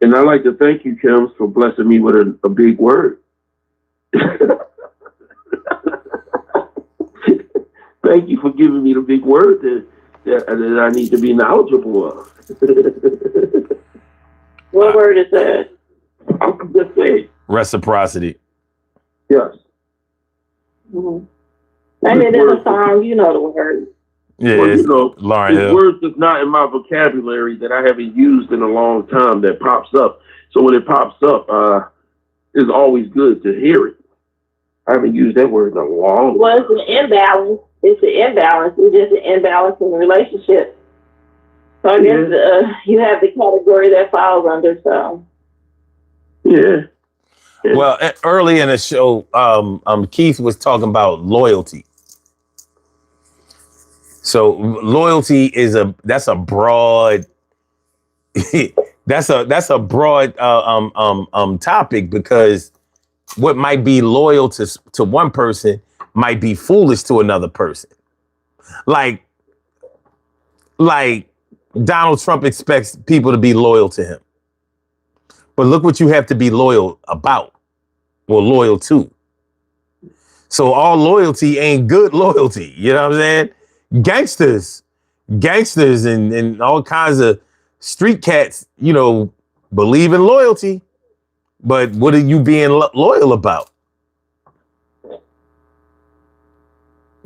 And I'd like to thank you, Kim, for blessing me with a big word. Thank you for giving me the big word that I need to be knowledgeable of. What word is that? I'm just saying. Reciprocity. Yes. Mm-hmm. And it in a song, you know the word. Yeah, well, you know, Lauryn Hill. words that's not in my vocabulary that I haven't used in a long time that pops up. So when it pops up, it's always good to hear it. I haven't used that word in a long time. Well, it's an imbalance. It's an imbalance. It's just an imbalance in the relationship. So I guess you have the category that falls under. So yeah. Well, early in the show, Keith was talking about loyalty. So loyalty that's a broad that's a broad topic, because what might be loyal to one person might be foolish to another person. Like Donald Trump expects people to be loyal to him. But look what you have to be loyal about or loyal to. So all loyalty ain't good loyalty. You know what I'm saying? Gangsters and all kinds of street cats, you know, believe in loyalty. But what are you being loyal about?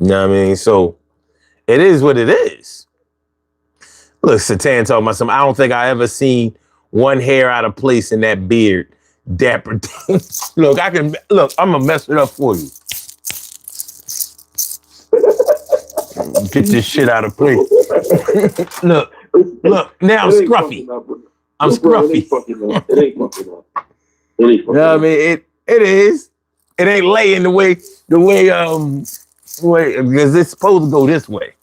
You know what I mean? So it is what it is. Look, Satan talking about something. I don't think I ever seen one hair out of place in that beard. Dapper. Look, I'm gonna mess it up for you. Get this shit out of place. look, now I'm scruffy. I'm scruffy. It ain't fucking up. You know what I mean? It is. It ain't laying the way because it's supposed to go this way.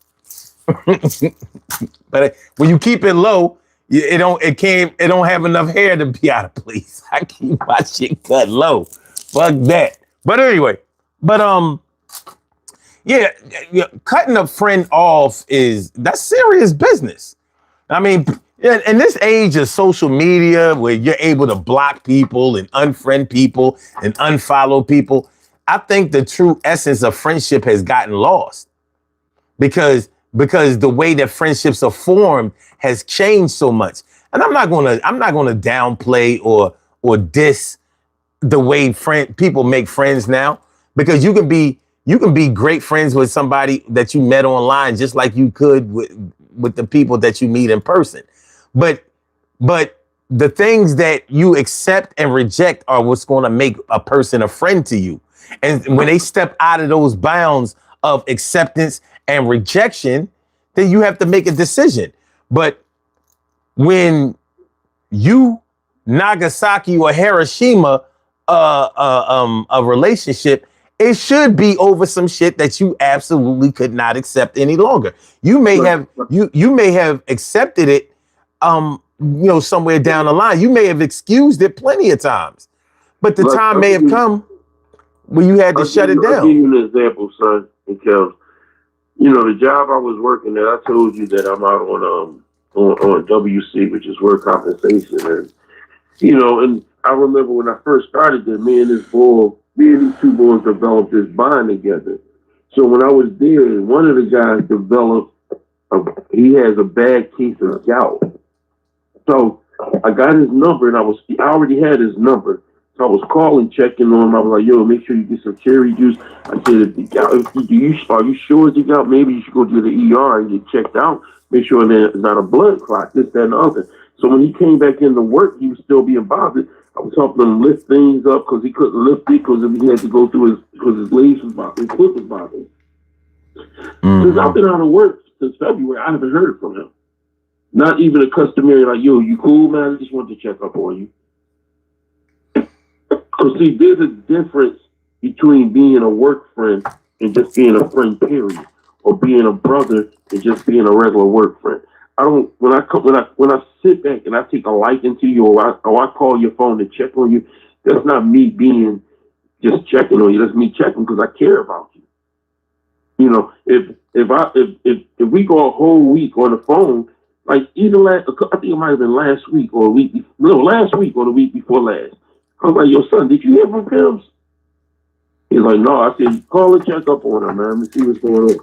But when you keep it low, it don't have enough hair to be out of place. I keep my shit cut low. Fuck that. But anyway, yeah, cutting a friend off that's serious business. I mean, in this age of social media where you're able to block people and unfriend people and unfollow people, I think the true essence of friendship has gotten lost because the way that friendships are formed has changed so much. And I'm not gonna downplay or diss the way people make friends now, because you can be great friends with somebody that you met online just like you could with the people that you meet in person. But the things that you accept and reject are what's going to make a person a friend to you. And when they step out of those bounds of acceptance and rejection, then you have to make a decision. But when you Nagasaki or Hiroshima a relationship, it should be over some shit that you absolutely could not accept any longer. You may have accepted it somewhere down the line. You may have excused it plenty of times. But the time may have come where you had to shut it down. I'll give you an example, son, because, you know, the job I was working at, I told you that I'm out on on WC, which is work compensation. And, and I remember when I first started there, me and these two boys developed this bond together. So when I was there, one of the guys developed, he has a bad case of gout. So I got his number, and I already had his number. So I was calling, checking on him. I was like, yo, make sure you get some cherry juice. I said, are you sure it's a gout? Maybe you should go to the ER and get checked out. Make sure there's not a blood clot, this, that, and the other. So when he came back into work, he was still being bothered. I was helping him lift things up because he couldn't lift it because he had to go through because his legs was bothering, his foot was bothering. Since I've been out of work since February, I haven't heard from him. Not even a customary like, yo, you cool, man? I just wanted to check up on you. So see, there's a difference between being a work friend and just being a friend, period, or being a brother and just being a regular work friend. When I sit back and I take a liking to you, or I call your phone to check on you, that's not me being just checking on you. That's me checking because I care about you. If we go a whole week on the phone, like I think it might have been last week or last week or the week before last. I was like, yo, son, did you hear from Pims? He's like, no. I said, call and check up on her, man. Let me see what's going on.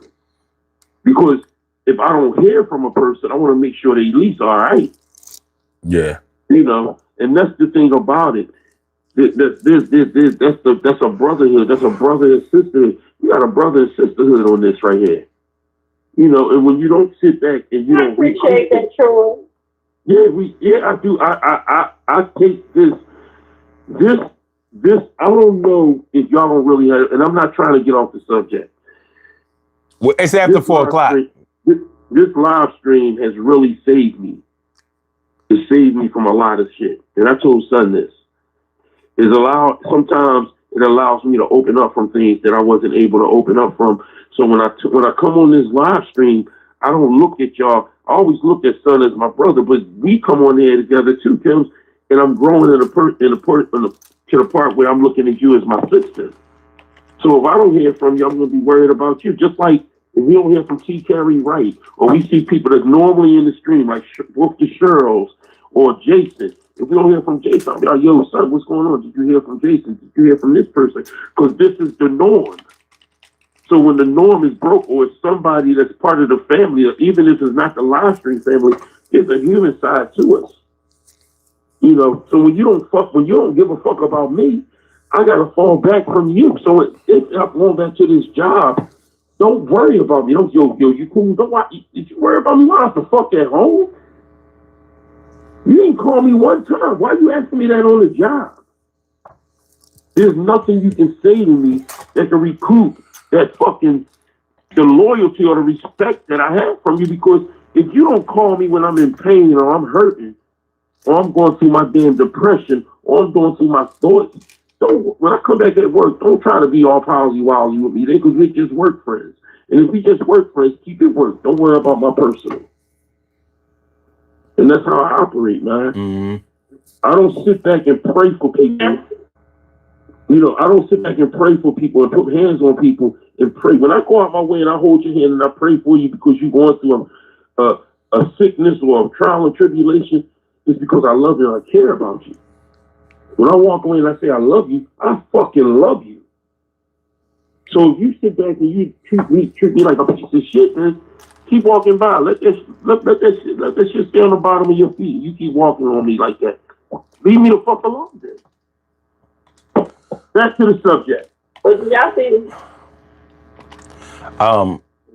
Because if I don't hear from a person, I want to make sure they at least all right. Yeah. And that's the thing about it. That's a brotherhood. That's a brother and sisterhood. You got a brother and sisterhood on this right here. And when you don't sit back and you don't appreciate that, Troy. I do. I take this, I don't know if y'all don't really have, and I'm not trying to get off the subject. Well, it's after 4 o'clock. This live stream has really saved me. It saved me from a lot of shit. And I told Son this. Sometimes it allows me to open up from things that I wasn't able to open up from. So when I come on this live stream, I don't look at y'all. I always look at Son as my brother, but we come on there together too, Tim. And I'm growing to the part where I'm looking at you as my sister. So if I don't hear from you, I'm going to be worried about you. Just like if we don't hear from T. Carey Wright, or we see people that's normally in the stream, like Wolf the Sherrills or Jason. If we don't hear from Jason, I'll be like, yo, son, what's going on? Did you hear from Jason? Did you hear from this person? Because this is the norm. So when the norm is broke, or it's somebody that's part of the family, or even if it's not the live stream family, there's a human side to us. So when you don't give a fuck about me, I gotta fall back from you. So if I'm going back to this job, don't worry about me. Don't yo, you cool? Did you worry about me while I was the fuck at home? You didn't call me one time. Why are you asking me that on the job? There's nothing you can say to me that can recoup that the loyalty or the respect that I have from you. Because if you don't call me when I'm in pain or I'm hurting, or I'm going through my damn depression, or I'm going through my thoughts, when I come back at work, don't try to be all palsy-walsy with me, because we're just work friends. And if we just work friends, keep it work. Don't worry about my personal. And that's how I operate, man. Mm-hmm. I don't sit back and pray for people. I don't sit back and pray for people and put hands on people and pray. When I go out my way and I hold your hand and I pray for you because you're going through a sickness or a trial and tribulation, it's because I love you and I care about you. When I walk away and I say I love you, I fucking love you. So if you sit back and you treat me like a piece of shit, man, keep walking by. Let that shit stay on the bottom of your feet. You keep walking on me like that. Leave me the fuck alone then. Back to the subject. But did y'all see?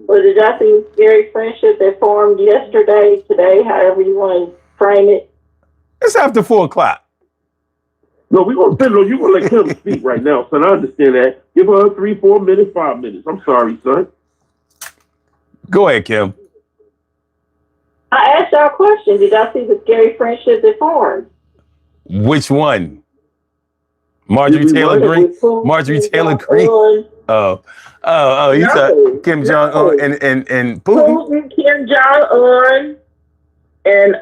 But did y'all see scary friendship that formed yesterday, today, however you want to frame it? It's after 4 o'clock. No, you're going to let Kim speak right now, son. I understand that. Give her 3, 4 minutes, 5 minutes. I'm sorry, son. Go ahead, Kim. I asked y'all a question. Did y'all see the scary friendship that formed? Which one? Marjorie Taylor Greene? Marjorie Taylor Greene? Oh, you said Kim Jong-un and Putin? Putin, Kim Jong-un, and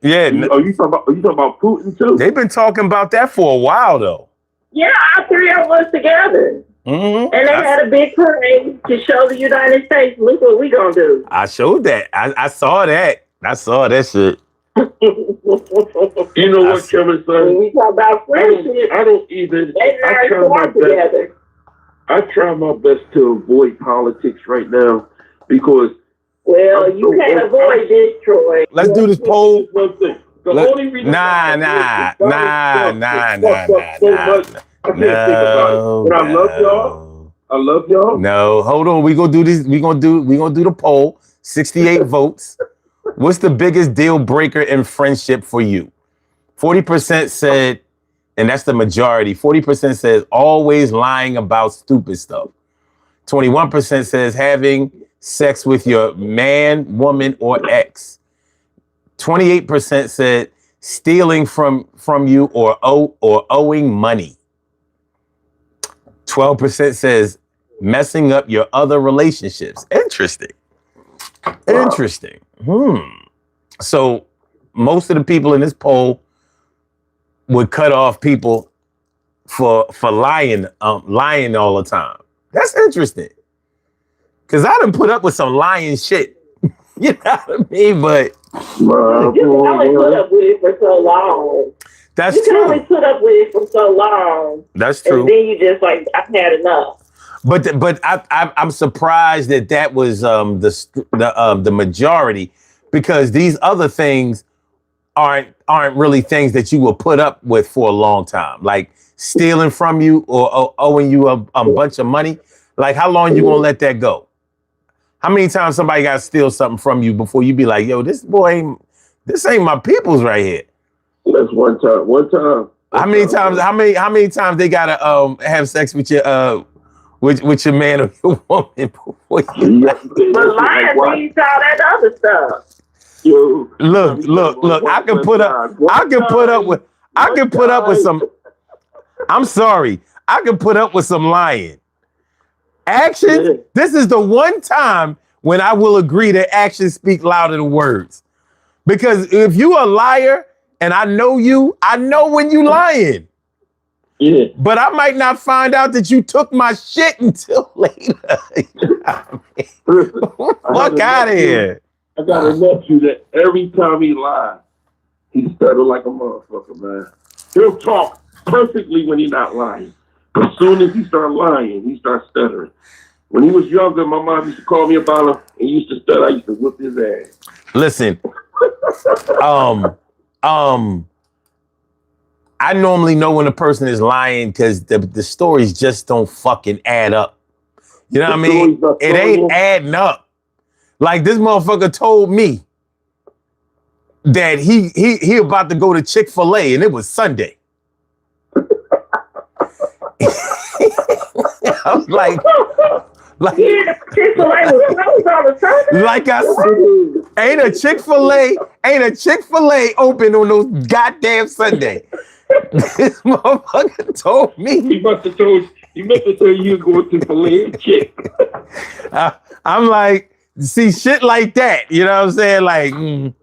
yeah. Are you talking about Putin too? They've been talking about that for a while, though. Yeah, all three of us together. Mm-hmm. And they had a big parade to show the United States, look what we gonna do. I showed that. I saw that. I saw that shit. You know what, Kevin When son? we talk about friendship, I don't even. they I learn try to my work best. together. I try my best to avoid politics right now because Well, you can't avoid this, Troy. Let's do this poll. One thing. The only reason Nah. I can't think about it. But I love y'all. I love y'all. No, hold on. We gonna do this. We gonna do the poll. 68 votes. What's the biggest deal breaker in friendship for you? 40% said, and that's the majority. 40% says always lying about stupid stuff. 21% says having sex with your man, woman, or ex. 28% said stealing from you or owing money. 12% says messing up your other relationships. Interesting. Interesting. So most of the people in this poll would cut off people for lying all the time. That's interesting. Cause I done put up with some lying shit. You know what I mean? But You can only put up with it for so long. that's You can only true. put up with it for so long. That's And true. then you just like, I've had enough. But I'm surprised that was the majority, because these other things aren't really things that you will put up with for a long time, like stealing from you or owing you a bunch of money. Like, how long you gonna let that go? How many times somebody got to steal something from you before you be like, yo, this ain't my people's right here? That's one time. How many times they gotta have sex with your with your man or your woman before you? But lying means all that other stuff. Yo, Look, I can put up with some. I'm sorry, I can put up with some lying. Actions. Yeah. This is the one time when I will agree that actions speak louder than words. Because if you a liar and I know when you lying. Yeah. But I might not find out that you took my shit until later. Fuck out of here. I got a nephew that every time he lies, he stutter like a motherfucker, man. He'll talk perfectly when he's not lying. As soon as he starts lying, he starts stuttering. When he was younger, my mom used to call me about him and he used to stutter. I used to whip his ass. Listen, I normally know when a person is lying because the stories just don't fucking add up. You know what I mean? It ain't adding up. Like, this motherfucker told me that he about to go to Chick-fil-A and it was Sunday. I was like Yeah, Chick-fil-A was closed on a Sunday. like I said, ain't a Chick-fil-A open on those goddamn Sunday. This motherfucker told me. He must have told you going to filet and chick. I'm like, see, shit like that. You know what I'm saying? Like, you know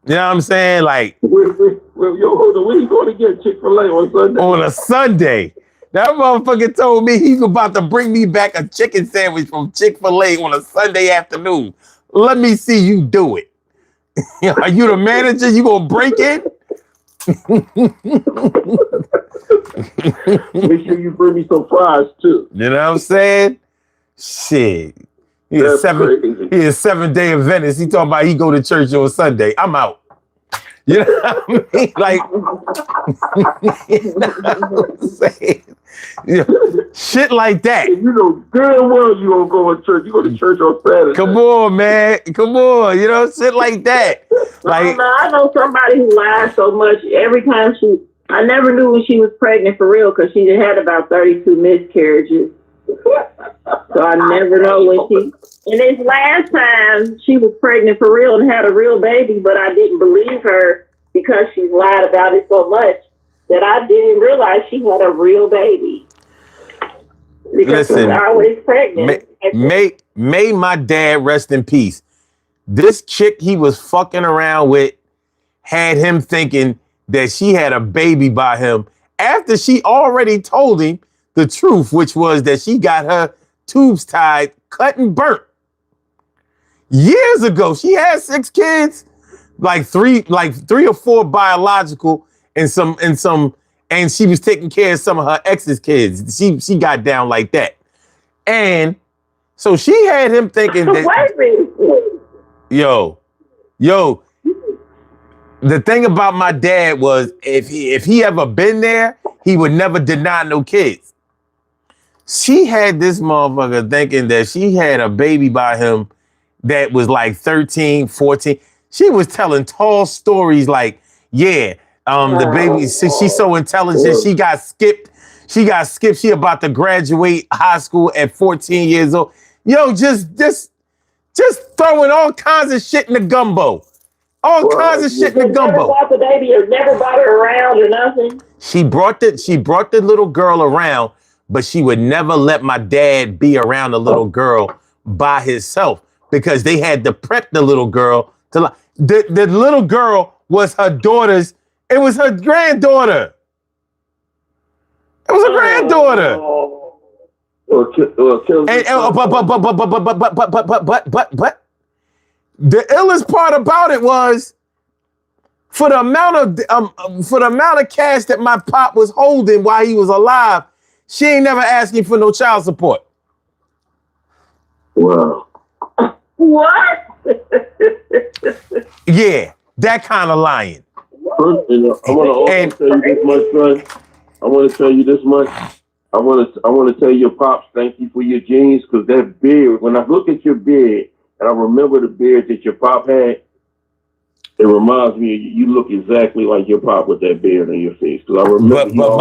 what I'm saying? Like, Well, yo, hold on. Where you going to get Chick-fil-A on Sunday? on a Sunday. That motherfucker told me he's about to bring me back a chicken sandwich from Chick-fil-A on a Sunday afternoon. Let me see you do it. Are you the manager? You gonna break in? Make sure you bring me some fries too. You know what I'm saying? Shit. He is 7-day Adventist. He talking about he go to church on Sunday. I'm out. You know what I mean? Like, you know what I'm saying? You know, shit like that. And you know damn well you don't go to church. You go to church on Saturday. Come on, man. Come on. You know, shit like that. Like, I know somebody who lies so much. Every time I never knew when she was pregnant for real because she had about 32 miscarriages. So I never know when she. And this last time she was pregnant for real and had a real baby, but I didn't believe her because she lied about it so much that I didn't realize she had a real baby. Because listen, she was always pregnant. may my dad rest in peace. This chick he was fucking around with had him thinking that she had a baby by him after she already told him the truth, which was that she got her tubes tied, cut and burnt years ago. She had 6 kids, like three or 4 biological, and and she was taking care of some of her ex's kids. She got down like that, and so she had him thinking that yo. The thing about my dad was if he ever been there, he would never deny no kids. She had this motherfucker thinking that she had a baby by him that was like 13, 14. She was telling tall stories like, the baby, she's so intelligent. She got skipped. She about to graduate high school at 14 years old. Yo, just throwing all kinds of shit in the gumbo. All kinds of shit in the gumbo. Never brought the baby or never brought her around or nothing. She brought the little girl around, but she would never let my dad be around the little girl by himself because they had to prep the little girl to the little girl was her daughter's. It was her granddaughter. It was her granddaughter. But the illest part about it was for the amount of cash that my pop was holding while he was alive, she ain't never asking for no child support. Wow. What? Yeah, that kind of lying. First, I want to also tell you this much, son. I want to tell you this much. I want to tell your pops thank you for your genes, because that beard. When I look at your beard and I remember the beard that your pop had, it reminds me of you. You look exactly like your pop with that beard on your face. Because I remember. But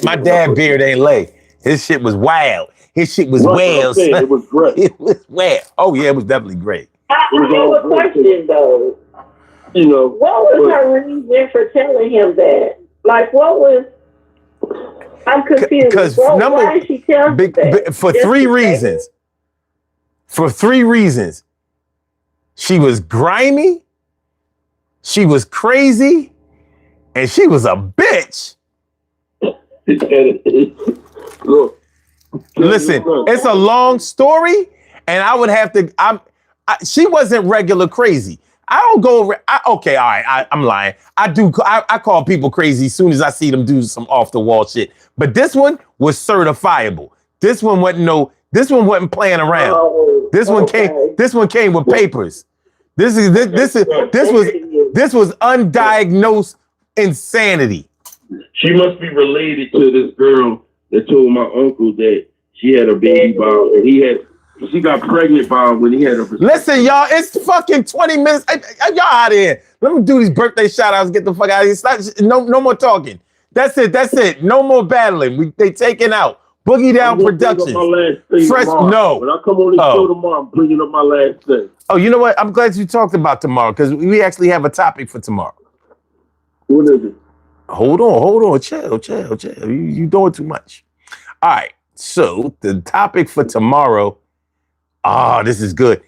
my dad beard ain't lay. His shit was wild. His shit was wild. It was great. It was wild. Oh yeah, it was definitely great. I have a question though. You know, what was her reason for telling him that? Like, what was? I'm confused. Because why did she tell him that? For 3 reasons. For 3 reasons. She was grimy, she was crazy, and she was a bitch. Look, listen, it's a long story, and I would have to. She wasn't regular crazy. I don't go. Okay, all right. I'm lying. I call people crazy as soon as I see them do some off the wall shit. But this one was certifiable. This one wasn't playing around. This one came with papers. This was undiagnosed insanity. She must be related to this girl that told my uncle that she had a baby by and she got pregnant by him when he had a. Listen, y'all, it's fucking 20 minutes. Y'all out of here. Let me do these birthday shout outs. Get the fuck out of here. No more talking. That's it. No more battling. They taking out. Boogie Down Productions. Fresh, no. When I come on the show tomorrow, I'm bringing up my last thing. Oh, you know what? I'm glad you talked about tomorrow because we actually have a topic for tomorrow. What is it? Hold on. Chill. You doing too much. All right. So the topic for tomorrow. Oh, this is good.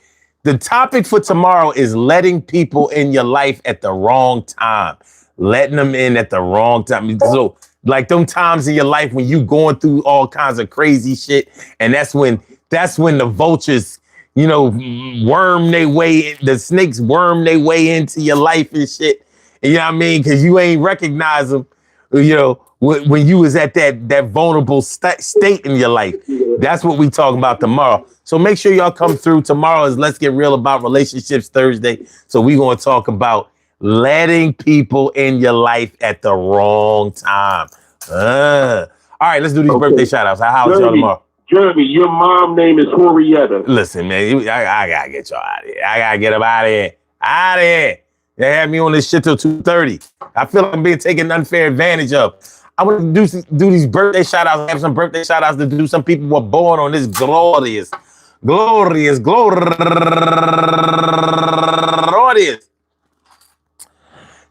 The topic for tomorrow is letting people in your life at the wrong time. Letting them in at the wrong time. So, like them times in your life when you going through all kinds of crazy shit, and that's when the vultures, worm their way, the snakes worm their way into your life and shit. And you know what I mean? Because you ain't recognize them, when you was at that vulnerable state in your life. That's what we talking about tomorrow. So make sure y'all come through. Tomorrow is Let's Get Real About Relationships Thursday. So we going to talk about letting people in your life at the wrong time. All right, let's do these birthday shout outs. How's y'all tomorrow? Jeremy, your mom name is Henrietta. Listen, man, I got to get y'all out of here. I got to get them out of here. Out of here. They had me on this shit till 2:30. I feel like I'm being taken unfair advantage of. I want to do these birthday shout outs. I have some birthday shout outs to do. Some people were born on this glorious.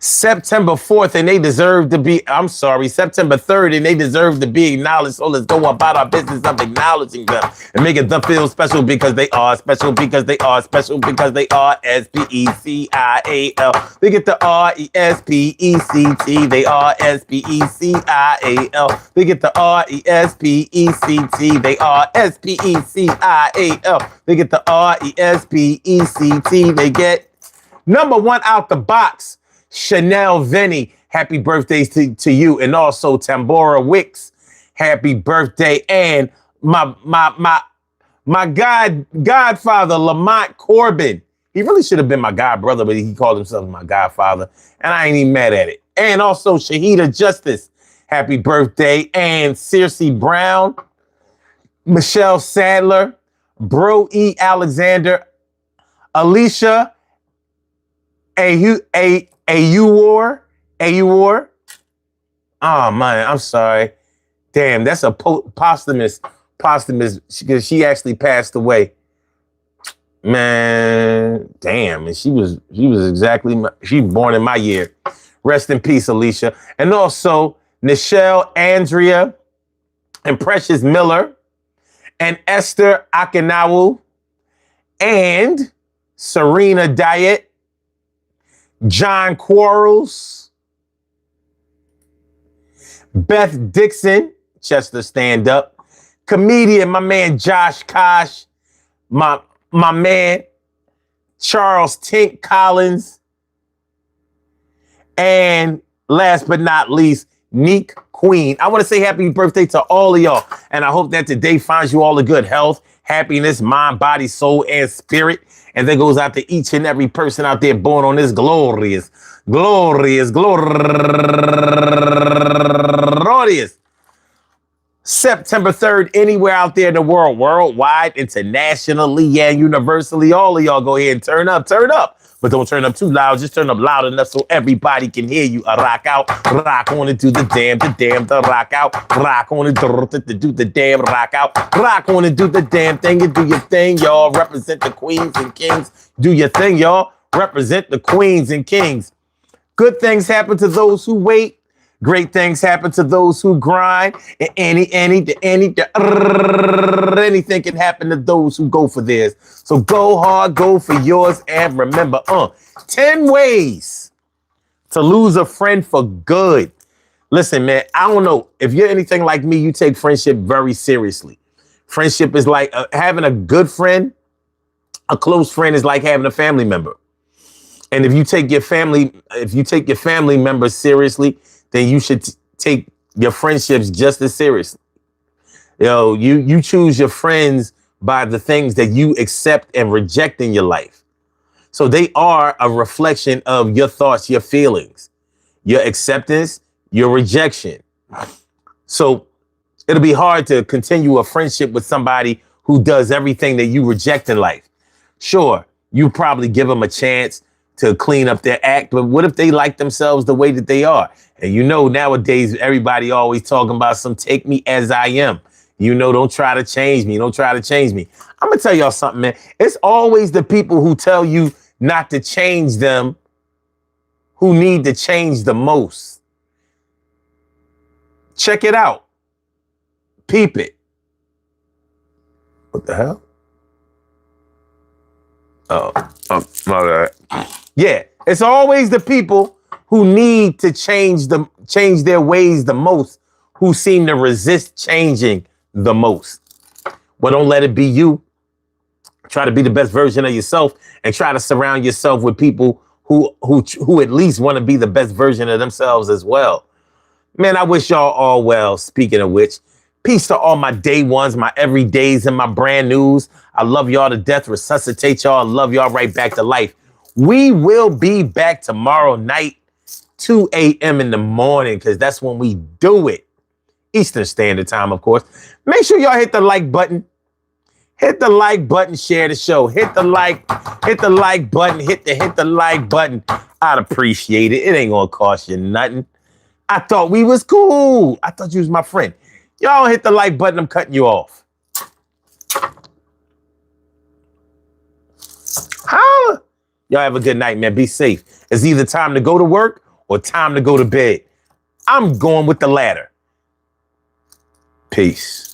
September 4th, and they deserve to be, I'm sorry, September 3rd, and they deserve to be acknowledged. So let's go about our business of acknowledging them and making them feel special because they are special, because they are special, because they are S-P-E-C-I-A-L. They get the R-E-S-P-E-C-T. They are S-P-E-C-I-A-L. They get the R-E-S-P-E-C-T. They are S-P-E-C-I-A-L. They get the R-E-S-P-E-C-T. They get number one out the box. Chanel Vinny, happy birthdays to you, and also Tambora Wicks, happy birthday, and my godfather Lamont Corbin. He really should have been my god brother, but he called himself my godfather, and I ain't even mad at it. And also Shahida Justice, happy birthday, and Circe Brown, Michelle Sadler, Bro E Alexander, Alicia Awar. Oh man, I'm sorry. Damn, that's a posthumous, because she actually passed away. Man, damn, and she was exactly she was born in my year. Rest in peace, Alicia. And also Nichelle Andrea and Precious Miller and Esther Akinawu and Serena Diet, John Quarles, Beth Dixon, Chester Stand Up, comedian, my man Josh Kosh, my man Charles Tink Collins, and last but not least, Neek Queen. I want to say happy birthday to all of y'all, and I hope that today finds you all a good health, happiness, mind, body, soul, and spirit. And that goes out to each and every person out there born on this glorious September 3rd, anywhere out there in the world, worldwide, internationally, and universally. All of y'all go ahead and turn up. But don't turn up too loud. Just turn up loud enough so everybody can hear you. Rock out, rock on and do the damn, the rock out. Rock on and do the damn, rock out. Rock on and do the damn thing and do your thing, y'all. Represent the queens and kings. Do your thing, y'all. Represent the queens and kings. Good things happen to those who wait. Great things happen to those who grind. And anything can happen to those who go for theirs. So go hard, go for yours, and remember, 10 ways to lose a friend for good. Listen, man, I don't know. If you're anything like me, you take friendship very seriously. Friendship is like having a good friend. A close friend is like having a family member. And if you take your family members seriously, then you should take your friendships just as seriously. You choose your friends by the things that you accept and reject in your life. So they are a reflection of your thoughts, your feelings, your acceptance, your rejection. So it'll be hard to continue a friendship with somebody who does everything that you reject in life. Sure, you probably give them a chance to clean up their act, but what if they like themselves the way that they are? And nowadays, everybody always talking about some take me as I am. Don't try to change me. Don't try to change me. I'm going to tell y'all something, man. It's always the people who tell you not to change them who need to change the most. Check it out. Peep it. What the hell? Oh, my bad. Yeah, it's always the people who need to change their ways the most, who seem to resist changing the most. Well, don't let it be you. Try to be the best version of yourself and try to surround yourself with people who at least want to be the best version of themselves as well. Man, I wish y'all all well. Speaking of which, peace to all my day ones, my everydays, and my brand news. I love y'all to death, resuscitate y'all, and love y'all right back to life. We will be back tomorrow night, 2 a.m. in the morning, because that's when we do it. Eastern Standard Time, of course. Make sure y'all hit the like button. Hit the like button, share the show. Hit the like button, hit the like button. I'd appreciate it. It ain't gonna cost you nothing. I thought we was cool. I thought you was my friend. Y'all hit the like button, I'm cutting you off. Holla. Y'all have a good night, man. Be safe. It's either time to go to work or time to go to bed. I'm going with the latter. Peace.